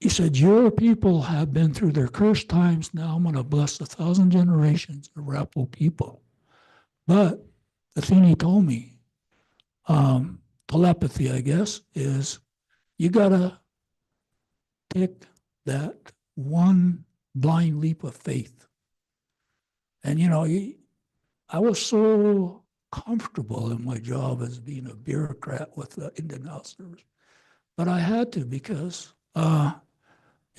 He said, your people have been through their cursed times. Now I'm going to bless 1,000 generations of Arapaho people. But the thing he told me, telepathy, I guess, is you got to take that one blind leap of faith. And, I was so comfortable in my job as being a bureaucrat with the Indian Health Service. But I had to because,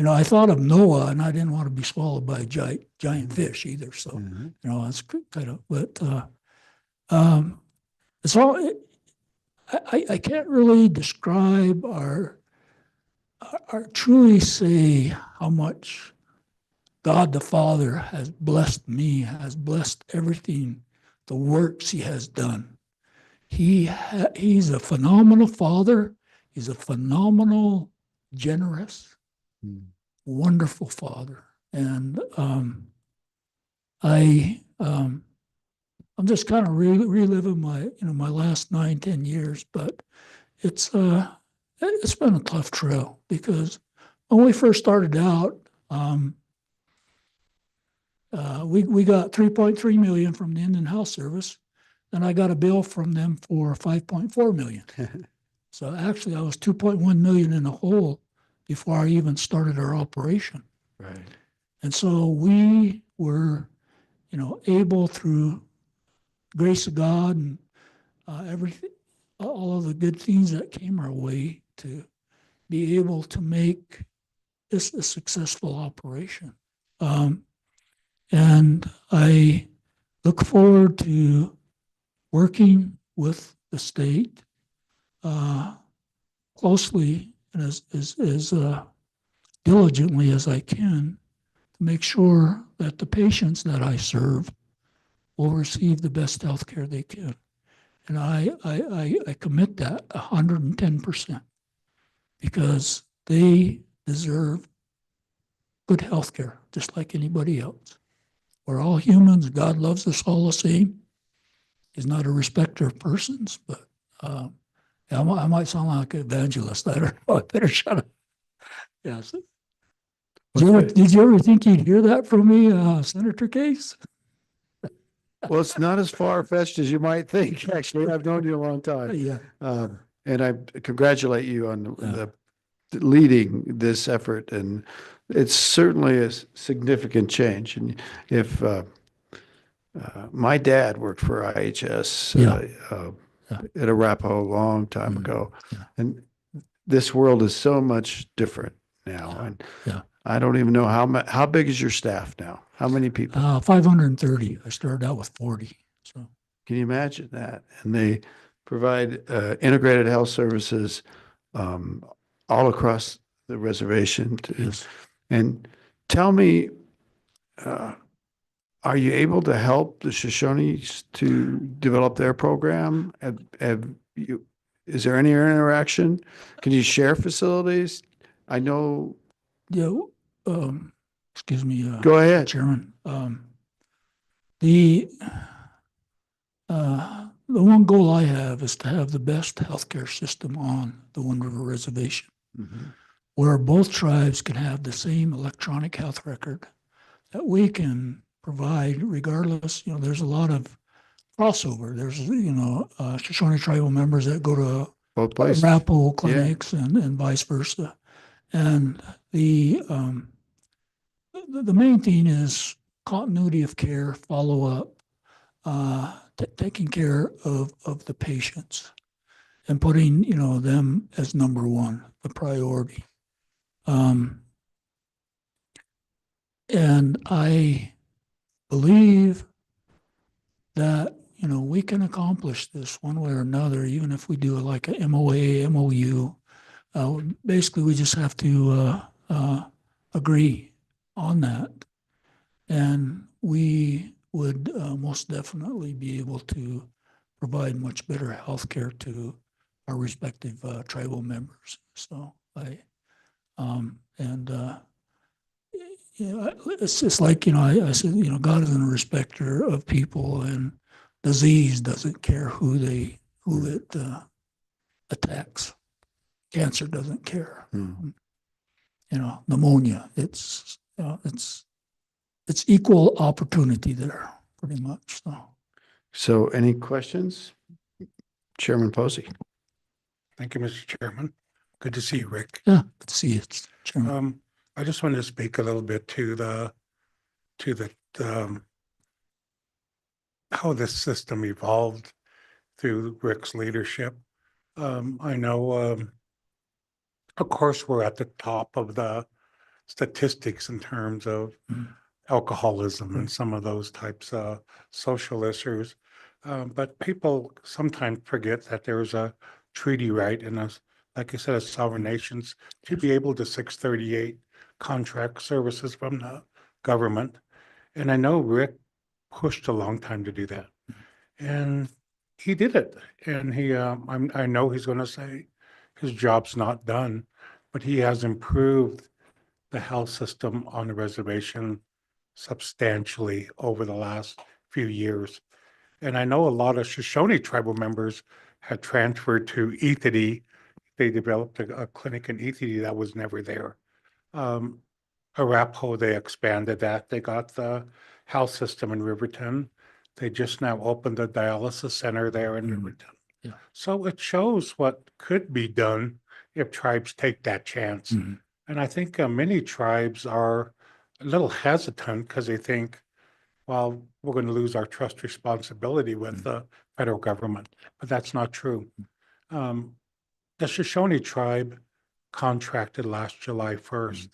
I thought of Noah and I didn't want to be swallowed by a giant fish either. So, it's kind of, but it's all, I can't really describe or truly say how much God the Father has blessed me, has blessed everything, the works he has done. He's a phenomenal father. He's a phenomenal, generous, wonderful father. And I'm just kind of reliving my last 9-10 years, but it's been a tough trail because when we first started out, we got 3.3 million from the Indian Health Service, and I got a bill from them for 5.4 million. So actually, I was 2.1 million in the hole before I even started our operation. Right. And so we were, able through grace of God and everything, all of the good things that came our way to be able to make this a successful operation. And I look forward to working with the state closely and as diligently as I can to make sure that the patients that I serve will receive the best health care they can. And I commit that 110% because they deserve good health care, just like anybody else. We're all humans. God loves us all the same. He's not a respecter of persons, but I might sound like an evangelist. I don't know. I better shut up. Yes. Did you ever think you'd hear that from me, Senator Case? Well, it's not as far-fetched as you might think, actually. I've known you a long time. Yeah. And I congratulate you on the leading this effort. And it's certainly a significant change. And if my dad worked for IHS at Arapahoe a long time ago, and this world is so much different now. And I don't even know how big is your staff now? How many people? 530. I started out with 40. So can you imagine that? And they provide integrated health services all across the reservation. Yes. And tell me, are you able to help the Shoshones to develop their program? Is there any interaction? Can you share facilities? I know. Yeah. Excuse me. Go ahead, Chairman. The one goal I have is to have the best healthcare system on the Wind River Reservation, where both tribes can have the same electronic health record that we can provide regardless. There's a lot of crossover. There's, Shoshone tribal members that go to both places, Arapahoe clinics and vice versa. And the main thing is continuity of care, follow-up, taking care of the patients and putting, them as number one, the priority. And I believe that, we can accomplish this one way or another, even if we do like a MOA, MOU. Basically, we just have to agree on that. And we would most definitely be able to provide much better health care to our respective tribal members. So it's just like, I said, God isn't a respecter of people, and disease doesn't care who it attacks. Cancer doesn't care. Pneumonia, it's equal opportunity there, pretty much. So any questions? Chairman Posey. Thank you, Mr. Chairman. Good to see you, Rick. Yeah, good to see you, Chairman. I just wanted to speak a little bit to the how this system evolved through Rick's leadership. I know, of course, we're at the top of the statistics in terms of alcoholism and some of those types of social issues. But people sometimes forget that there's a treaty right in us, like I said, as sovereign nations, to be able to 638 contract services from the government. And I know Rick pushed a long time to do that. And he did it. And I know he's going to say his job's not done, but he has improved the health system on the reservation substantially over the last few years. And I know a lot of Shoshone tribal members had transferred to Ethity. They developed a clinic in Ethity that was never there. Arapahoe, they expanded that. They got the health system in Riverton. They just now opened a dialysis center there in Riverton. Yeah. So it shows what could be done if tribes take that chance. And I think many tribes are a little hesitant because they think, well, we're going to lose our trust responsibility with the federal government, but that's not true. The Shoshone tribe contracted last July 1st,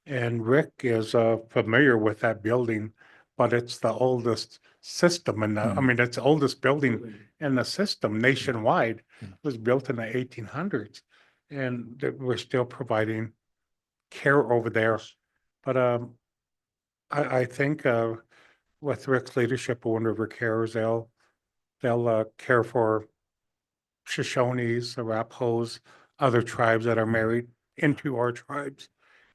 and Rick is familiar with that building, but it's the oldest system in the, I mean, it's the oldest building in the system nationwide. It was built in the 1800s, and we're still providing care over there. But I think with Rick's leadership of Wind River Cares, they'll care for Shoshones, Arapahoes, other tribes that are married into our tribes,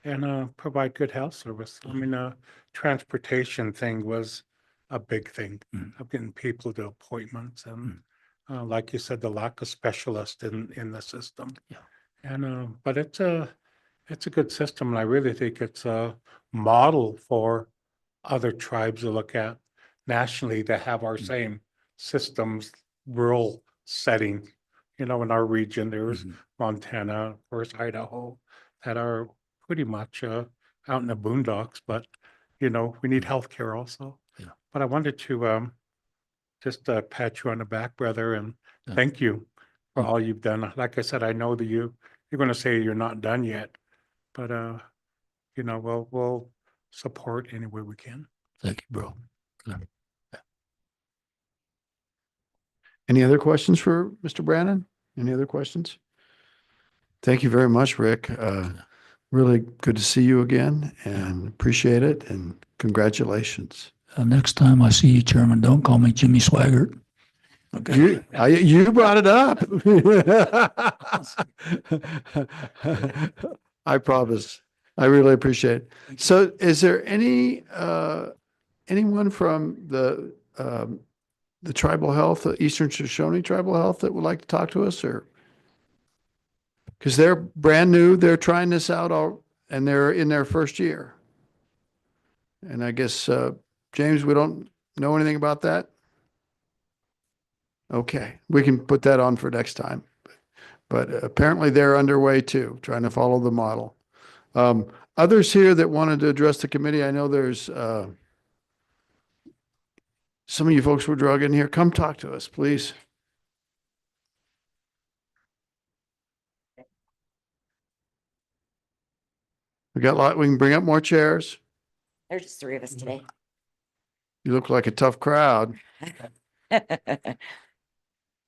and provide good health service. I mean, transportation thing was a big thing of getting people to appointments, and like you said, the lack of specialists in the system. Yeah. And but it's a good system, and I really think it's a model for other tribes to look at nationally that have our same systems, rural setting. You know, in our region, there's Montana, of course, Idaho, that are pretty much out in the boondocks, but, you know, we need healthcare also. Yeah. But I wanted to just pat you on the back, brother, and thank you for all you've done. Like I said, I know that you're going to say you're not done yet, but, you know, we'll support any way we can. Thank you, bro. Any other questions for Mr. Brannon? Any other questions? Thank you very much, Rick. Really good to see you again and appreciate it, and congratulations. Next time I see you, Chairman, don't call me Jimmy Swaggart. Okay. You brought it up. I promise. I really appreciate it. So is there anyone from the tribal health, Eastern Shoshone Tribal Health, that would like to talk to us, or? Because they're brand new, they're trying this out and they're in their first year. And I guess, James, we don't know anything about that? Okay, we can put that on for next time. But apparently they're underway too, trying to follow the model. Others here that wanted to address the committee, I know there's some of you folks were drug in here. Come talk to us, please. We got a lot. We can bring up more chairs. There's just 3 of us today. You look like a tough crowd.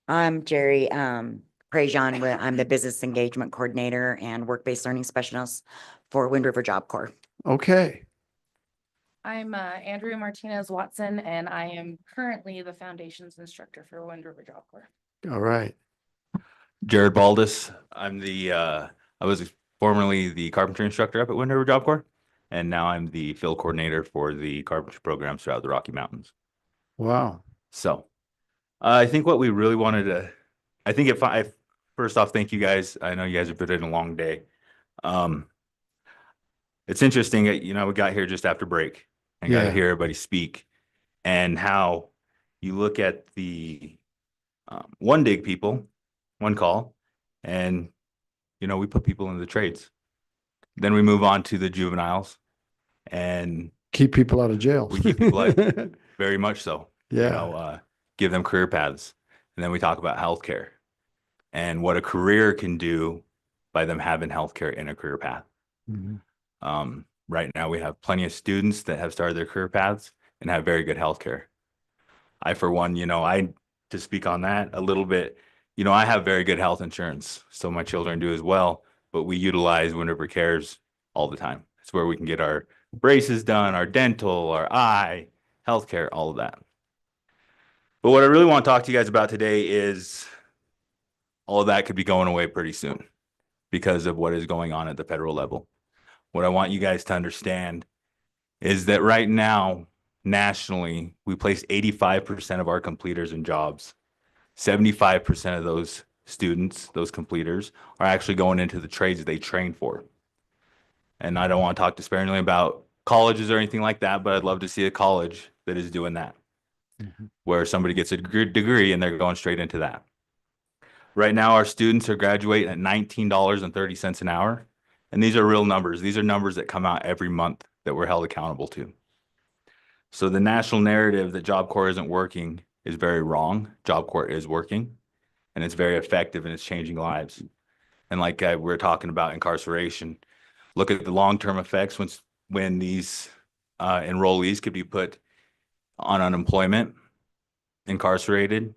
I'm Jerry Prejean. I'm the Business Engagement Coordinator and Work-Based Learning Specialist for Wind River Job Corps. Okay. I'm Andrea Martinez Watson, and I am currently the Foundations Instructor for Wind River Job Corps. All right. Jared Baldus. I'm I was formerly the carpentry instructor up at Wind River Job Corps, and now I'm the field coordinator for the carpentry programs throughout the Rocky Mountains. Wow. So I think what we really wanted to, first off, thank you guys. I know you guys have put in a long day. It's interesting, you know, we got here just after break and got to hear everybody speak, and how you look at the one dig people, one call, and, you know, we put people in the trades. Then we move on to the juveniles and keep people out of jail. We keep people out, very much so. Yeah. You know, give them career paths. And then we talk about healthcare and what a career can do by them having healthcare in a career path. Right now we have plenty of students that have started their career paths and have very good healthcare. I, for one, you know, to speak on that a little bit, you know, I have very good health insurance, so my children do as well, but we utilize Wind River Cares all the time. It's where we can get our braces done, our dental, our eye, healthcare, all of that. But what I really want to talk to you guys about today is all of that could be going away pretty soon because of what is going on at the federal level. What I want you guys to understand is that right now, nationally, we place 85% of our completers in jobs. 75% of those students, those completers, are actually going into the trades they train for. And I don't want to talk disparagingly about colleges or anything like that, but I'd love to see a college that is doing that, where somebody gets a degree and they're going straight into that. Right now, our students are graduating at $19.30 an hour. And these are real numbers. These are numbers that come out every month that we're held accountable to. So the national narrative that Job Corps isn't working is very wrong. Job Corps is working, and it's very effective, and it's changing lives. And like we're talking about incarceration, look at the long-term effects when these enrollees could be put on unemployment, incarcerated,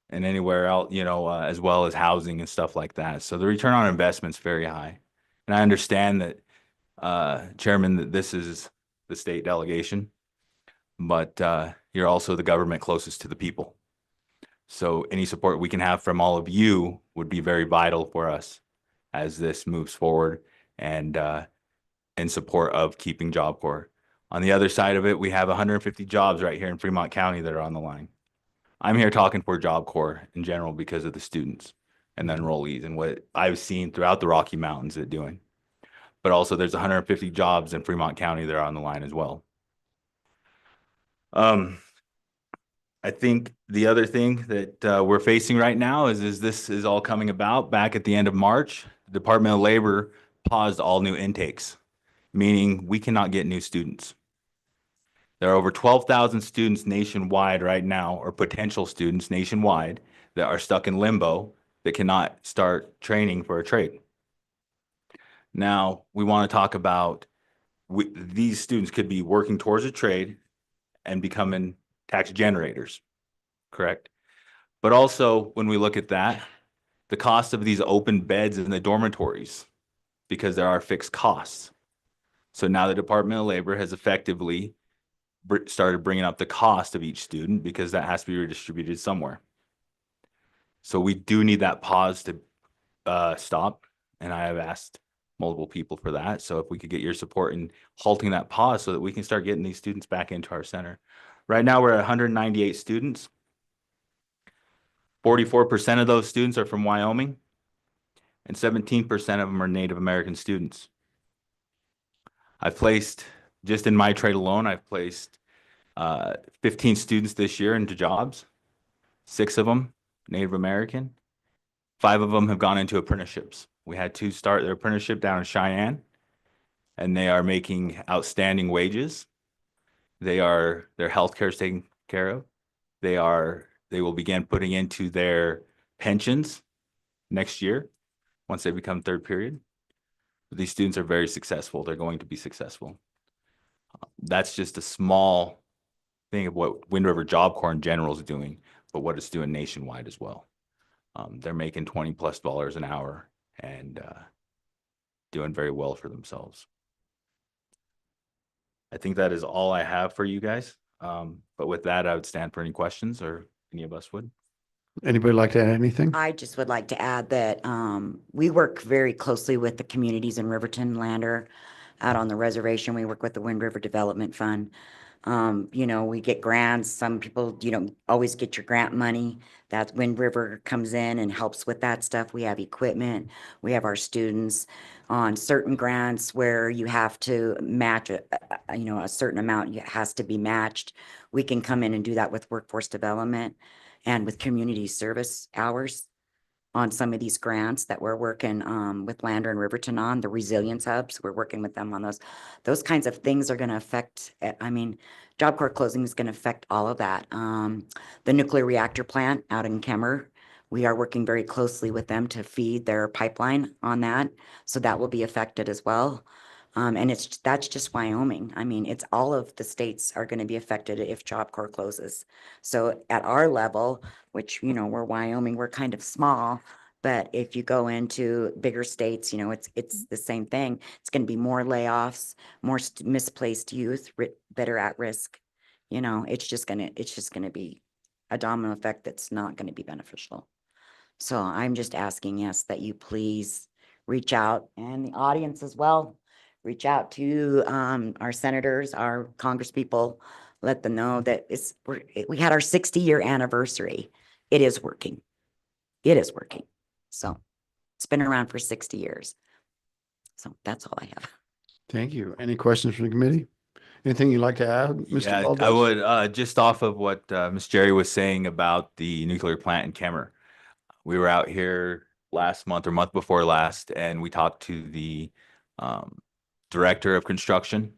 and anywhere else, as well as housing and stuff like that. So the return on investment is very high. And I understand that, Chairman, that this is the state delegation, but you're also the government closest to the people. So any support we can have from all of you would be very vital for us as this moves forward and in support of keeping Job Corps. On the other side of it, we have 150 jobs right here in Fremont County that are on the line. I'm here talking for Job Corps in general because of the students and the enrollees and what I've seen throughout the Rocky Mountains it doing. But also there's 150 jobs in Fremont County that are on the line as well. I think the other thing that we're facing right now is this is all coming about back at the end of March. The Department of Labor paused all new intakes, meaning we cannot get new students. There are over 12,000 students nationwide right now, or potential students nationwide, that are stuck in limbo that cannot start training for a trade. Now, we want to talk about these students could be working towards a trade and becoming tax generators, correct? But also, when we look at that, the cost of these open beds in the dormitories, because there are fixed costs. So now the Department of Labor has effectively started bringing up the cost of each student because that has to be redistributed somewhere. So we do need that pause to stop, and I have asked multiple people for that. So if we could get your support in halting that pause so that we can start getting these students back into our center. Right now, we're at 198 students. 44% of those students are from Wyoming, and 17% of them are Native American students. I've placed, just in my trade alone, I've placed 15 students this year into jobs. 6 of them Native American. 5 of them have gone into apprenticeships. We had 2 start their apprenticeship down in Cheyenne, and they are making outstanding wages. Their healthcare is taken care of. They will begin putting into their pensions next year once they become third period. These students are very successful. They're going to be successful. That's just a small thing of what Wind River Job Corps in general is doing, but what it's doing nationwide as well. They're making $20+ an hour and doing very well for themselves. I think that is all I have for you guys. But with that, I would stand for any questions, or any of us would. Anybody like to add anything? I just would like to add that we work very closely with the communities in Riverton, Lander, out on the reservation. We work with the Wind River Development Fund. We get grants. Some people, you don't always get your grant money. That Wind River comes in and helps with that stuff. We have equipment. We have our students on certain grants where you have to match a certain amount. It has to be matched. We can come in and do that with workforce development and with community service hours on some of these grants that we're working with Lander and Riverton on, the resilience hubs. We're working with them on those. Those kinds of things are going to affect, Job Corps closing is going to affect all of that. The nuclear reactor plant out in Kemmer, we are working very closely with them to feed their pipeline on that. So that will be affected as well. And that's just Wyoming. It's all of the states are going to be affected if Job Corps closes. So at our level, which, we're Wyoming, we're kind of small, But if you go into bigger states, it's the same thing. It's going to be more layoffs, more misplaced youth that are at risk. It's just gonna be a domino effect that's not going to be beneficial. So I'm just asking, yes, that you please reach out, and the audience as well. Reach out to our senators, our congresspeople, let them know that we had our 60-year anniversary. It is working. It is working. So it's been around for 60 years. So that's all I have. Thank you. Any questions from the committee? Anything you'd like to add, Mr. Yeah, Valdez? I would, just off of what Ms. Jerry was saying about the nuclear plant in Kemmer. We were out here last month or month before last, and we talked to the director of construction,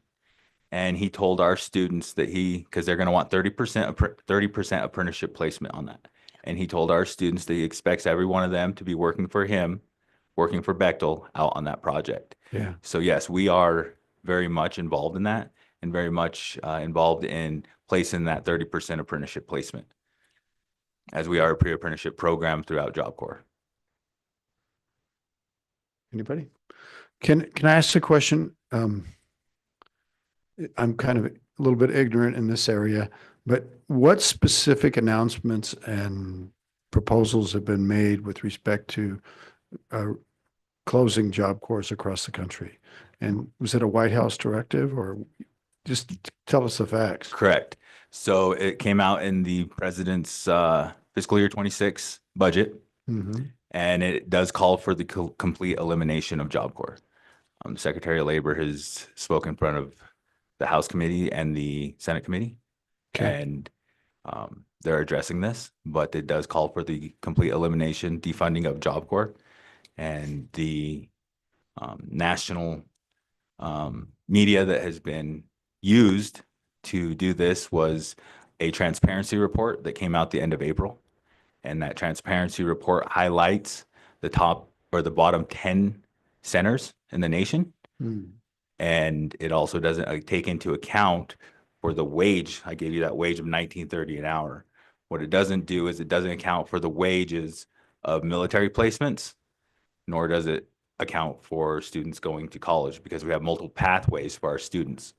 and he told our students that because they're going to want 30% apprenticeship placement on that. And he told our students that he expects every one of them to be working for him, working for Bechtel out on that project. Yeah. So yes, we are very much involved in that, and very much involved in placing that 30% apprenticeship placement, as we are a pre-apprenticeship program throughout Job Corps. Anybody? Can I ask a question? I'm kind of a little bit ignorant in this area, but what specific announcements and proposals have been made with respect to closing Job Corps across the country? And was it a White House directive, or just tell us the facts? Correct. So it came out in the president's fiscal year 26 budget, Mhm. and it does call for the complete elimination of Job Corps. The Secretary of Labor has spoken in front of the House Committee and the Senate Committee, Okay. and they're addressing this, but it does call for the complete elimination, defunding of Job Corps, and the national media that has been used to do this was a transparency report that came out the end of April. And that transparency report highlights the top or the bottom 10 centers in the nation. Hmm. And it also doesn't take into account for the wage. I gave you that wage of $19.30 an hour. What it doesn't do is it doesn't account for the wages of military placements, nor does it account for students going to college, because we have multiple pathways for our students.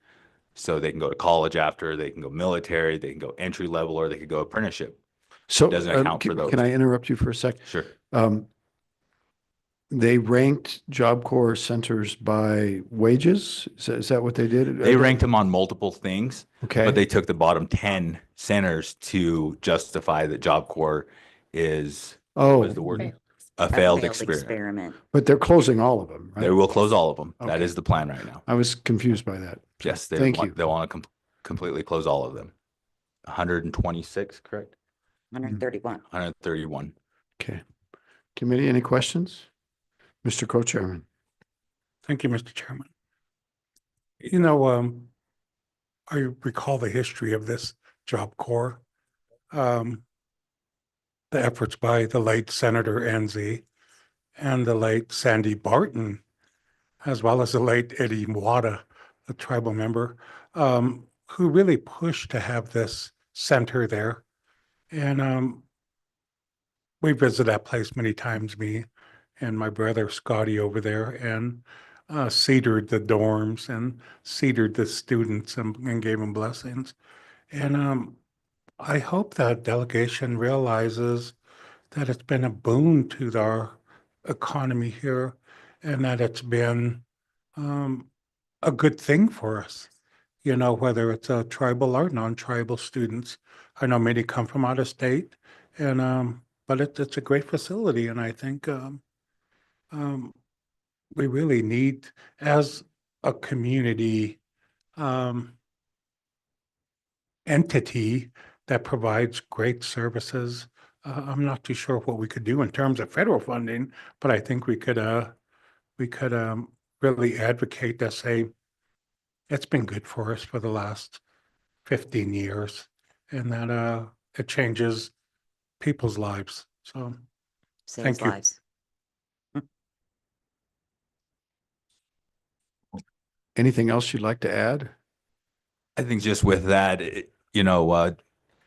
So they can go to college after, they can go military, they can go entry level, or they could go apprenticeship. So Doesn't account for those. can I interrupt you for a sec? Sure. They ranked Job Corps centers by wages? Is that what they did? They ranked them on multiple things, Okay. but they took the bottom 10 centers to justify that Job Corps is, what is the word? A failed experiment. But they're closing all of them, right? They will close all of them. That Okay. is the plan right now. I was confused by that. So, Yes, thank you. they want to completely close all of them. 126, correct? 131. 131. Okay. Committee, any questions? Mr. Co-Chairman. Thank you, Mr. Chairman. I recall the history of this Job Corps. The efforts by the late Senator Enzi and the late Sandy Barton, as well as the late Eddie Mwada, a tribal member, who really pushed to have this center there. And we visited that place many times, me and my brother Scotty over there, and cedared the dorms and cedared the students and gave them blessings. And I hope that delegation realizes that it's been a boon to our economy here, and that it's been a good thing for us, whether it's tribal or non-tribal students. I know many come from out of state, and but it's a great facility, and I think we really need, as a community entity that provides great services. I'm not too sure what we could do in terms of federal funding, but I think we could really advocate to say it's been good for us for the last 15 years, and that it changes people's lives. So Saves thank you. lives. Anything else you'd like to add? I think just with that,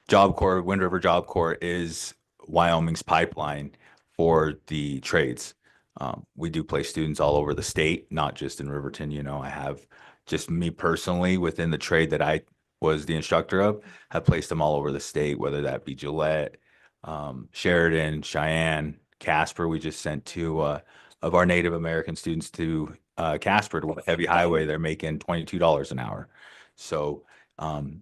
Job Corps, Wind River Job Corps is Wyoming's pipeline for the trades. We do place students all over the state, not just in Riverton. You know, I have just me personally within the trade that I was the instructor of, have placed them all over the state, whether that be Gillette, Sheridan, Cheyenne, Casper. We just sent two of our Native American students to Casper to Heavy Highway. They're making $22 an hour. So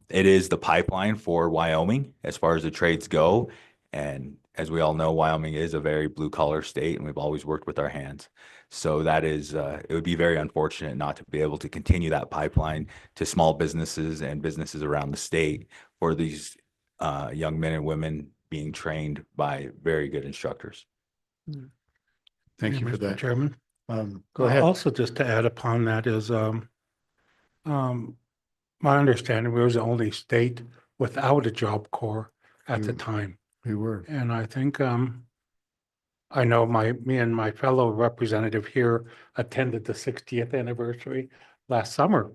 it is the pipeline for Wyoming as far as the trades go. And as we all know, Wyoming is a very blue collar state, and we've always worked with our hands. So that is, it would be very unfortunate not to be able to continue that pipeline to small businesses and businesses around the state for these young men and women being trained by very good instructors. Thank you for Mr. that. Chairman. Go ahead. Also, just to add upon that is, my understanding, we was the only state without a Job Corps at the time. We were. And I think, I know me and my fellow representative here attended the 60th anniversary last summer.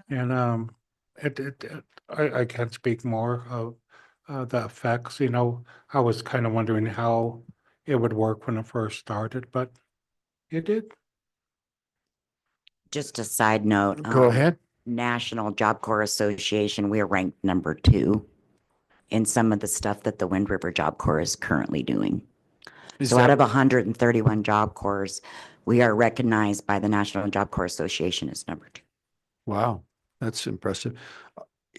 And I can't speak more of the effects. You know, I was kind of wondering how it would work when it first started, but it did. Just a side note. Go ahead. National Job Corps Association, we are ranked number 2 in some of the stuff that the Wind River Job Corps is currently doing. So out of 131 Job Corps, we are recognized by the National Job Corps Association as number 2. Wow, that's impressive.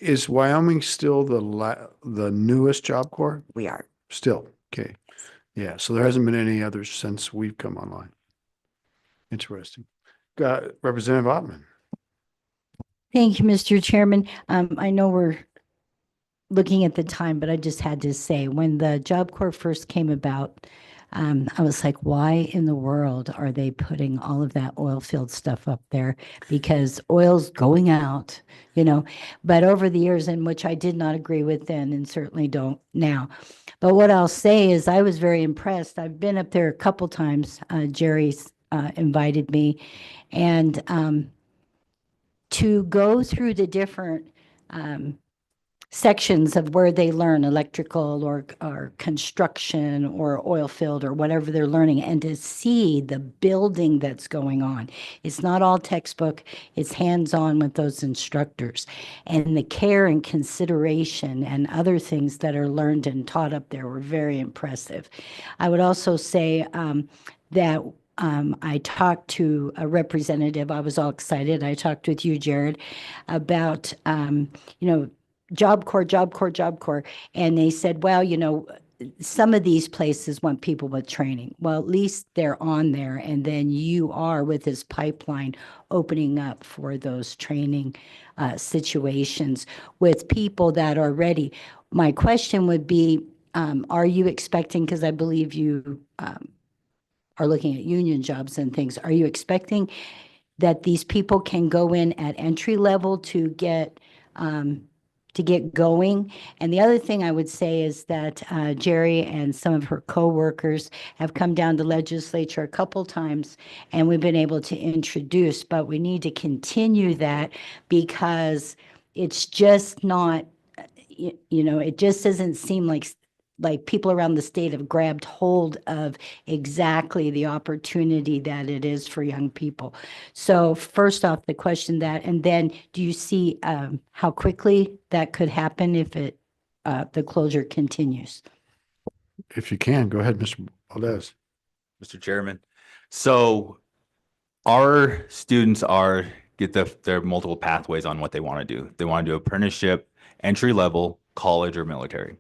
Is Wyoming still the newest Job Corps? We are. Still, okay. Yeah, so there hasn't been any others since we've come online. Interesting. Representative Ottman. Thank you, Mr. Chairman. I know we're looking at the time, but I just had to say, when the Job Corps first came about, I was like, why in the world are they putting all of that oil field stuff up there? Because oil's going out, you know, but over the years, in which I did not agree with then and certainly don't now. But what I'll say is I was very impressed. I've been up there a couple times. Jerry's invited me, and to go through the different sections of where they learn electrical or construction or oil field or whatever they're learning, and to see the building that's going on. It's not all textbook, it's hands-on with those instructors, and the care and consideration and other things that are learned and taught up there were very impressive. I would also say that I talked to a representative. I was all excited. I talked with you, Jared, about, Job Corps. And they said, well, some of these places want people with training. Well, at least they're on there. And then you are with this pipeline opening up for those training situations with people that are ready. My question would be, are you expecting, because I believe you are looking at union jobs and things, are you expecting that these people can go in at entry level to get going? And the other thing I would say is that Jerry and some of her co-workers have come down to legislature a couple times, and we've been able to introduce, but we need to continue that, because it's just not, it just doesn't seem like people around the state have grabbed hold of exactly the opportunity that it is for young people. So first off, the question that, and then do you see how quickly that could happen if the closure continues? If you can, go ahead, Mr. Valdez. Mr. Chairman. So our students get their multiple pathways on what they want to do. They want to do apprenticeship, entry level, college, or military.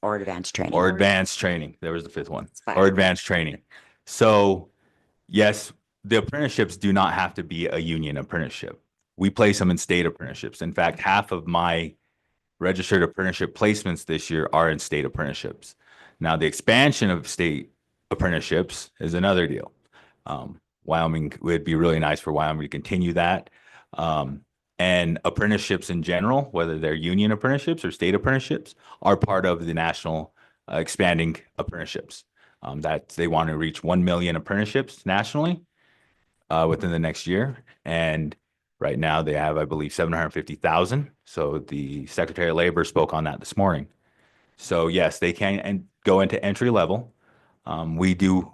Or advanced training. Or advanced training. There was the fifth one. Or advanced training. So yes, the apprenticeships do not have to be a union apprenticeship. We place them in state apprenticeships. In fact, half of my registered apprenticeship placements this year are in state apprenticeships. Now, the expansion of state apprenticeships is another deal. Wyoming, it would be really nice for Wyoming to continue that. And apprenticeships in general, whether they're union apprenticeships or state apprenticeships, are part of the national expanding apprenticeships. That they want to reach 1 million apprenticeships nationally within the next year. And right now they have, I believe, 750,000. So the Secretary of Labor spoke on that this morning. So yes, they can go into entry level. We do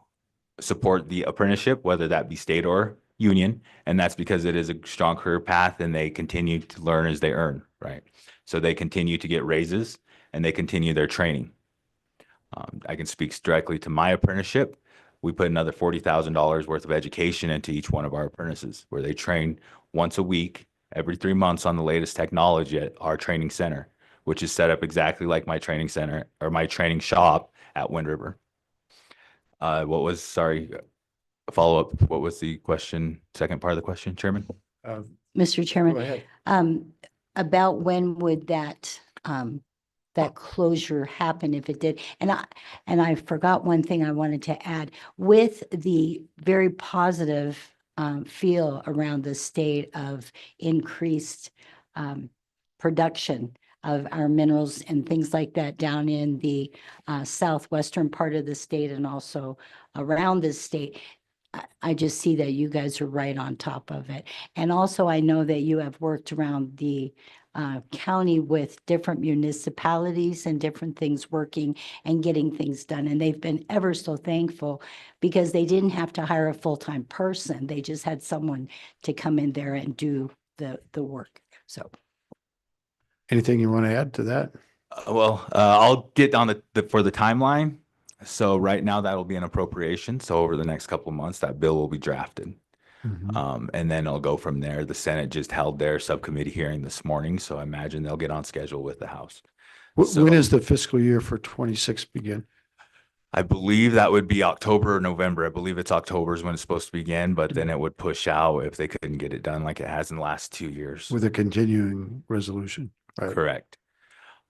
support the apprenticeship, whether that be state or union. And that's because it is a strong career path and they continue to learn as they earn, right? So they continue to get raises and they continue their training. I can speak directly to my apprenticeship. We put another $40,000 worth of education into each one of our apprentices, where they train once a week, every 3 months on the latest technology at our training center, which is set up exactly like my training center or my training shop at Wind River. Follow up. What was the question? Second part of the question, Chairman? Mr. Chairman, Go ahead. about when would that closure happen if it did? And I forgot one thing I wanted to add. With the very positive feel around the state of increased production of our minerals and things like that down in the southwestern part of the state and also around the state, I just see that you guys are right on top of it. And also, I know that you have worked around the county with different municipalities and different things working and getting things done. And they've been ever so thankful because they didn't have to hire a full-time person. They just had someone to come in there and do the work. So. Anything you want to add to that? I'll get on for the timeline. So right now that will be an appropriation. So over the next couple of months, that bill will be drafted. And then it'll go from there. The Senate just held their subcommittee hearing this morning, so I imagine they'll get on schedule with the House. When is the fiscal year for 26 begin? I believe that would be October or November. I believe it's October is when it's supposed to begin, but then it would push out if they couldn't get it done like it has in the last 2 years. With a continuing resolution, right? Correct.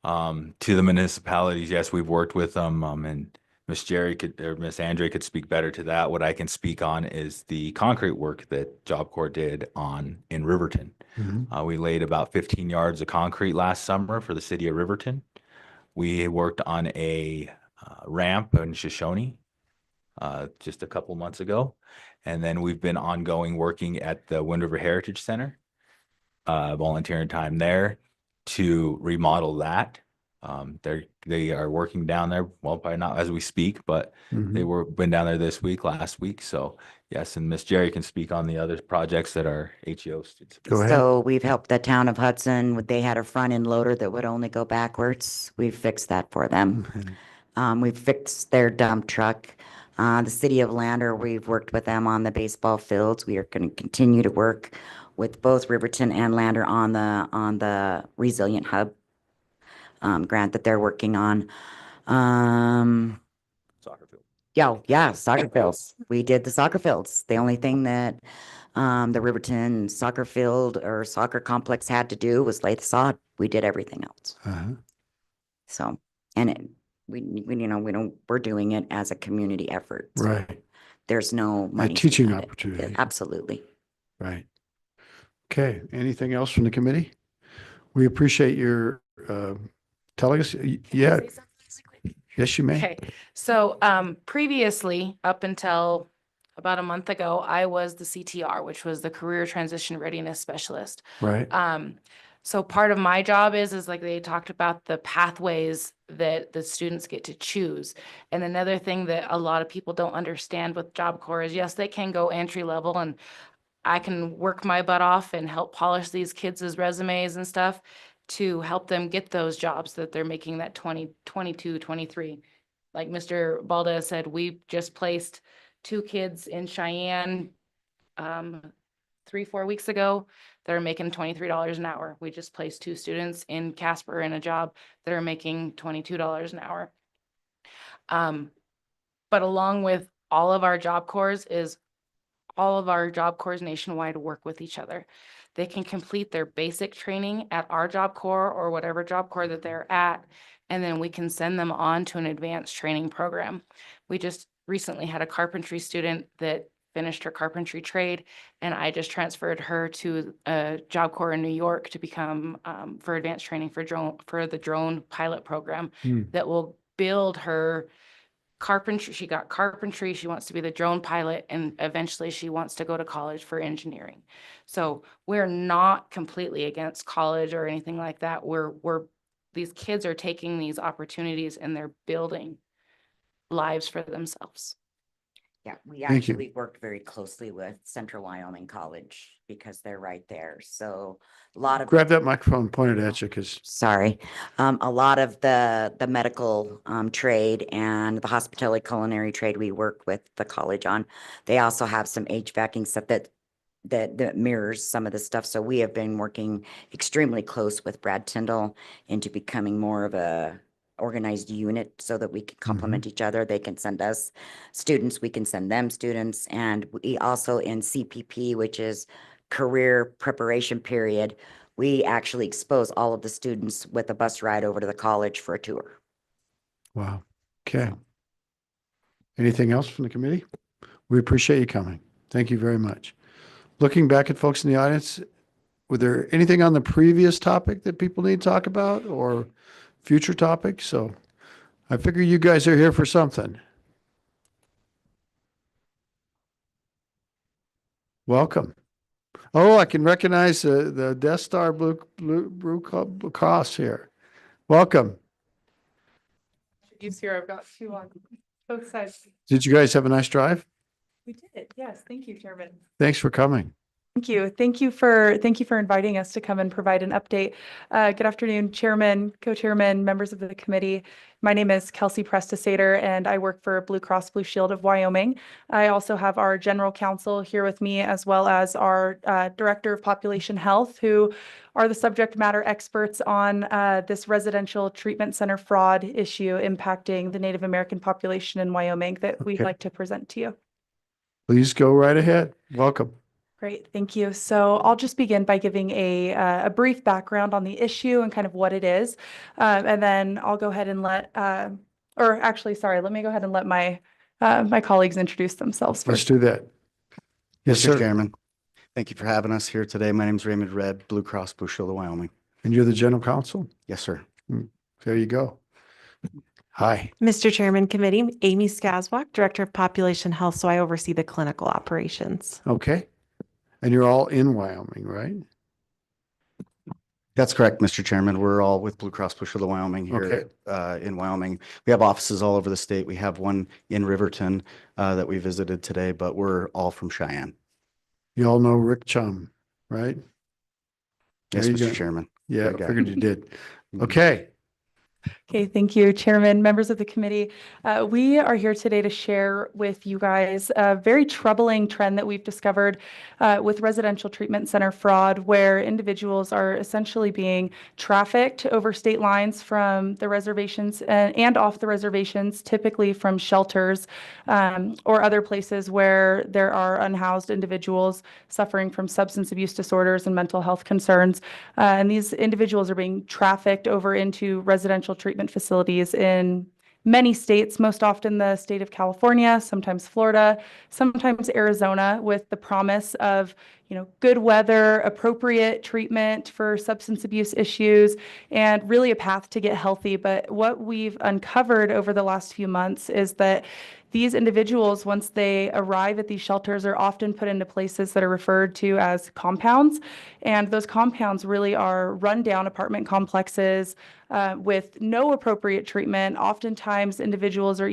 To the municipalities, yes, we've worked with them, and Miss Andre could speak better to that. What I can speak on is the concrete work that Job Corps did in Riverton. We laid about 15 yards of concrete last summer for the city of Riverton. We worked on a ramp in Shoshone just a couple months ago. And then we've been ongoing working at the Wind River Heritage Center, volunteering time there to remodel that. They are working down there. Well, probably not as we speak, but they been down there this week, last week. So yes, and Miss Jerry can speak on the other projects that are HEO students. Go ahead. So we've helped the town of Hudson. They had a front end loader that would only go backwards. We've fixed that for them. We've fixed their dump truck. The city of Lander, we've worked with them on the baseball fields. We are going to continue to work with both Riverton and Lander on the Resilient Hub grant that they're working on. Soccer field. Yeah, soccer fields. We did the soccer fields. The only thing that the Riverton soccer field or soccer complex had to do was lay the sod. We did everything else. So, and we're doing it as a community effort. So Right. there's no money. teaching spent on it. opportunity. Absolutely. Right. Okay. Anything else from the committee? We appreciate your telling us. Yeah. Yes, you may. Okay, so previously, up until about a month ago, I was the CTR, which was the Career Transition Readiness Specialist. Right. So part of my job is like they talked about the pathways that the students get to choose. And another thing that a lot of people don't understand with Job Corps is, yes, they can go entry level and I can work my butt off and help polish these kids' resumes and stuff to help them get those jobs that they're making that 20, 22, 23. Like Mr. Balda said, we just placed 2 kids in Cheyenne 3-4 weeks ago. They're making $23 an hour. We just placed 2 students in Casper in a job that are making $22 an hour. But along with all of our Job Corps is all of our Job Corps nationwide work with each other. They can complete their basic training at our Job Corps or whatever Job Corps that they're at, and then we can send them on to an advanced training program. We just recently had a carpentry student that finished her carpentry trade, and I just transferred her to a Job Corps in New York to become for advanced training for the drone pilot program that will build her carpentry. She got carpentry. She wants to be the drone pilot, and eventually she wants to go to college for engineering. So we're not completely against college or anything like that. These kids are taking these opportunities and they're building lives for themselves. Yeah, we Thank you. actually work very closely with Central Wyoming College because they're right there. So a lot of, Grab that microphone pointed at you because sorry, a lot of the medical trade and the hospitality culinary trade we work with the college on. They also have some HVACing stuff that mirrors some of the stuff. So we have been working extremely close with Brad Tyndall into becoming more of a organized unit so that we can complement each other. They can send us students, we can send them students. And we also in CPP, which is career preparation period, we actually expose all of the students with a bus ride over to the college for a tour. wow. Okay. Anything else from the committee? We appreciate you coming. Thank you very much. Looking back at folks in the audience, were there anything on the previous topic that people need to talk about or future topics? So I figure you guys are here for something. Welcome. Oh, I can recognize the Death Star Blue Cross here. Welcome. Here, I've got two on both sides. Did you guys have a nice drive? We did, yes. Thank you, Chairman. Thanks for coming. Thank you. Thank you for inviting us to come and provide an update. Good afternoon, Chairman, Co-Chairman, members of the committee. My name is Kelsey Prestisator, and I work for Blue Cross Blue Shield of Wyoming. I also have our general counsel here with me, as well as our Director of Population Health, who are the subject matter experts on this residential treatment center fraud issue impacting the Native American population in Wyoming that we'd Okay. like to present to you. Please go right ahead. Welcome. Great, thank you. So I'll just begin by giving a brief background on the issue and kind of what it is. And then I'll go ahead and let me go ahead and let my my colleagues introduce themselves Let's first. do that. Yes, Mr. sir. Chairman, thank you for having us here today. My name is Raymond Redd, Blue Cross Blue Shield of Wyoming. And you're the general counsel? Yes, sir. There you go. Hi. Mr. Chairman, Committee, Amy Skazwak, Director of Population Health, so I oversee the clinical operations. Okay. And you're all in Wyoming, right? That's correct, Mr. Chairman. We're all with Blue Cross Blue Shield of Wyoming here in Wyoming. We have offices all over the state. We have one in Riverton that we visited today, but we're all from Cheyenne. You all know Rick Chum, right? Yes, There you Mr. go. Chairman. Yeah, Good I guy. figured you did. Okay. Okay, thank you, Chairman, members of the committee. We are here today to share with you guys a very troubling trend that we've discovered with residential treatment center fraud, where individuals are essentially being trafficked over state lines from the reservations and off the reservations, typically from shelters or other places where there are unhoused individuals suffering from substance abuse disorders and mental health concerns. And these individuals are being trafficked over into residential treatment facilities in many states, most often the state of California, sometimes Florida, sometimes Arizona, with the promise of, good weather, appropriate treatment for substance abuse issues, and really a path to get healthy. But what we've uncovered over the last few months is that these individuals, once they arrive at these shelters, are often put into places that are referred to as compounds. And those compounds really are rundown apartment complexes with no appropriate treatment. Oftentimes, individuals are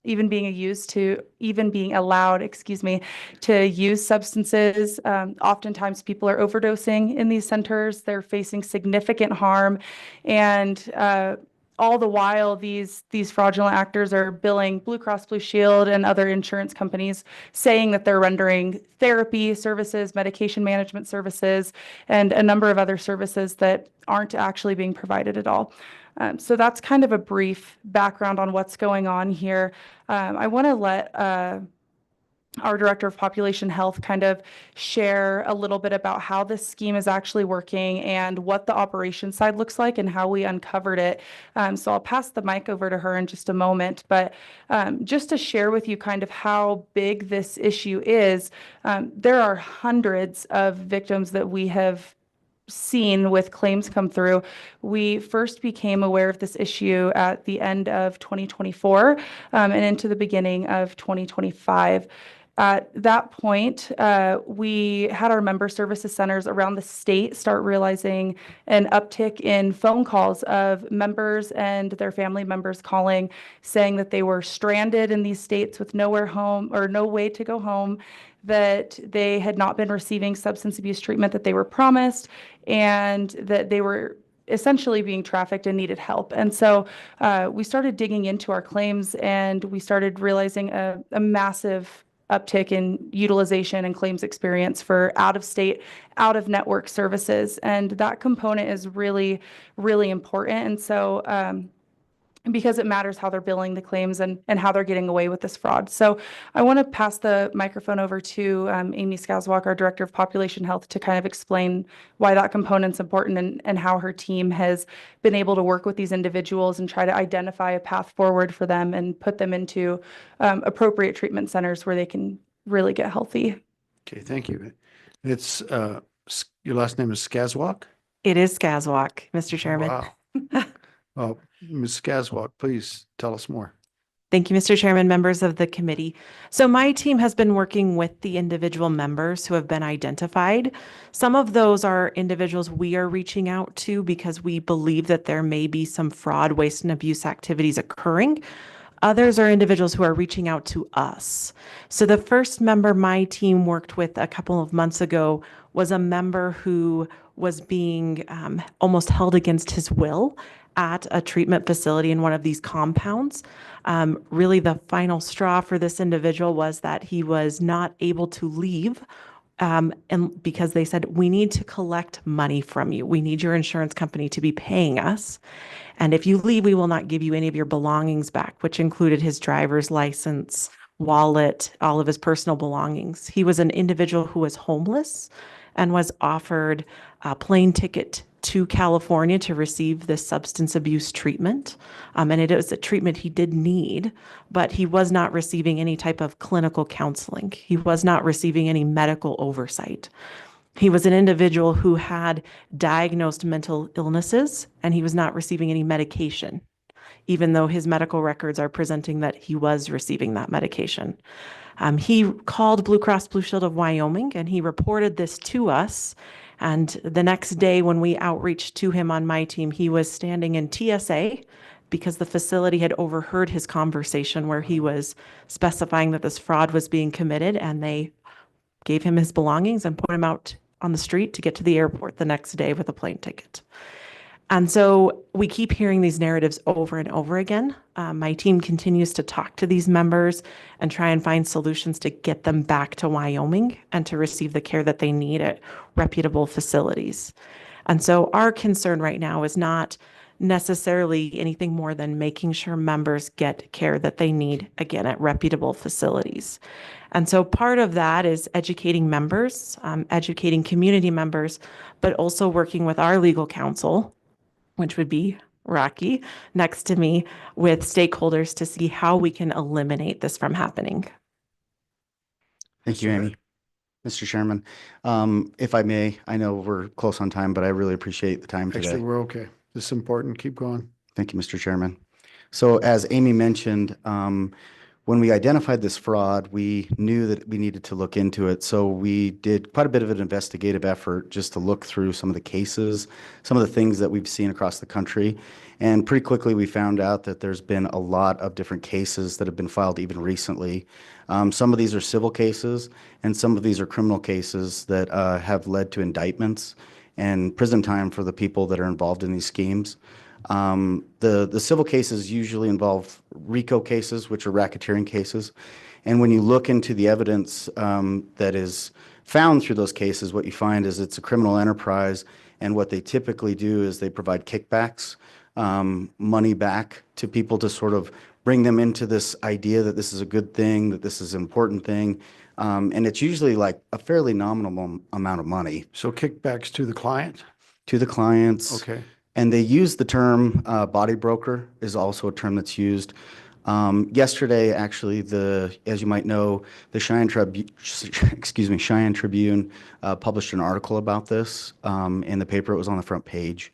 even being allowed, to use substances. Oftentimes, people are overdosing in these centers. They're facing significant harm, and all the while, these fraudulent actors are billing Blue Cross Blue Shield and other insurance companies, saying that they're rendering therapy services, medication management services, and a number of other services that aren't actually being provided at all. So that's kind of a brief background on what's going on here. I want to let our Director of Population Health kind of share a little bit about how this scheme is actually working and what the operation side looks like and how we uncovered it. So I'll pass the mic over to her in just a moment, but just to share with you kind of how big this issue is, there are hundreds of victims that we have seen with claims come through. We first became aware of this issue at the end of 2024 and into the beginning of 2025. At that point, we had our member services centers around the state start realizing an uptick in phone calls of members and their family members calling, saying that they were stranded in these states with nowhere home or no way to go home, that they had not been receiving substance abuse treatment that they were promised, and that they were essentially being trafficked and needed help. And so we started digging into our claims, and we started realizing a massive uptick in utilization and claims experience for out-of-state, out-of-network services. And that component is really, really important. And so because it matters how they're billing the claims and how they're getting away with this fraud. So I want to pass the microphone over to Amy Skazwak, our Director of Population Health, to kind of explain why that component's important and how her team has been able to work with these individuals and try to identify a path forward for them and put them into appropriate treatment centers where they can really get healthy. Okay, thank you. It's, your last name is Skazwak? It is Skazwak, Mr. Chairman. Wow. Well, Ms. Skazwak, please tell us more. Thank you, Mr. Chairman, members of the committee. So my team has been working with the individual members who have been identified. Some of those are individuals we are reaching out to because we believe that there may be some fraud, waste, and abuse activities occurring. Others are individuals who are reaching out to us. So the first member my team worked with a couple of months ago was a member who was being almost held against his will at a treatment facility in one of these compounds. Really, the final straw for this individual was that he was not able to leave, and because they said, we need to collect money from you. We need your insurance company to be paying us. And if you leave, we will not give you any of your belongings back, which included his driver's license, wallet, all of his personal belongings. He was an individual who was homeless and was offered a plane ticket to California to receive this substance abuse treatment. And it was a treatment he did need, but he was not receiving any type of clinical counseling. He was not receiving any medical oversight. He was an individual who had diagnosed mental illnesses, and he was not receiving any medication, even though his medical records are presenting that he was receiving that medication. He called Blue Cross Blue Shield of Wyoming, and he reported this to us. And the next day when we outreached to him on my team, he was standing in TSA because the facility had overheard his conversation where he was specifying that this fraud was being committed, and they gave him his belongings and put him out on the street to get to the airport the next day with a plane ticket. And so we keep hearing these narratives over and over again. My team continues to talk to these members and try and find solutions to get them back to Wyoming and to receive the care that they need at reputable facilities. And so our concern right now is not necessarily anything more than making sure members get care that they need, again, at reputable facilities. And so part of that is educating members, educating community members, but also working with our legal counsel, which would be Rocky next to me, with stakeholders to see how we can eliminate this from happening. Thank you, Amy. Mr. Chairman, if I may, I know we're close on time, but I really appreciate the time today. Actually, we're okay. This is important. Keep going. Thank you, Mr. Chairman. So as Amy mentioned, when we identified this fraud, we knew that we needed to look into it. So we did quite a bit of an investigative effort just to look through some of the cases, some of the things that we've seen across the country. And pretty quickly, we found out that there's been a lot of different cases that have been filed even recently. Some of these are civil cases, and some of these are criminal cases that have led to indictments and prison time for the people that are involved in these schemes. The civil cases usually involve RICO cases, which are racketeering cases. And when you look into the evidence that is found through those cases, what you find is it's a criminal enterprise. And what they typically do is they provide kickbacks, money back to people to sort of bring them into this idea that this is a good thing, that this is an important thing. And it's usually like a fairly nominal amount of money. So kickbacks to the client? To the clients. Okay. And they use the term body broker is also a term that's used. Yesterday, actually, as you might know, the Cheyenne Tribune published an article about this in the paper. It was on the front page.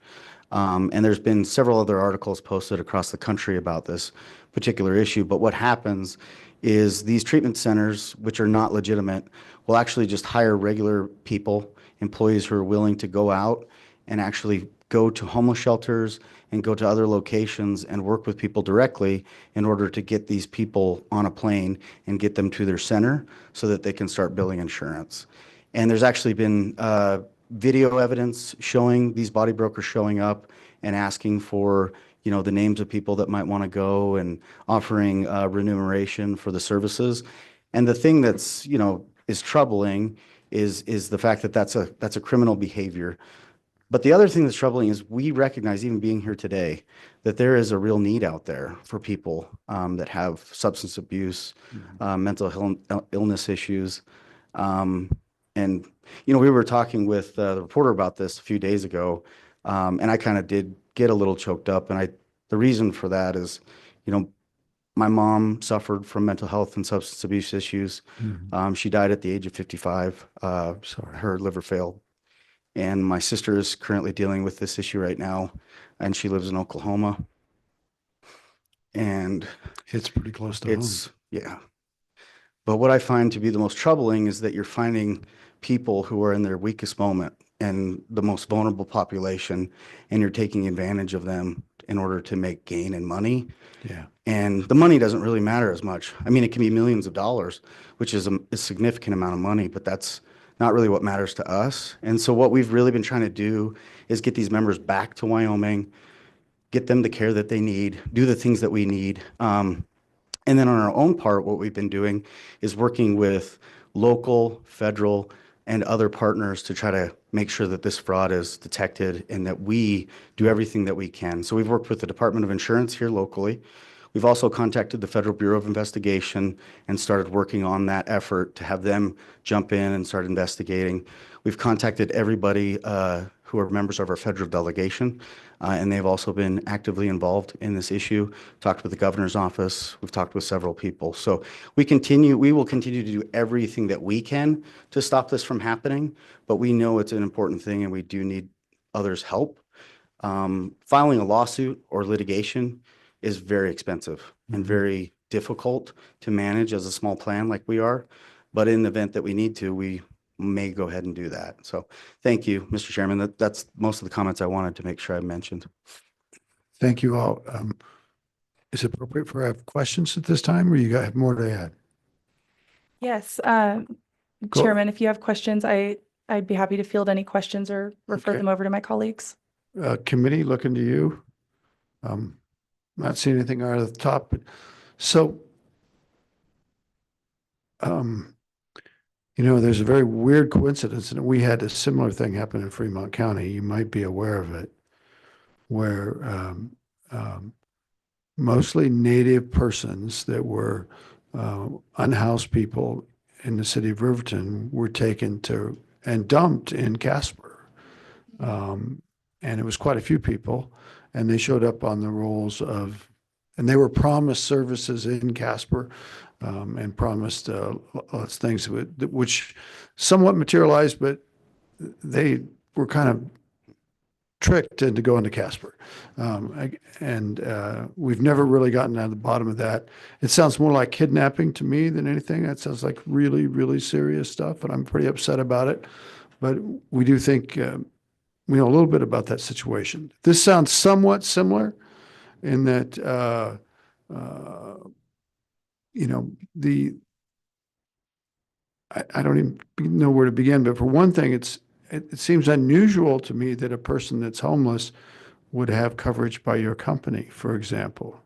And there's been several other articles posted across the country about this particular issue. But what happens is these treatment centers, which are not legitimate, will actually just hire regular people, employees who are willing to go out and actually go to homeless shelters and go to other locations and work with people directly in order to get these people on a plane and get them to their center so that they can start billing insurance. And there's actually been video evidence showing these body brokers showing up and asking for, you know, the names of people that might want to go and offering remuneration for the services. And the thing that's, you know, is troubling is the fact that that's a criminal behavior. But the other thing that's troubling is we recognize, even being here today, that there is a real need out there for people that have substance abuse, mental illness issues. And, you know, we were talking with the reporter about this a few days ago, and I kind of did get a little choked up. And the reason for that is, you know, my mom suffered from mental health and substance abuse issues. She died at the age of 55. Sorry, her liver failed. And my sister is currently dealing with this issue right now, and she lives in Oklahoma. And it's pretty close to home. Yeah. But what I find to be the most troubling is that you're finding people who are in their weakest moment and the most vulnerable population, and you're taking advantage of them in order to make gain in money. Yeah. And the money doesn't really matter as much. I mean, it can be millions of dollars, which is a significant amount of money, but that's not really what matters to us. And so what we've really been trying to do is get these members back to Wyoming, get them the care that they need, do the things that we need. And then on our own part, what we've been doing is working with local, federal, and other partners to try to make sure that this fraud is detected and that we do everything that we can. So we've worked with the Department of Insurance here locally. We've also contacted the Federal Bureau of Investigation and started working on that effort to have them jump in and start investigating. We've contacted everybody who are members of our federal delegation, and they've also been actively involved in this issue. Talked with the governor's office. We've talked with several people. So we will continue to do everything that we can to stop this from happening, but we know it's an important thing and we do need others' help. Filing a lawsuit or litigation is very expensive and very difficult to manage as a small plan like we are. But in the event that we need to, we may go ahead and do that. So thank you, Mr. Chairman. That's most of the comments I wanted to make sure I mentioned. Thank you all. Is it appropriate for I have questions at this time, or you have more to add? Yes, Chairman, if you have questions, I'd be happy to field any questions or refer them over to my colleagues. Committee, looking to you. Not seeing anything out of the top, but so, you know, there's a very weird coincidence, and we had a similar thing happen in Fremont County. You might be aware of it, where mostly native persons that were unhoused people in the city of Riverton were taken to and dumped in Casper. And it was quite a few people, and they showed up on the rolls of, and they were promised services in Casper and promised lots of things which somewhat materialized, but they were kind of tricked into going to Casper. And we've never really gotten to the bottom of that. It sounds more like kidnapping to me than anything. That sounds like really, really serious stuff, and I'm pretty upset about it. But we do think we know a little bit about that situation. This sounds somewhat similar in that, you know, I don't even know where to begin, but for one thing, it seems unusual to me that a person that's homeless would have coverage by your company, for example.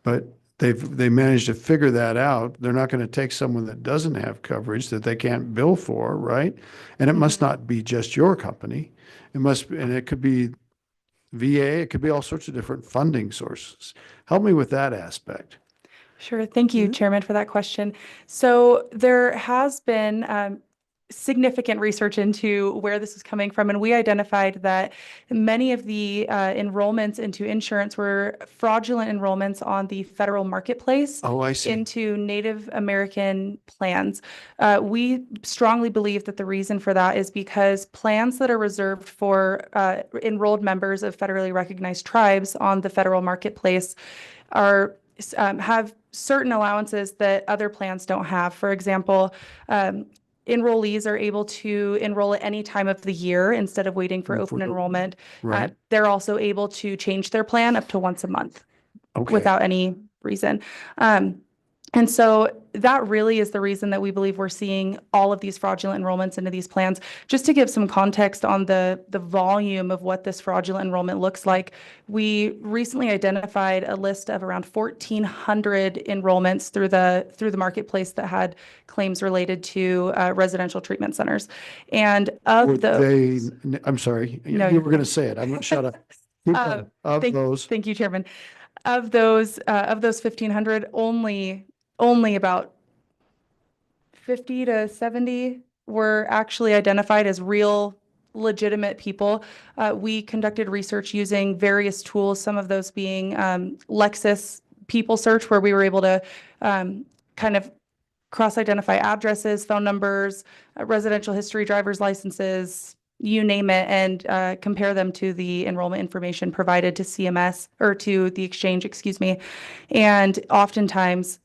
But they managed to figure that out. They're not going to take someone that doesn't have coverage that they can't bill for, right? And it must not be just your company. It must be, and it could be VA, it could be all sorts of different funding sources. Help me with that aspect. Sure. Thank you, Chairman, for that question. So there has been significant research into where this is coming from, and we identified that many of the enrollments into insurance were fraudulent enrollments on the federal marketplace. Oh, I see. Into Native American plans. We strongly believe that the reason for that is because plans that are reserved for enrolled members of federally recognized tribes on the federal marketplace have certain allowances that other plans don't have. For example, enrollees are able to enroll at any time of the year instead of waiting for open enrollment. Right. They're also able to change their plan up to once a month Okay. without any reason. And so that really is the reason that we believe we're seeing all of these fraudulent enrollments into these plans. Just to give some context on the volume of what this fraudulent enrollment looks like, we recently identified a list of around 1,400 enrollments through the marketplace that had claims related to residential treatment centers. And Were of those, I'm sorry, No, you you're were going to say it. I'm going to shut up. Keep going. Of those. Thank you, Chairman. Of those 1,500, only about 50 to 70 were actually identified as real, legitimate people. We conducted research using various tools, some of those being Lexis People Search, where we were able to kind of cross-identify addresses, phone numbers, residential history, driver's licenses, you name it, and compare them to the enrollment information provided to CMS or to the exchange, excuse me. And oftentimes,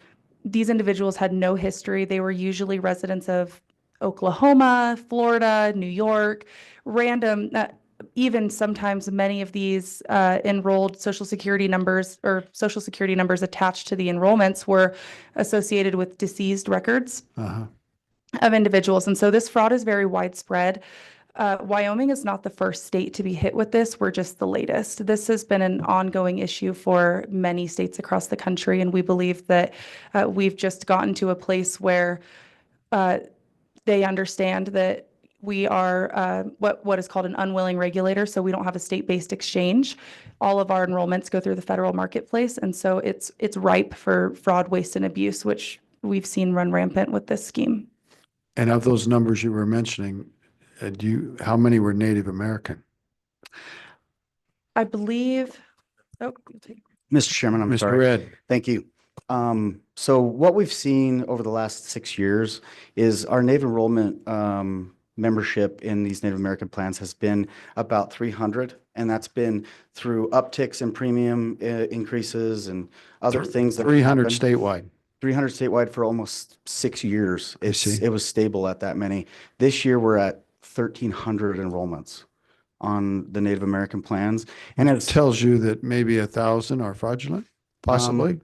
these individuals had no history. They were usually residents of Oklahoma, Florida, New York, random, even sometimes many of these enrolled Social Security numbers or Social Security numbers attached to the enrollments were associated with deceased records of individuals. And so this fraud is very widespread. Wyoming is not the first state to be hit with this. We're just the latest. This has been an ongoing issue for many states across the country, and we believe that we've just gotten to a place where they understand that we are what is called an unwilling regulator, so we don't have a state-based exchange. All of our enrollments go through the federal marketplace, and so it's ripe for fraud, waste, and abuse, which we've seen run rampant with this scheme. And of those numbers you were mentioning, how many were Native American? I believe, Mr. Chairman, I'm Mr. sorry. Red. Thank you. So what we've seen over the last 6 years is our Native enrollment membership in these Native American plans has been about 300, and that's been through upticks in premium increases and other things that 300 happened. statewide. 300 statewide for almost 6 years. It was stable at that many. This year we're at 1,300 enrollments on the Native American plans, and it tells you that maybe 1,000 are fraudulent, possibly.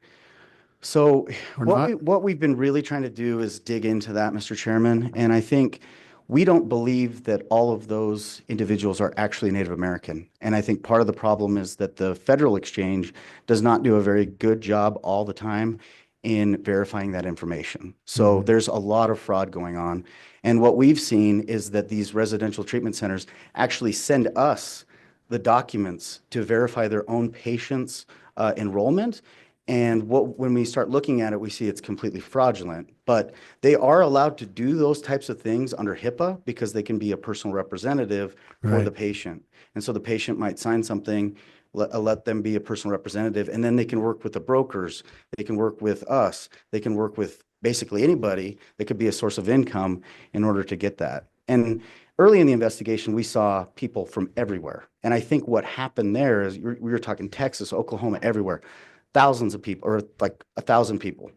So Or what we've been really trying to do is dig into that, Mr. Chairman, and I think we don't believe that all of those individuals are actually Native American. And I think part of the problem is that the federal exchange does not do a very good job all the time in verifying that information. So there's a lot of fraud going on. And what we've seen is that these residential treatment centers actually send us the documents to verify their own patients' enrollment. And when we start looking at it, we see it's completely fraudulent. But they are allowed to do those types of things under HIPAA because they can be a personal representative for the patient. And so the patient might sign something, let them be a personal representative, and then they can work with the brokers, they can work with us, they can work with basically anybody that could be a source of income in order to get that. And early in the investigation, we saw people from everywhere. And I think what happened there is we were talking Texas, Oklahoma, everywhere. Thousands of people, or like 1,000 people.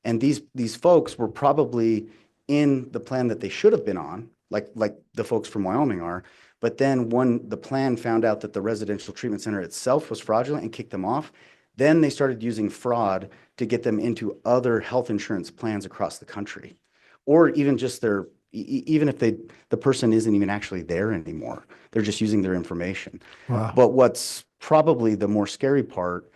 And these folks were probably in the plan that they should have been on, like the folks from Wyoming are. But then when the plan found out that the residential treatment center itself was fraudulent and kicked them off, then they started using fraud to get them into other health insurance plans across the country. Or even just even if the person isn't even actually there anymore, they're just using their information. Wow. But what's probably the more scary part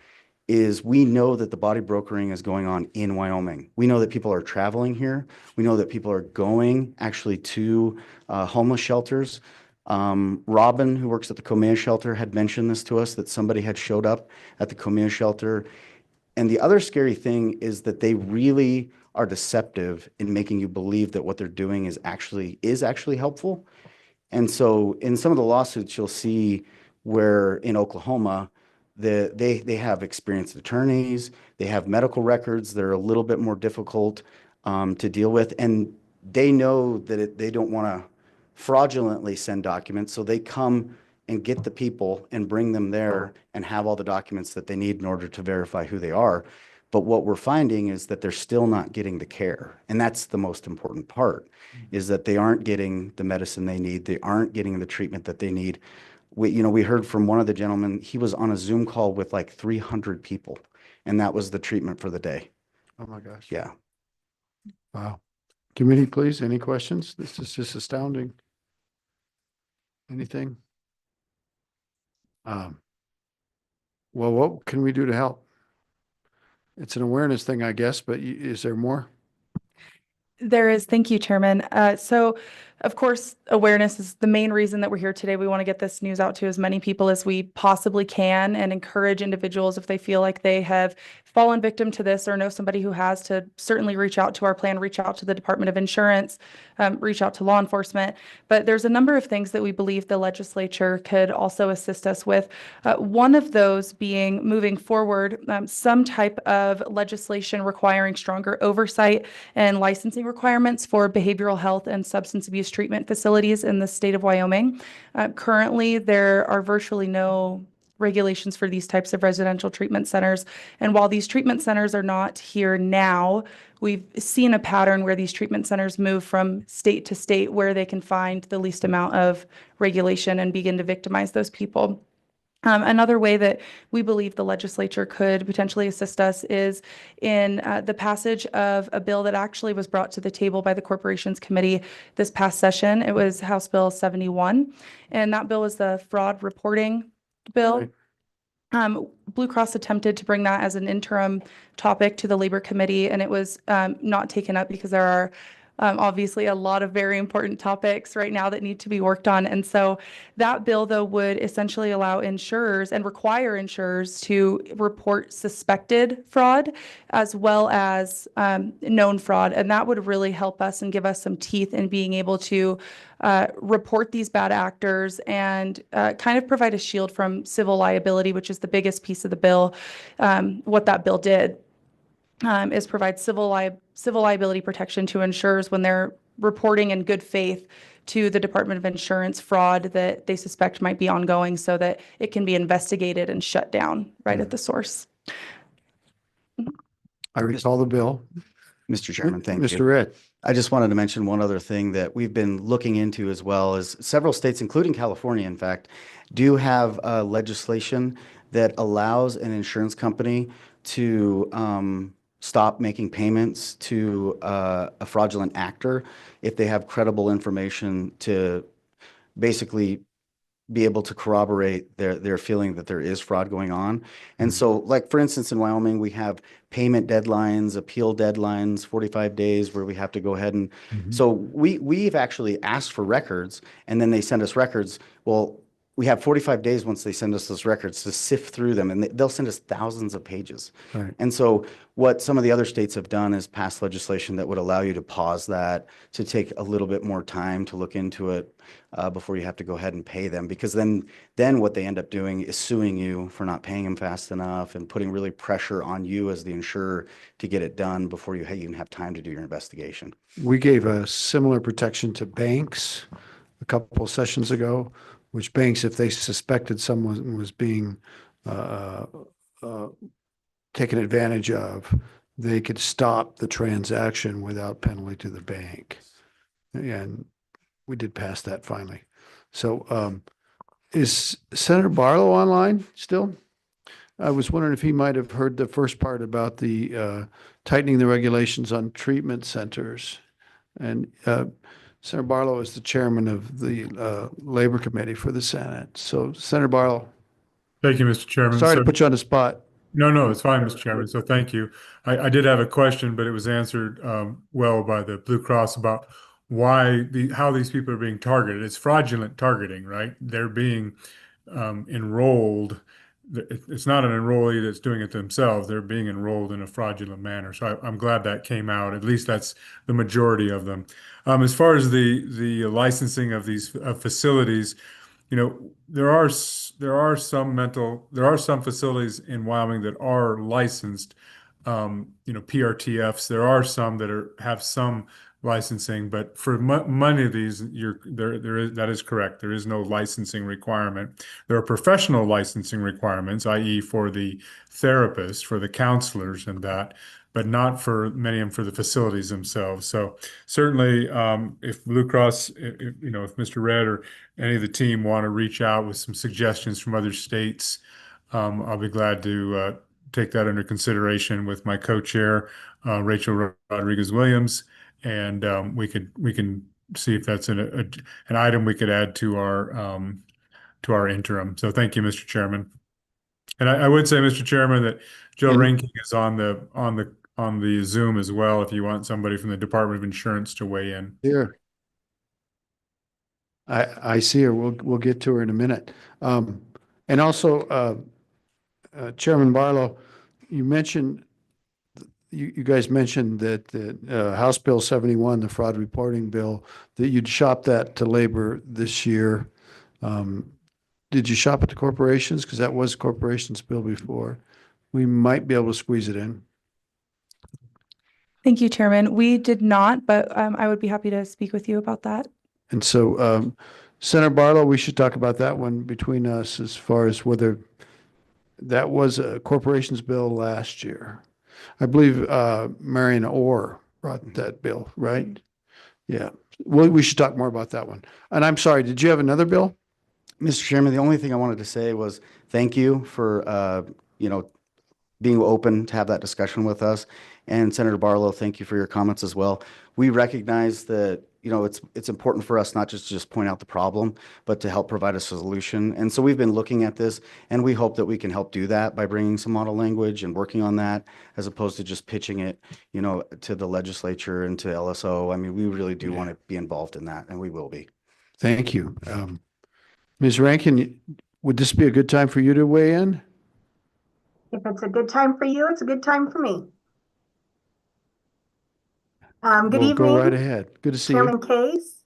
is we know that the body brokering is going on in Wyoming. We know that people are traveling here. We know that people are going actually to homeless shelters. Robin, who works at the Comea shelter, had mentioned this to us, that somebody had showed up at the Comea shelter. And the other scary thing is that they really are deceptive in making you believe that what they're doing is actually helpful. And so in some of the lawsuits, you'll see where in Oklahoma, they have experienced attorneys, they have medical records that are a little bit more difficult to deal with, and they know that they don't want to fraudulently send documents, so they come and get the people and bring them there and have all the documents that they need in order to verify who they are. But what we're finding is that they're still not getting the care. And that's the most important part, is that they aren't getting the medicine they need. They aren't getting the treatment that they need. We heard from one of the gentlemen, he was on a Zoom call with like 300 people, and that was the treatment for the day. Oh my gosh. Yeah. Wow. Committee, please, any questions? This is just astounding. Anything? Well, what can we do to help? It's an awareness thing, I guess, but is there more? There is. Thank you, Chairman. So, of course, awareness is the main reason that we're here today. We want to get this news out to as many people as we possibly can and encourage individuals, if they feel like they have fallen victim to this or know somebody who has, to certainly reach out to our plan, reach out to the Department of Insurance, reach out to law enforcement. But there's a number of things that we believe the legislature could also assist us with. One of those being, moving forward, some type of legislation requiring stronger oversight and licensing requirements for behavioral health and substance abuse treatment facilities in the state of Wyoming. Currently, there are virtually no regulations for these types of residential treatment centers. And while these treatment centers are not here now, we've seen a pattern where these treatment centers move from state to state where they can find the least amount of regulation and begin to victimize those people. Another way that we believe the legislature could potentially assist us is in the passage of a bill that actually was brought to the table by the Corporations Committee this past session. It was House Bill 71, and that bill was the fraud reporting bill. Blue Cross attempted to bring that as an interim topic to the Labor Committee, and it was not taken up because there are obviously a lot of very important topics right now that need to be worked on. And so that bill, though, would essentially allow insurers and require insurers to report suspected fraud as well as known fraud. And that would really help us and give us some teeth in being able to report these bad actors and kind of provide a shield from civil liability, which is the biggest piece of the bill. What that bill did is provide civil liability protection to insurers when they're reporting in good faith to the Department of Insurance fraud that they suspect might be ongoing, so that it can be investigated and shut down right at the source. I recall the bill. Mr. Chairman, thank you. Mr. Red. I just wanted to mention one other thing that we've been looking into as well. Is several states, including California, in fact, do have legislation that allows an insurance company to stop making payments to a fraudulent actor if they have credible information to basically be able to corroborate their feeling that there is fraud going on. And so, like, for instance, in Wyoming, we have payment deadlines, appeal deadlines, 45 days where we have to go ahead and so we've actually asked for records, and then they send us records. Well, we have 45 days once they send us those records to sift through them, and they'll send us thousands of pages. Right. And so what some of the other states have done is pass legislation that would allow you to pause that, to take a little bit more time to look into it before you have to go ahead and pay them. Because then what they end up doing is suing you for not paying them fast enough and putting really pressure on you as the insurer to get it done before you even have time to do your investigation. We gave a similar protection to banks a couple of sessions ago, which banks, if they suspected someone was being taken advantage of, they could stop the transaction without penalty to the bank. And we did pass that finally. So is Senator Barlow online still? I was wondering if he might have heard the first part about the tightening the regulations on treatment centers. And Senator Barlow is the chairman of the Labor Committee for the Senate. So Senator Barlow. Thank you, Mr. Chairman. Sorry to put you on the spot. No, it's fine, Mr. Chairman. So thank you. I did have a question, but it was answered well by the Blue Cross about how these people are being targeted. It's fraudulent targeting, right? They're being enrolled. It's not an enrollee that's doing it themselves. They're being enrolled in a fraudulent manner. So I'm glad that came out. At least that's the majority of them. As far as the licensing of these facilities, there are some facilities in Wyoming that are licensed, PRTFs. There are some that have some licensing, but for many of these, that is correct. There is no licensing requirement. There are professional licensing requirements, i.e. for the therapists, for the counselors and that, but not for many of them for the facilities themselves. So certainly, if Blue Cross, if Mr. Red or any of the team want to reach out with some suggestions from other states, I'll be glad to take that under consideration with my co-chair, Rachel Rodriguez-Williams, and we can see if that's an item we could add to our interim. So thank you, Mr. Chairman. And I would say, Mr. Chairman, that Joe Ranking is on the Zoom as well, if you want somebody from the Department of Insurance to weigh in. Here. I see her. We'll get to her in a minute. And also, Chairman Barlow, you mentioned, you guys mentioned that the House Bill 71, the fraud reporting bill, that you'd shop that to labor this year. Did you shop it to corporations? Because that was corporations bill before. We might be able to squeeze it in. Thank you, Chairman. We did not, but I would be happy to speak with you about that. And so, Senator Barlow, we should talk about that one between us as far as whether that was a corporations bill last year. I believe Marion Orr brought that bill, right? Yeah. Well, we should talk more about that one. And I'm sorry, did you have another bill? Mr. Chairman, the only thing I wanted to say was thank you for, being open to have that discussion with us. And Senator Barlow, thank you for your comments as well. We recognize that, it's important for us not just to point out the problem, but to help provide a solution. And so we've been looking at this, and we hope that we can help do that by bringing some model language and working on that, as opposed to just pitching it, to the legislature and to LSO. I mean, we really do want to be involved in that, and we will be. Thank you. Ms. Rankin, would this be a good time for you to weigh in? If it's a good time for you, it's a good time for me. Good evening. Go right ahead. Good to see Chairman you. Case,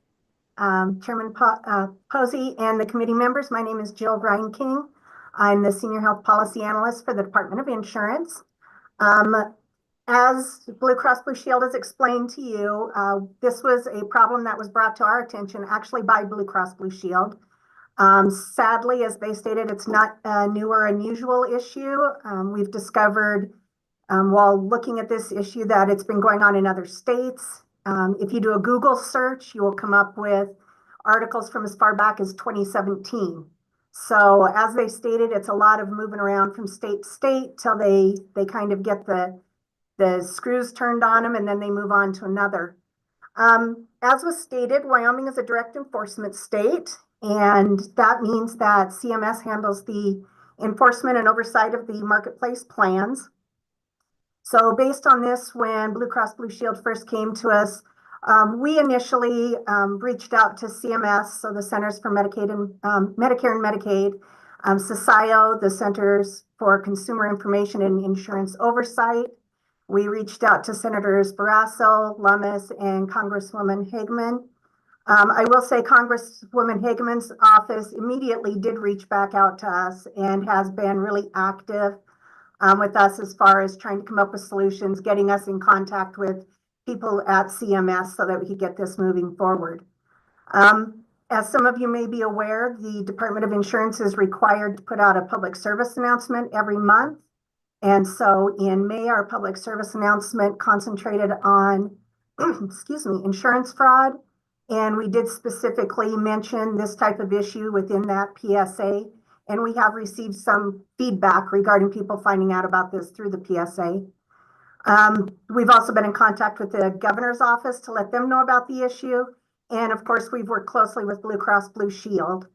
Chairman Posey, and the committee members. My name is Jill Reinking. I'm the Senior Health Policy Analyst for the Department of Insurance. As Blue Cross Blue Shield has explained to you, this was a problem that was brought to our attention actually by Blue Cross Blue Shield. Sadly, as they stated, it's not a new or unusual issue. We've discovered while looking at this issue that it's been going on in other states. If you do a Google search, you will come up with articles from as far back as 2017. So as they stated, it's a lot of moving around from state to state till they kind of get the screws turned on them, and then they move on to another. As was stated, Wyoming is a direct enforcement state, and that means that CMS handles the enforcement and oversight of the marketplace plans. So based on this, when Blue Cross Blue Shield first came to us, we initially reached out to CMS, so the Centers for Medicare and Medicaid, CCIO, the Centers for Consumer Information and Insurance Oversight. We reached out to Senators Barrasso, Lummis, and Congresswoman Hageman. I will say Congresswoman Hageman's office immediately did reach back out to us and has been really active with us as far as trying to come up with solutions, getting us in contact with people at CMS so that we could get this moving forward. As some of you may be aware, the Department of Insurance is required to put out a public service announcement every month. And so in May, our public service announcement concentrated on, insurance fraud. And we did specifically mention this type of issue within that PSA. And we have received some feedback regarding people finding out about this through the PSA. We've also been in contact with the governor's office to let them know about the issue. And of course, we've worked closely with Blue Cross Blue Shield.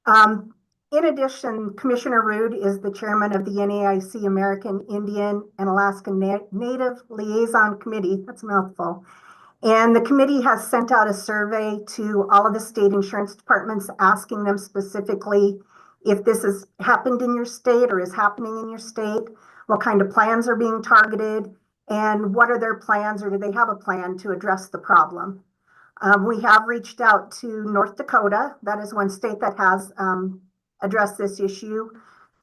In addition, Commissioner Rood is the chairman of the NAIC American Indian and Alaskan Native Liaison Committee. That's a mouthful. And the committee has sent out a survey to all of the state insurance departments asking them specifically if this has happened in your state or is happening in your state, what kind of plans are being targeted, and what are their plans, or do they have a plan to address the problem? We have reached out to North Dakota. That is one state that has addressed this issue.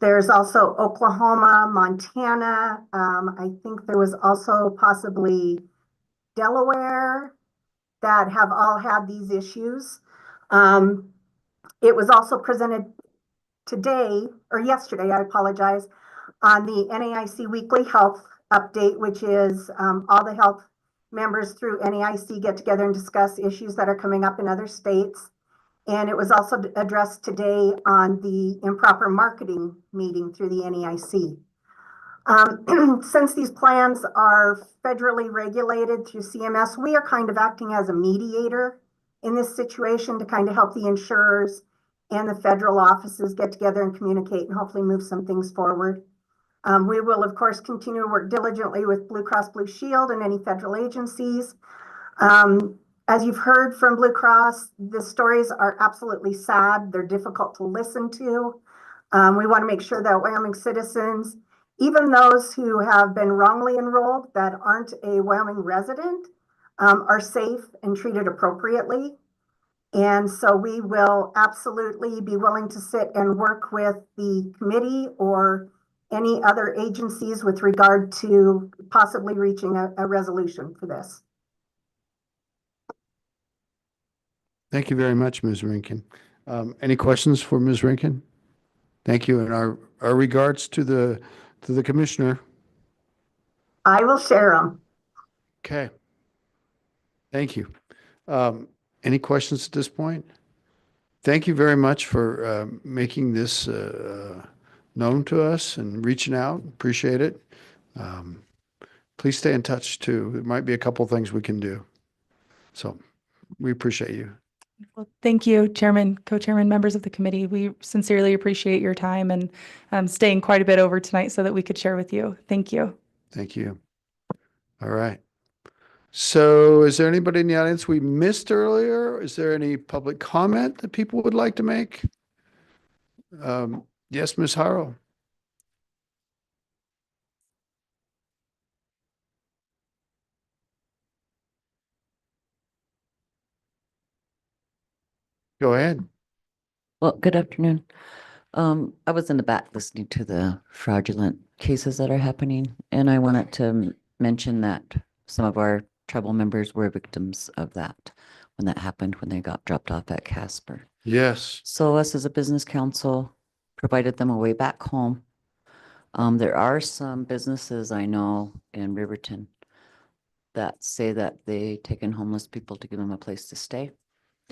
There's also Oklahoma, Montana. I think there was also possibly Delaware that have all had these issues. It was also presented today, or yesterday, I apologize, on the NAIC Weekly Health Update, which is all the health members through NAIC get together and discuss issues that are coming up in other states. And it was also addressed today on the improper marketing meeting through the NAIC. Since these plans are federally regulated through CMS, we are kind of acting as a mediator in this situation to kind of help the insurers and the federal offices get together and communicate and hopefully move some things forward. We will, of course, continue to work diligently with Blue Cross Blue Shield and any federal agencies. As you've heard from Blue Cross, the stories are absolutely sad. They're difficult to listen to. We want to make sure that Wyoming citizens, even those who have been wrongly enrolled that aren't a Wyoming resident, are safe and treated appropriately. And so we will absolutely be willing to sit and work with the committee or any other agencies with regard to possibly reaching a resolution for this. Thank you very much, Ms. Rinkin. Any questions for Ms. Rinkin? Thank you, and our regards to the commissioner. I will share them. Okay. Thank you. Any questions at this point? Thank you very much for making this known to us and reaching out. Appreciate it. Please stay in touch too. There might be a couple things we can do. So we appreciate you. Well, thank you, Chairman, Co-Chairman, members of the committee. We sincerely appreciate your time and staying quite a bit over tonight so that we could share with you. Thank you. Thank you. All right. So is there anybody in the audience we missed earlier? Is there any public comment that people would like to make? Yes, Ms. Harrow. Go ahead. Well, good afternoon. I was in the back listening to the fraudulent cases that are happening, and I wanted to mention that some of our tribal members were victims of that when that happened, when they got dropped off at Casper. Yes. So us as a business council provided them a way back home. There are some businesses I know in Riverton that say that they take in homeless people to give them a place to stay.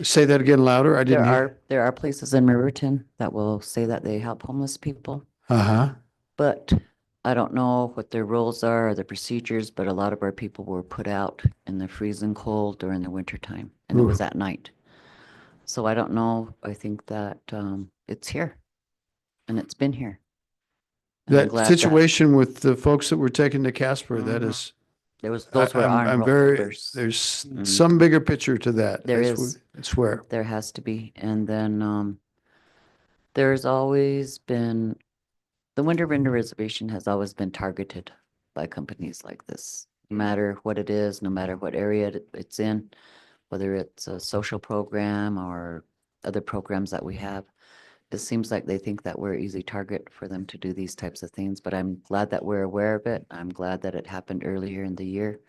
Say that again louder. I didn't hear. There are places in Riverton that will say that they help homeless people. Uh-huh. But I don't know what their rules are or the procedures, but a lot of our people were put out in the freezing cold during the winter time, and it was at night. So I don't know. I think that it's here, and it's been here. And I'm That glad situation with the folks that were taken to Casper, that is. those were I'm unenrolled very, members. there's some bigger picture to that. There I is. I swear. There has to be. And then there's always been, the Winter Render Reservation has always been targeted by companies like this. No matter what it is, no matter what area it's in, whether it's a social program or other programs that we have. It seems like they think that we're an easy target for them to do these types of things, but I'm glad that we're aware of it. I'm glad that it happened earlier in the year.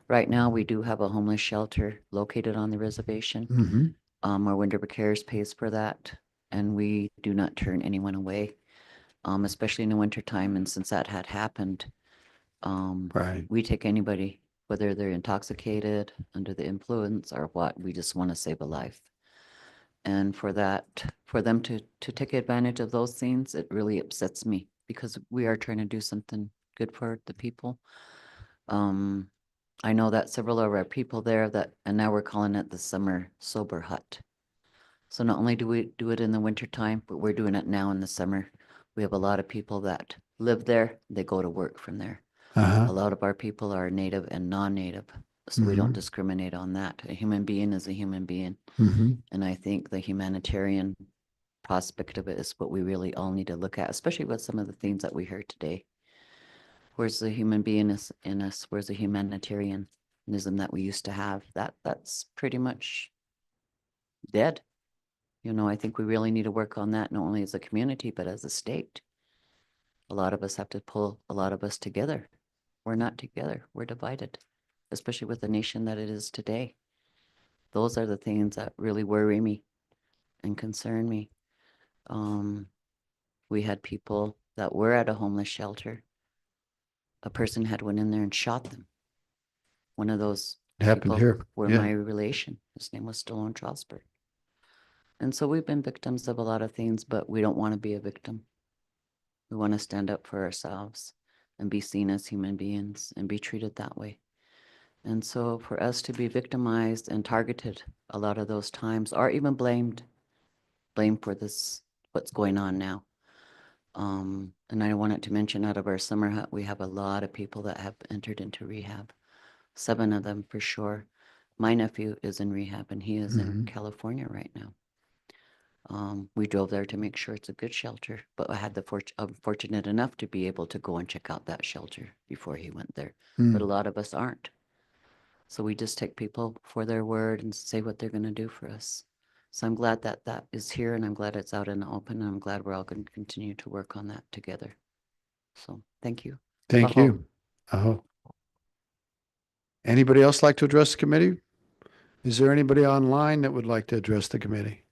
Right now, we do have a homeless shelter located on the reservation. Our Wind River Cares pays for that, and we do not turn anyone away, especially in the wintertime. And since that had happened, we take anybody, whether they're intoxicated, under the influence, or what. We just want to save a life. And for that, for them to take advantage of those things, it really upsets me because we are trying to do something good for the people. I know that several of our people there and now we're calling it the summer sober hut. So not only do we do it in the winter time, but we're doing it now in the summer. We have a lot of people that live there. They go to work from there. A lot of our people are native and non-native. So we don't discriminate on that. A human being is a human being. And I think the humanitarian prospect of it is what we really all need to look at, especially with some of the things that we heard today. Where's the human being in us? Where's the humanitarianism that we used to have? That's pretty much dead. You know, I think we really need to work on that, not only as a community, but as a state. A lot of us have to pull a lot of us together. We're not together. We're divided, especially with the nation that it is today. those are the things that really worry me and concern me. We had people that were at a homeless shelter. A person had went in there and shot them. One of those It happened people here. were Yeah. my relation. His name was Stallone Trosberg. And so we've been victims of a lot of things, but we don't want to be a victim. We want to stand up for ourselves and be seen as human beings and be treated that way. And so for us to be victimized and targeted a lot of those times, or even blamed for this, what's going on now. And I wanted to mention out of our summer hut, we have a lot of people that have entered into rehab. 7 of them for sure. My nephew is in rehab and he is in California right now. We drove there to make sure it's a good shelter, but I had I'm fortunate enough to be able to go and check out that shelter before he went there. But a lot of us aren't. So we just take people for their word and say what they're going to do for us. So I'm glad that that is here and I'm glad it's out in the open. And I'm glad we're all going to continue to work on that together. So thank you. Thank Aho. you. Oh. Anybody else like to address the committee? Is there anybody online that would like to address the committee?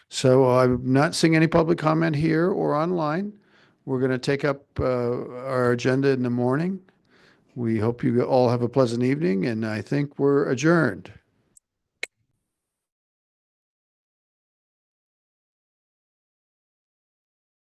So I'm not seeing any public comment here or online. We're going to take up our agenda in the morning. We hope you all have a pleasant evening, and I think we're adjourned.